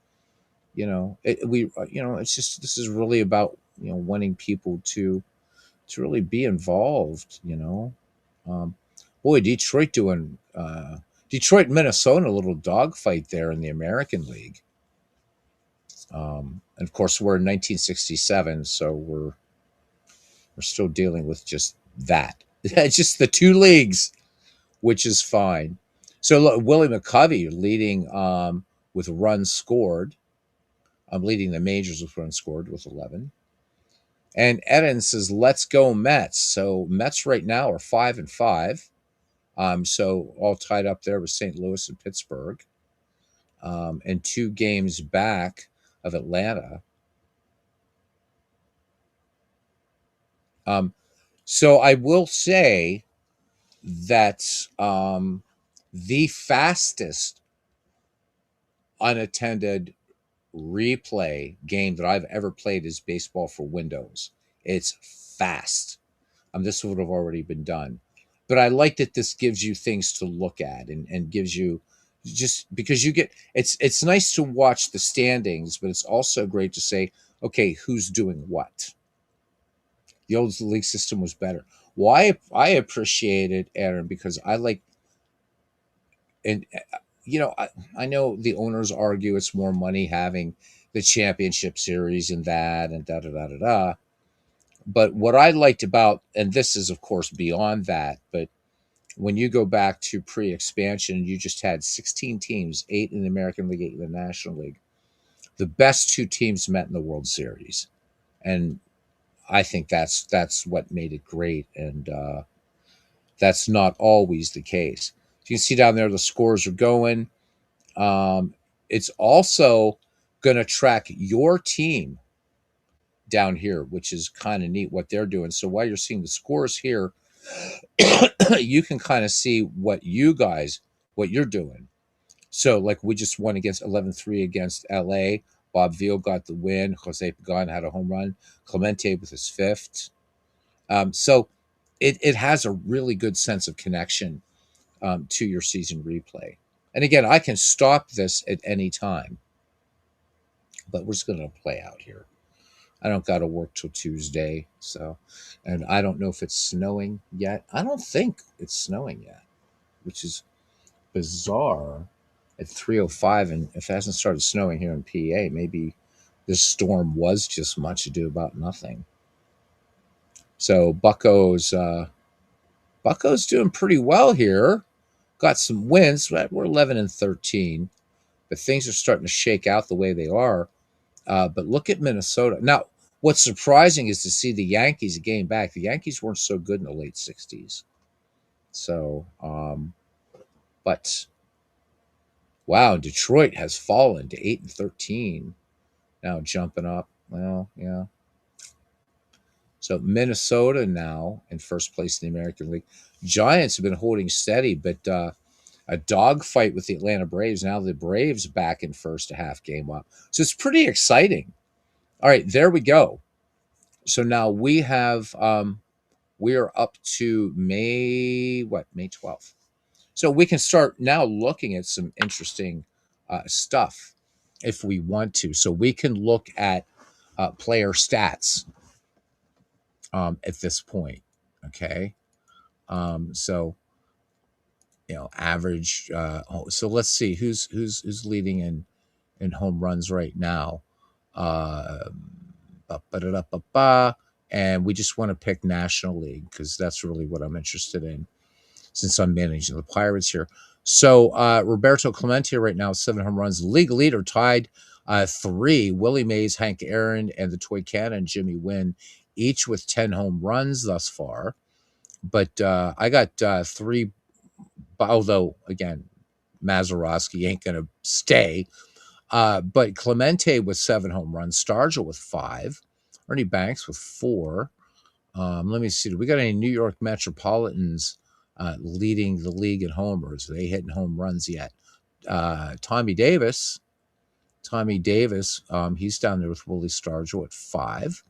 [SPEAKER 1] it's just, this is really about, wanting people to really be involved, boy, Detroit, Minnesota, a little dogfight there in the American League. And of course, we're in 1967, so we're still dealing with just that. Just the two leagues, which is fine. So look, Willie McCovey leading with runs scored. I'm leading the majors with runs scored with 11. And Eden says, "Let's go Mets." So Mets right now are 5-5. So all tied up there with St. Louis and Pittsburgh, and 2 games back of Atlanta. So I will say that the fastest unattended replay game that I've ever played is Baseball for Windows. It's fast. This would have already been done. But I like that this gives you things to look at and gives you just because you get it's nice to watch the standings, but it's also great to say, okay, who's doing what? The old league system was better. Why I appreciate it, Aaron, because I like and I know the owners argue it's more money having the championship series and that and da da da da da. But what I liked about, and this is of course beyond that, but when you go back to pre-expansion, you just had 16 teams, 8 in the American League, 8 in the National League. The best 2 teams met in the World Series, and I think that's what made it great, and that's not always the case. So you can see down there the scores are going. It's also going to track your team down here, which is kind of neat what they're doing. So while you're seeing the scores here, you can kind of see what you're doing. So like we just won against 11-3 against LA. Bob Veal got the win. Jose Pagan had a home run. Clemente with his 5th. So it has a really good sense of connection to your season replay. And again, I can stop this at any time, but we're just going to play out here. I don't got to work till Tuesday, so, and I don't know if it's snowing yet. I don't think it's snowing yet, which is bizarre at 3:05, and if it hasn't started snowing here in PA, maybe this storm was just much ado about nothing. So Bucco's doing pretty well here. got some wins. We're 11-13, but things are starting to shake out the way they are. But look at Minnesota now. What's surprising is to see the Yankees gain back. The Yankees weren't so good in the late '60s. So, but wow, Detroit has fallen to 8-13. Now jumping up. Well, yeah. So Minnesota now in first place in the American League. Giants have been holding steady, but a dogfight with the Atlanta Braves. Now the Braves back in first, a half game up. So it's pretty exciting. All right, there we go. So now we are up to May 12th. So we can start now looking at some interesting stuff if we want to. So we can look at player stats at this point. Okay. So average. So let's see who's leading in home runs right now. Uh, and we just want to pick National League because that's really what I'm interested in since I'm managing the Pirates here. So Roberto Clemente right now, 7 home runs. League leader tied 3. Willie Mays, Hank Aaron, and the Toy Cannon, Jimmy Wynn, each with 10 home runs thus far. But I got 3, although, again, Mazeroski ain't going to stay. But Clemente with 7 home runs, Stargell with 5, Ernie Banks with 4. Let me see. Do we got any New York Metropolitans leading the league in homers? Are they hitting home runs yet? Tommy Davis. He's down there with Willie Stargell at 5.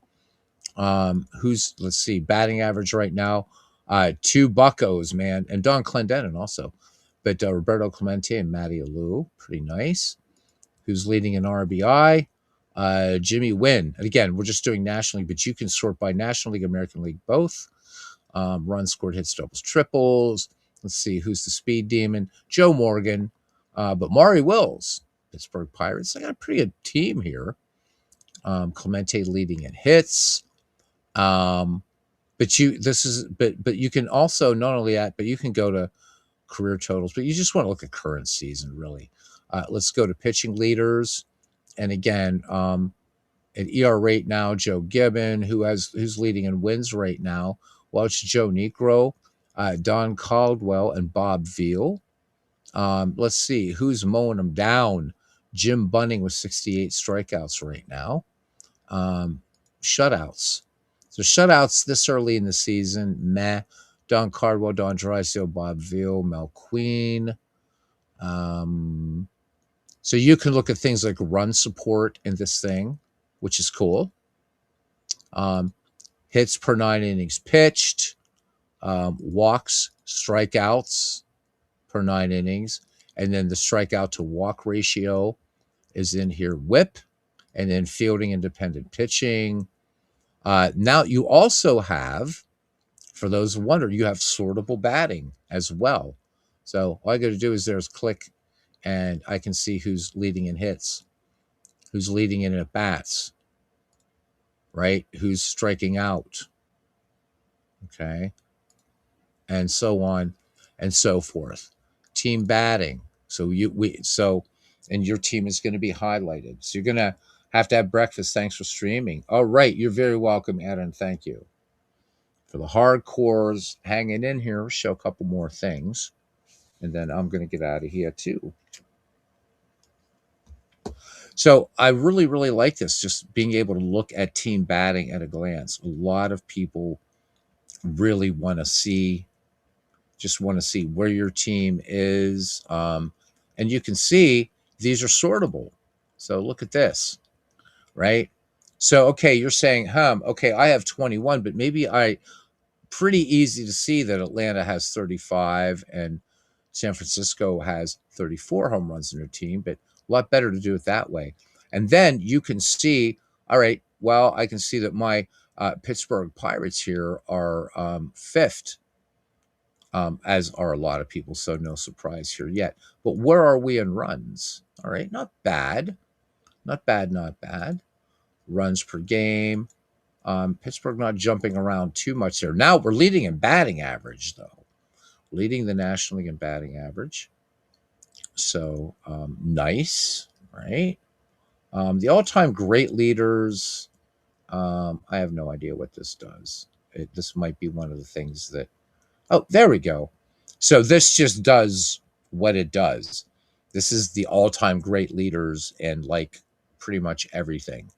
[SPEAKER 1] Let's see, batting average right now, 2 buckos, man, and Don Clendenin also. But Roberto Clemente and Matty Alou, pretty nice. Who's leading in RBI? Jimmy Wynn. And again, we're just doing National League, but you can sort by National League, American League, both. Runs scored, hits, doubles, triples. Let's see, who's the speed demon? Joe Morgan. But Maury Wills, Pittsburgh Pirates. I got a pretty good team here. Clemente leading in hits. But you can also not only that, but you can go to career totals, but you just want to look at current season, really. Let's go to pitching leaders. And again, at ER rate now, Joe Gibbon, who's leading in wins right now. Well, it's Joe Negro, Don Caldwell, and Bob Veal. Let's see who's mowing them down. Jim Bunning with 68 strikeouts right now. Shutouts. So shutouts this early in the season, meh. Don Caldwell, Don Drysdale, Bob Veal, Mel Queen. So you can look at things like run support in this thing, which is cool. Hits per 9 innings pitched, walks, strikeouts per 9 innings, and then the strikeout to walk ratio is in here. WHIP, and then fielding independent pitching. Now you also have, for those who wonder, you have sortable batting as well. So all I got to do is click, and I can see who's leading in hits, who's leading in at bats, right? Who's striking out, okay, and so on and so forth. Team batting. And your team is going to be highlighted. So you're going to have breakfast. Thanks for streaming. All right, you're very welcome, Adam. Thank you. For the hardcores hanging in here, show a couple more things, and then I'm going to get out of here too. So I really, really like this, just being able to look at team batting at a glance. A lot of people really just want to see where your team is. And you can see these are sortable. So look at this, right? So, okay, you're saying, okay, I have 21, but maybe pretty easy to see that Atlanta has 35 and San Francisco has 34 home runs in their team, but a lot better to do it that way. And then you can see, all right, well, I can see that my Pittsburgh Pirates here are 5th, as are a lot of people, so no surprise here yet. But where are we in runs? All right, not bad. Not bad, not bad. Runs per game. Pittsburgh not jumping around too much there. Now we're leading in batting average, though. leading the National League in batting average. So nice, right? The all-time great leaders. I have no idea what this does. This might be one of the things that. Oh, there we go. So this just does what it does. This is the all-time great leaders and like pretty much everything.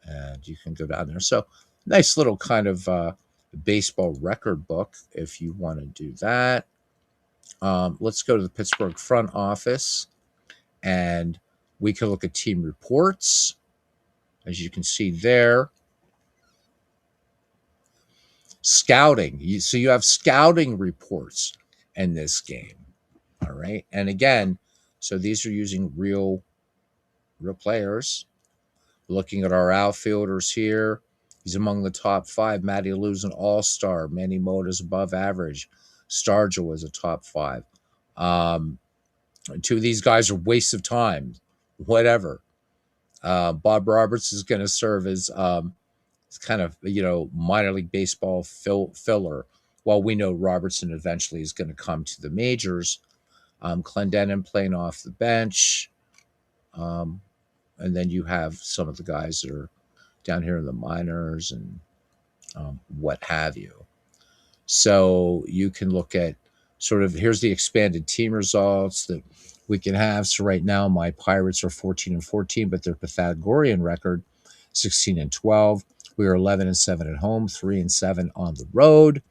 [SPEAKER 1] And you can go down there. So nice little kind of baseball record book if you want to do that. Let's go to the Pittsburgh front office and we can look at team reports. As you can see there, scouting. So you have scouting reports in this game. All right. And again, so these are using real players. Looking at our outfielders here, he's among the top 5. Matty Lou's an all-star. Manny Mota's above average. Stargell was a top 5. 2 of these guys are wastes of time. Whatever. Bob Roberts is going to serve as kind of, minor league baseball filler. While we know Robertson eventually is going to come to the majors. Clendenin playing off the bench. And then you have some of the guys that are down here in the minors and what have you. So you can look at sort of, here's the expanded team results that we can have. So right now my Pirates are 14-14, but their Pythagorean record 16-12. We are 11-7 at home, 3-7 on the road.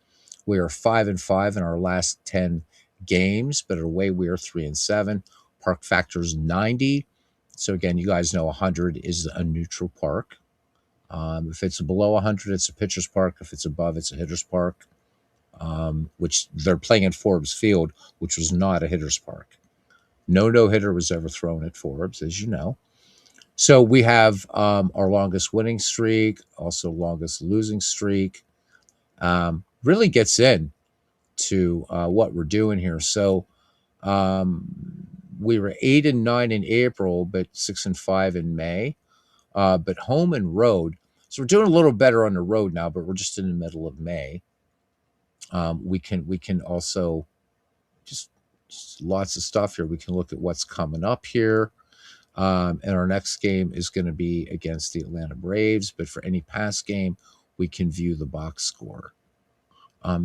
[SPEAKER 1] We are 5-5 in our last 10 games, but away we are 3-7. Park factor is 90. So again, you guys know 100 is a neutral park. If it's below 100, it's a pitcher's park. If it's above, it's a hitter's park, which they're playing at Forbes Field, which was not a hitter's park. No hitter was ever thrown at Forbes, as you know. So we have our longest winning streak, also longest losing streak. Really gets in to what we're doing here. So we were 8-9 in April, but 6-5 in May. But home and road. So we're doing a little better on the road now, but we're just in the middle of May. We can also just lots of stuff here. We can look at what's coming up here. And our next game is going to be against the Atlanta Braves. But for any past game, we can view the box score.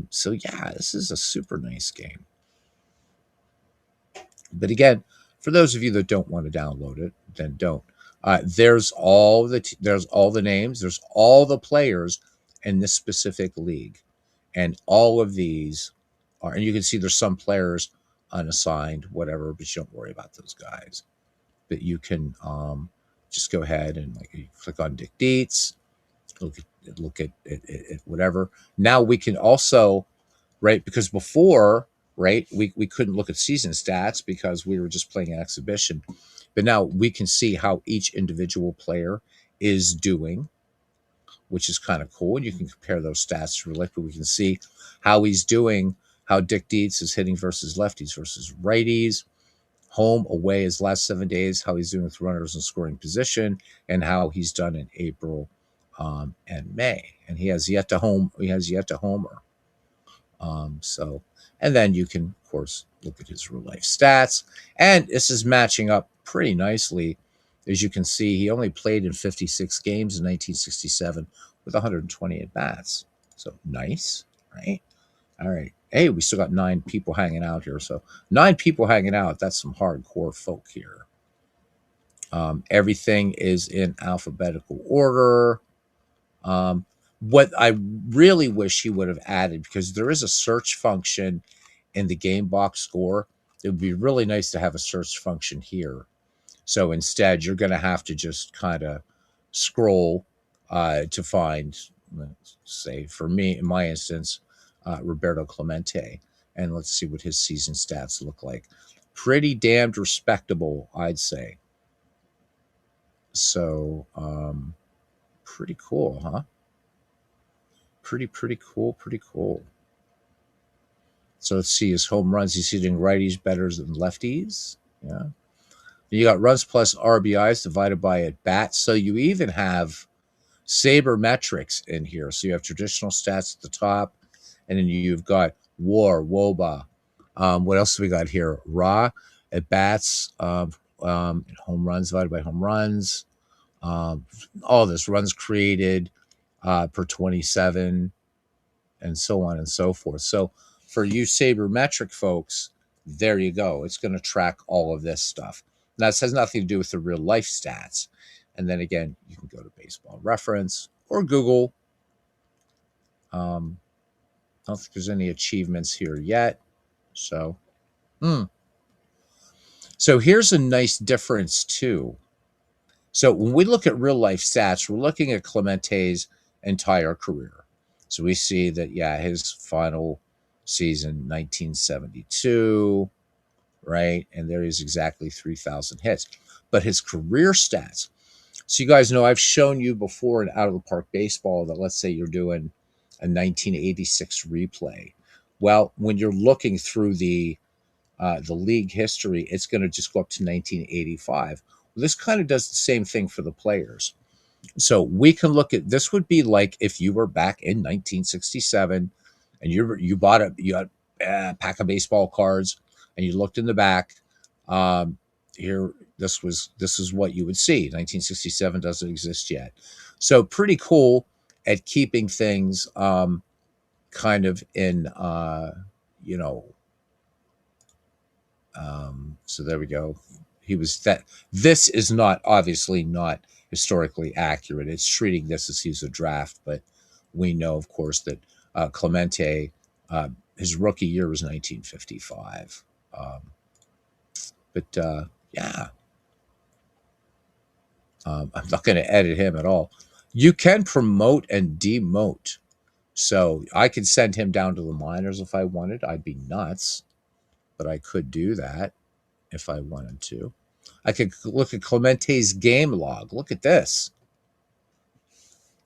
[SPEAKER 1] So yeah, this is a super nice game. But again, for those of you that don't want to download it, then don't. There's all the names, there's all the players in this specific league, and all of these are. And you can see there's some players unassigned, whatever, but you don't worry about those guys. But you can just go ahead and you click on Dick Dietz, look at whatever. Now we can also, right? Because before, right, we couldn't look at season stats because we were just playing an exhibition. But now we can see how each individual player is doing, which is kind of cool. And you can compare those stats to relief, but we can see how he's doing, how Dick Dietz is hitting versus lefties versus righties, home, away his last 7 days, how he's doing with runners in scoring position, and how he's done in April and May. And he has yet to homer. So, and then you can, of course, look at his real life stats. And this is matching up pretty nicely. As you can see, he only played in 56 games in 1967 with 120 at bats. So nice, right? All right. Hey, we still got 9 people hanging out here. So 9 people hanging out. That's some hardcore folk here. Everything is in alphabetical order. What I really wish he would have added, because there is a search function in the game box score. It would be really nice to have a search function here. So instead, you're going to have to just kind of scroll to find, let's say, for me, in my instance, Roberto Clemente. And let's see what his season stats look like. Pretty damned respectable, I'd say. So, pretty cool, huh? Pretty cool. So let's see his home runs. He's hitting righties better than lefties. Yeah. You got runs plus RBIs divided by at bats. So you even have sabermetrics in here. So you have traditional stats at the top, and then you've got WAR, WOBA. What else do we got here? Raw at bats, home runs divided by home runs. Um, all this runs created per 27, and so on and so forth. So for you sabermetric folks, there you go. It's going to track all of this stuff. Now, this has nothing to do with the real life stats. And then again, you can go to Baseball Reference or Google. I don't think there's any achievements here yet. So, so here's a nice difference too. So when we look at real life stats, we're looking at Clemente's entire career. So we see that, yeah, his final season, 1972, right? And there is exactly 3,000 hits. But his career stats. So you guys know I've shown you before in Out of the Park Baseball that let's say you're doing a 1986 replay. Well, when you're looking through the league history, it's going to just go up to 1985. Well, this kind of does the same thing for the players. So we can look at this would be like if you were back in 1967 and you bought a pack of baseball cards and you looked in the back. Here, this is what you would see. 1967 doesn't exist yet, so pretty cool at keeping things kind of in you know. So there we go. He was that. This is not obviously not historically accurate. It's treating this as he's a draft, but we know, of course, that Clemente, his rookie year was 1955. But yeah, I'm not going to edit him at all. You can promote and demote. So I could send him down to the minors if I wanted. I'd be nuts, but I could do that if I wanted to. I could look at Clemente's game log. Look at this.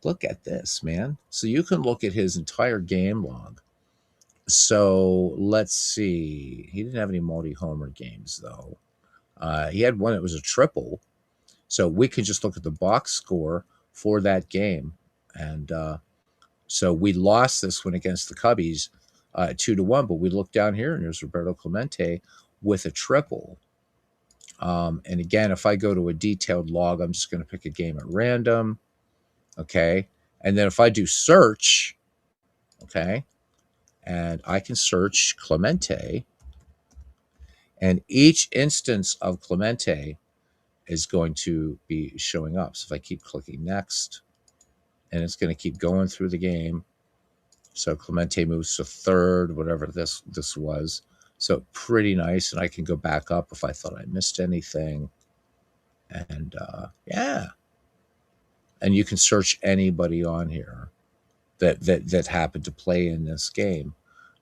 [SPEAKER 1] Look at this, man. So you can look at his entire game log. So let's see. He didn't have any multi-homer games, though. He had one that was a triple. So we could just look at the box score for that game. And so we lost this one against the Cubbies 2-1. But we look down here, and there's Roberto Clemente with a triple. And again, if I go to a detailed log, I'm just going to pick a game at random. Okay. And then if I do search, okay, and I can search Clemente, and each instance of Clemente is going to be showing up. So if I keep clicking next, and it's going to keep going through the game. So Clemente moves to third, whatever this was. So pretty nice. And I can go back up if I thought I missed anything. And yeah. And you can search anybody on here that happened to play in this game.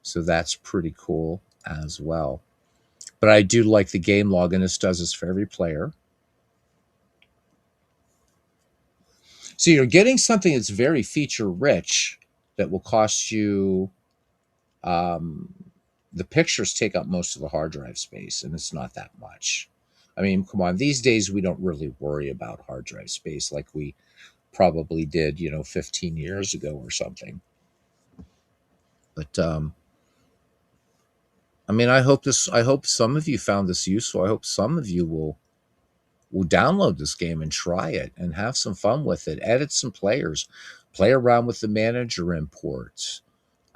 [SPEAKER 1] So that's pretty cool as well. But I do like the game log, and this does this for every player. So you're getting something that's very feature rich that will cost you. The pictures take up most of the hard drive space, and it's not that much. I mean, come on. These days, we don't really worry about hard drive space like we probably did, 15 years ago or something. But I mean, I hope some of you found this useful. I hope some of you will download this game and try it and have some fun with it. Edit some players, play around with the manager imports.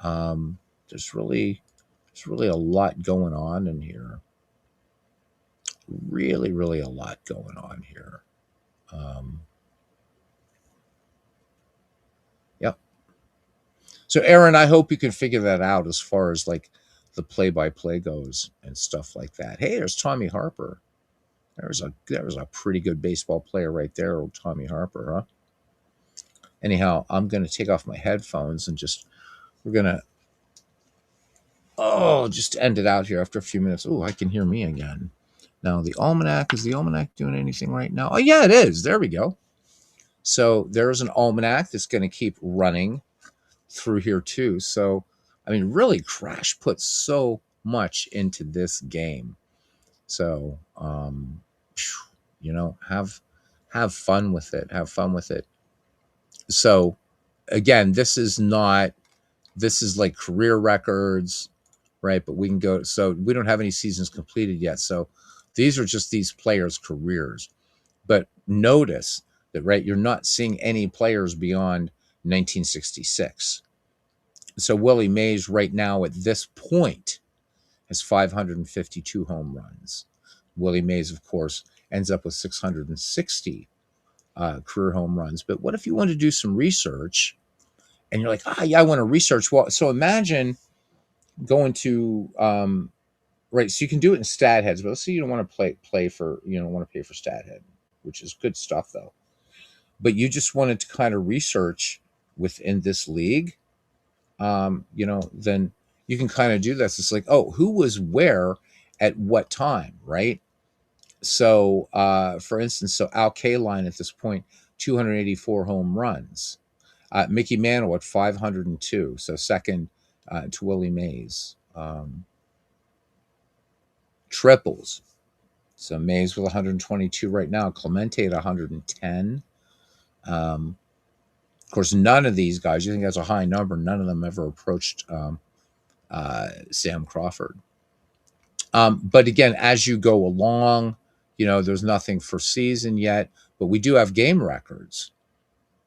[SPEAKER 1] There's really a lot going on in here. Really a lot going on here. Yep. So, Aaron, I hope you can figure that out as far as like the play-by-play goes and stuff like that. Hey, there's Tommy Harper. There was a pretty good baseball player right there, old Tommy Harper, huh? Anyhow, I'm going to take off my headphones and we're going to just end it out here after a few minutes. Oh, I can hear me again. Now, is the almanac doing anything right now? Oh, yeah, it is. There we go. So there's an almanac that's going to keep running through here too. So, I mean, really, Crash put so much into this game. So, have fun with it. Have fun with it. So, again, this is like career records. right? But we can go. So we don't have any seasons completed yet. So these are just these players' careers. But notice that, right? You're not seeing any players beyond 1966. So Willie Mays right now at this point has 552 home runs. Willie Mays, of course, ends up with 660 career home runs. But what if you want to do some research and you're like, yeah, I want to research. Well, so imagine going to right. So you can do it in stat heads, but let's say you don't want to play for don't want to pay for stat head, which is good stuff though. But you just wanted to kind of research within this league, then you can kind of do this. It's like, oh, who was where at what time, right? So, for instance, so Al Kaline at this point, 284 home runs. Mickey Mantle at 502, so second to Willie Mays. Triples. So Mays with 122 right now. Clemente at 110. Of course, none of these guys, you think that's a high number, none of them ever approached Sam Crawford. But again, as you go along, there's nothing for season yet, but we do have game records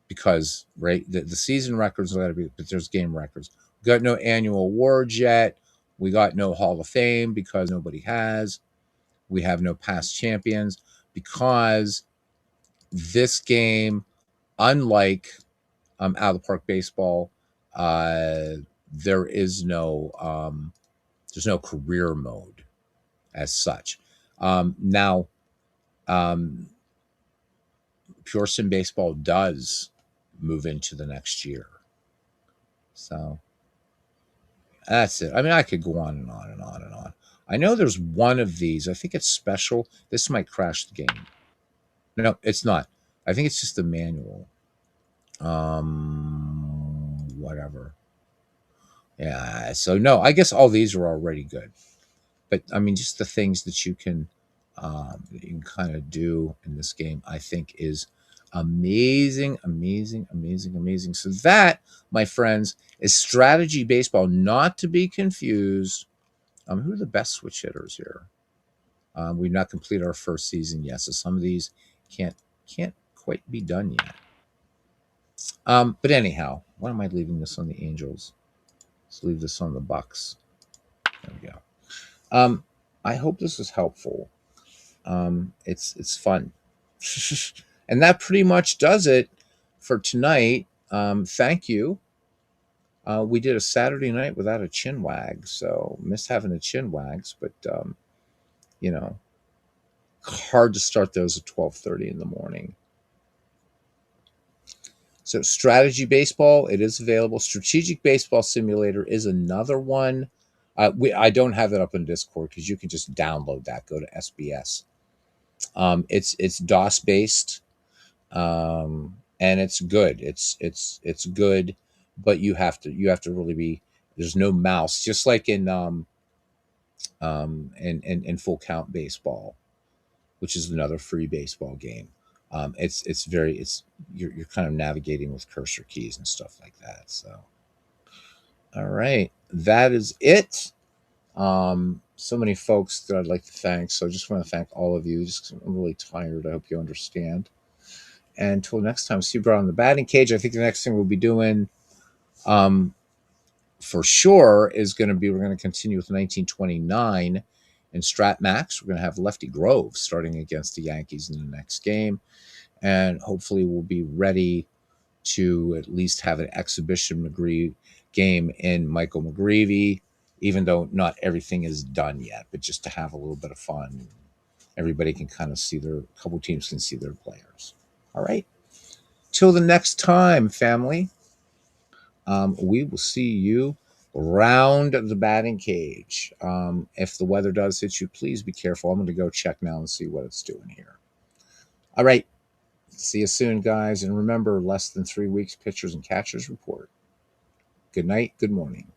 [SPEAKER 1] because, right, the season records got to be, but there's game records. We got no annual awards yet. We got no Hall of Fame because nobody has. We have no past champions because this game, unlike out of the park baseball, there is there's no career mode as such. Now, Pure Sim Baseball does move into the next year. So that's it. I mean, I could go on and on and on and on. I know there's one of these. I think it's special. This might crash the game. No, it's not. I think it's just the manual. Whatever. Yeah. So no, I guess all these are already good. But I mean, just the things that you can kind of do in this game, I think is amazing, amazing, amazing, amazing. So that, my friends, is strategy baseball, not to be confused. Who are the best switch hitters here? We've not completed our first season yet, so some of these can't quite be done yet. But anyhow, why am I leaving this on the Angels? Let's leave this on the Bucks. There we go. I hope this is helpful. It's fun. And that pretty much does it for tonight. Thank you. We did a Saturday night without a chin wag, so missed having a chin wags, but you know, hard to start those at 12:30 in the morning. So strategy baseball, it is available. Strategic baseball simulator is another one. I don't have it up in Discord because you can just download that. Go to SBS. It's DOS based, and it's good. It's good, but you have to really be. There's no mouse, just like in full count baseball, which is another free baseball game. It's you're kind of navigating with cursor keys and stuff like that. So, all right, that is it. So many folks that I'd like to thank. So I just want to thank all of you. Just 'cause I'm really tired. I hope you understand. And until next time, see you brought on the batting cage. I think the next thing we'll be doing, for sure, is going to be we're going to continue with 1929 in Strat Max. We're going to have Lefty Grove starting against the Yankees in the next game, and hopefully we'll be ready to at least have an exhibition McGree game in Michael McGreevy, even though not everything is done yet, but just to have a little bit of fun. Everybody can kind of see a couple teams can see their players. All right. Till the next time, family, we will see you around the batting cage. If the weather does hit you, please be careful. I'm going to go check now and see what it's doing here. All right. See you soon, guys. And remember, less than 3 weeks, pitchers and catchers report. Good night. Good morning.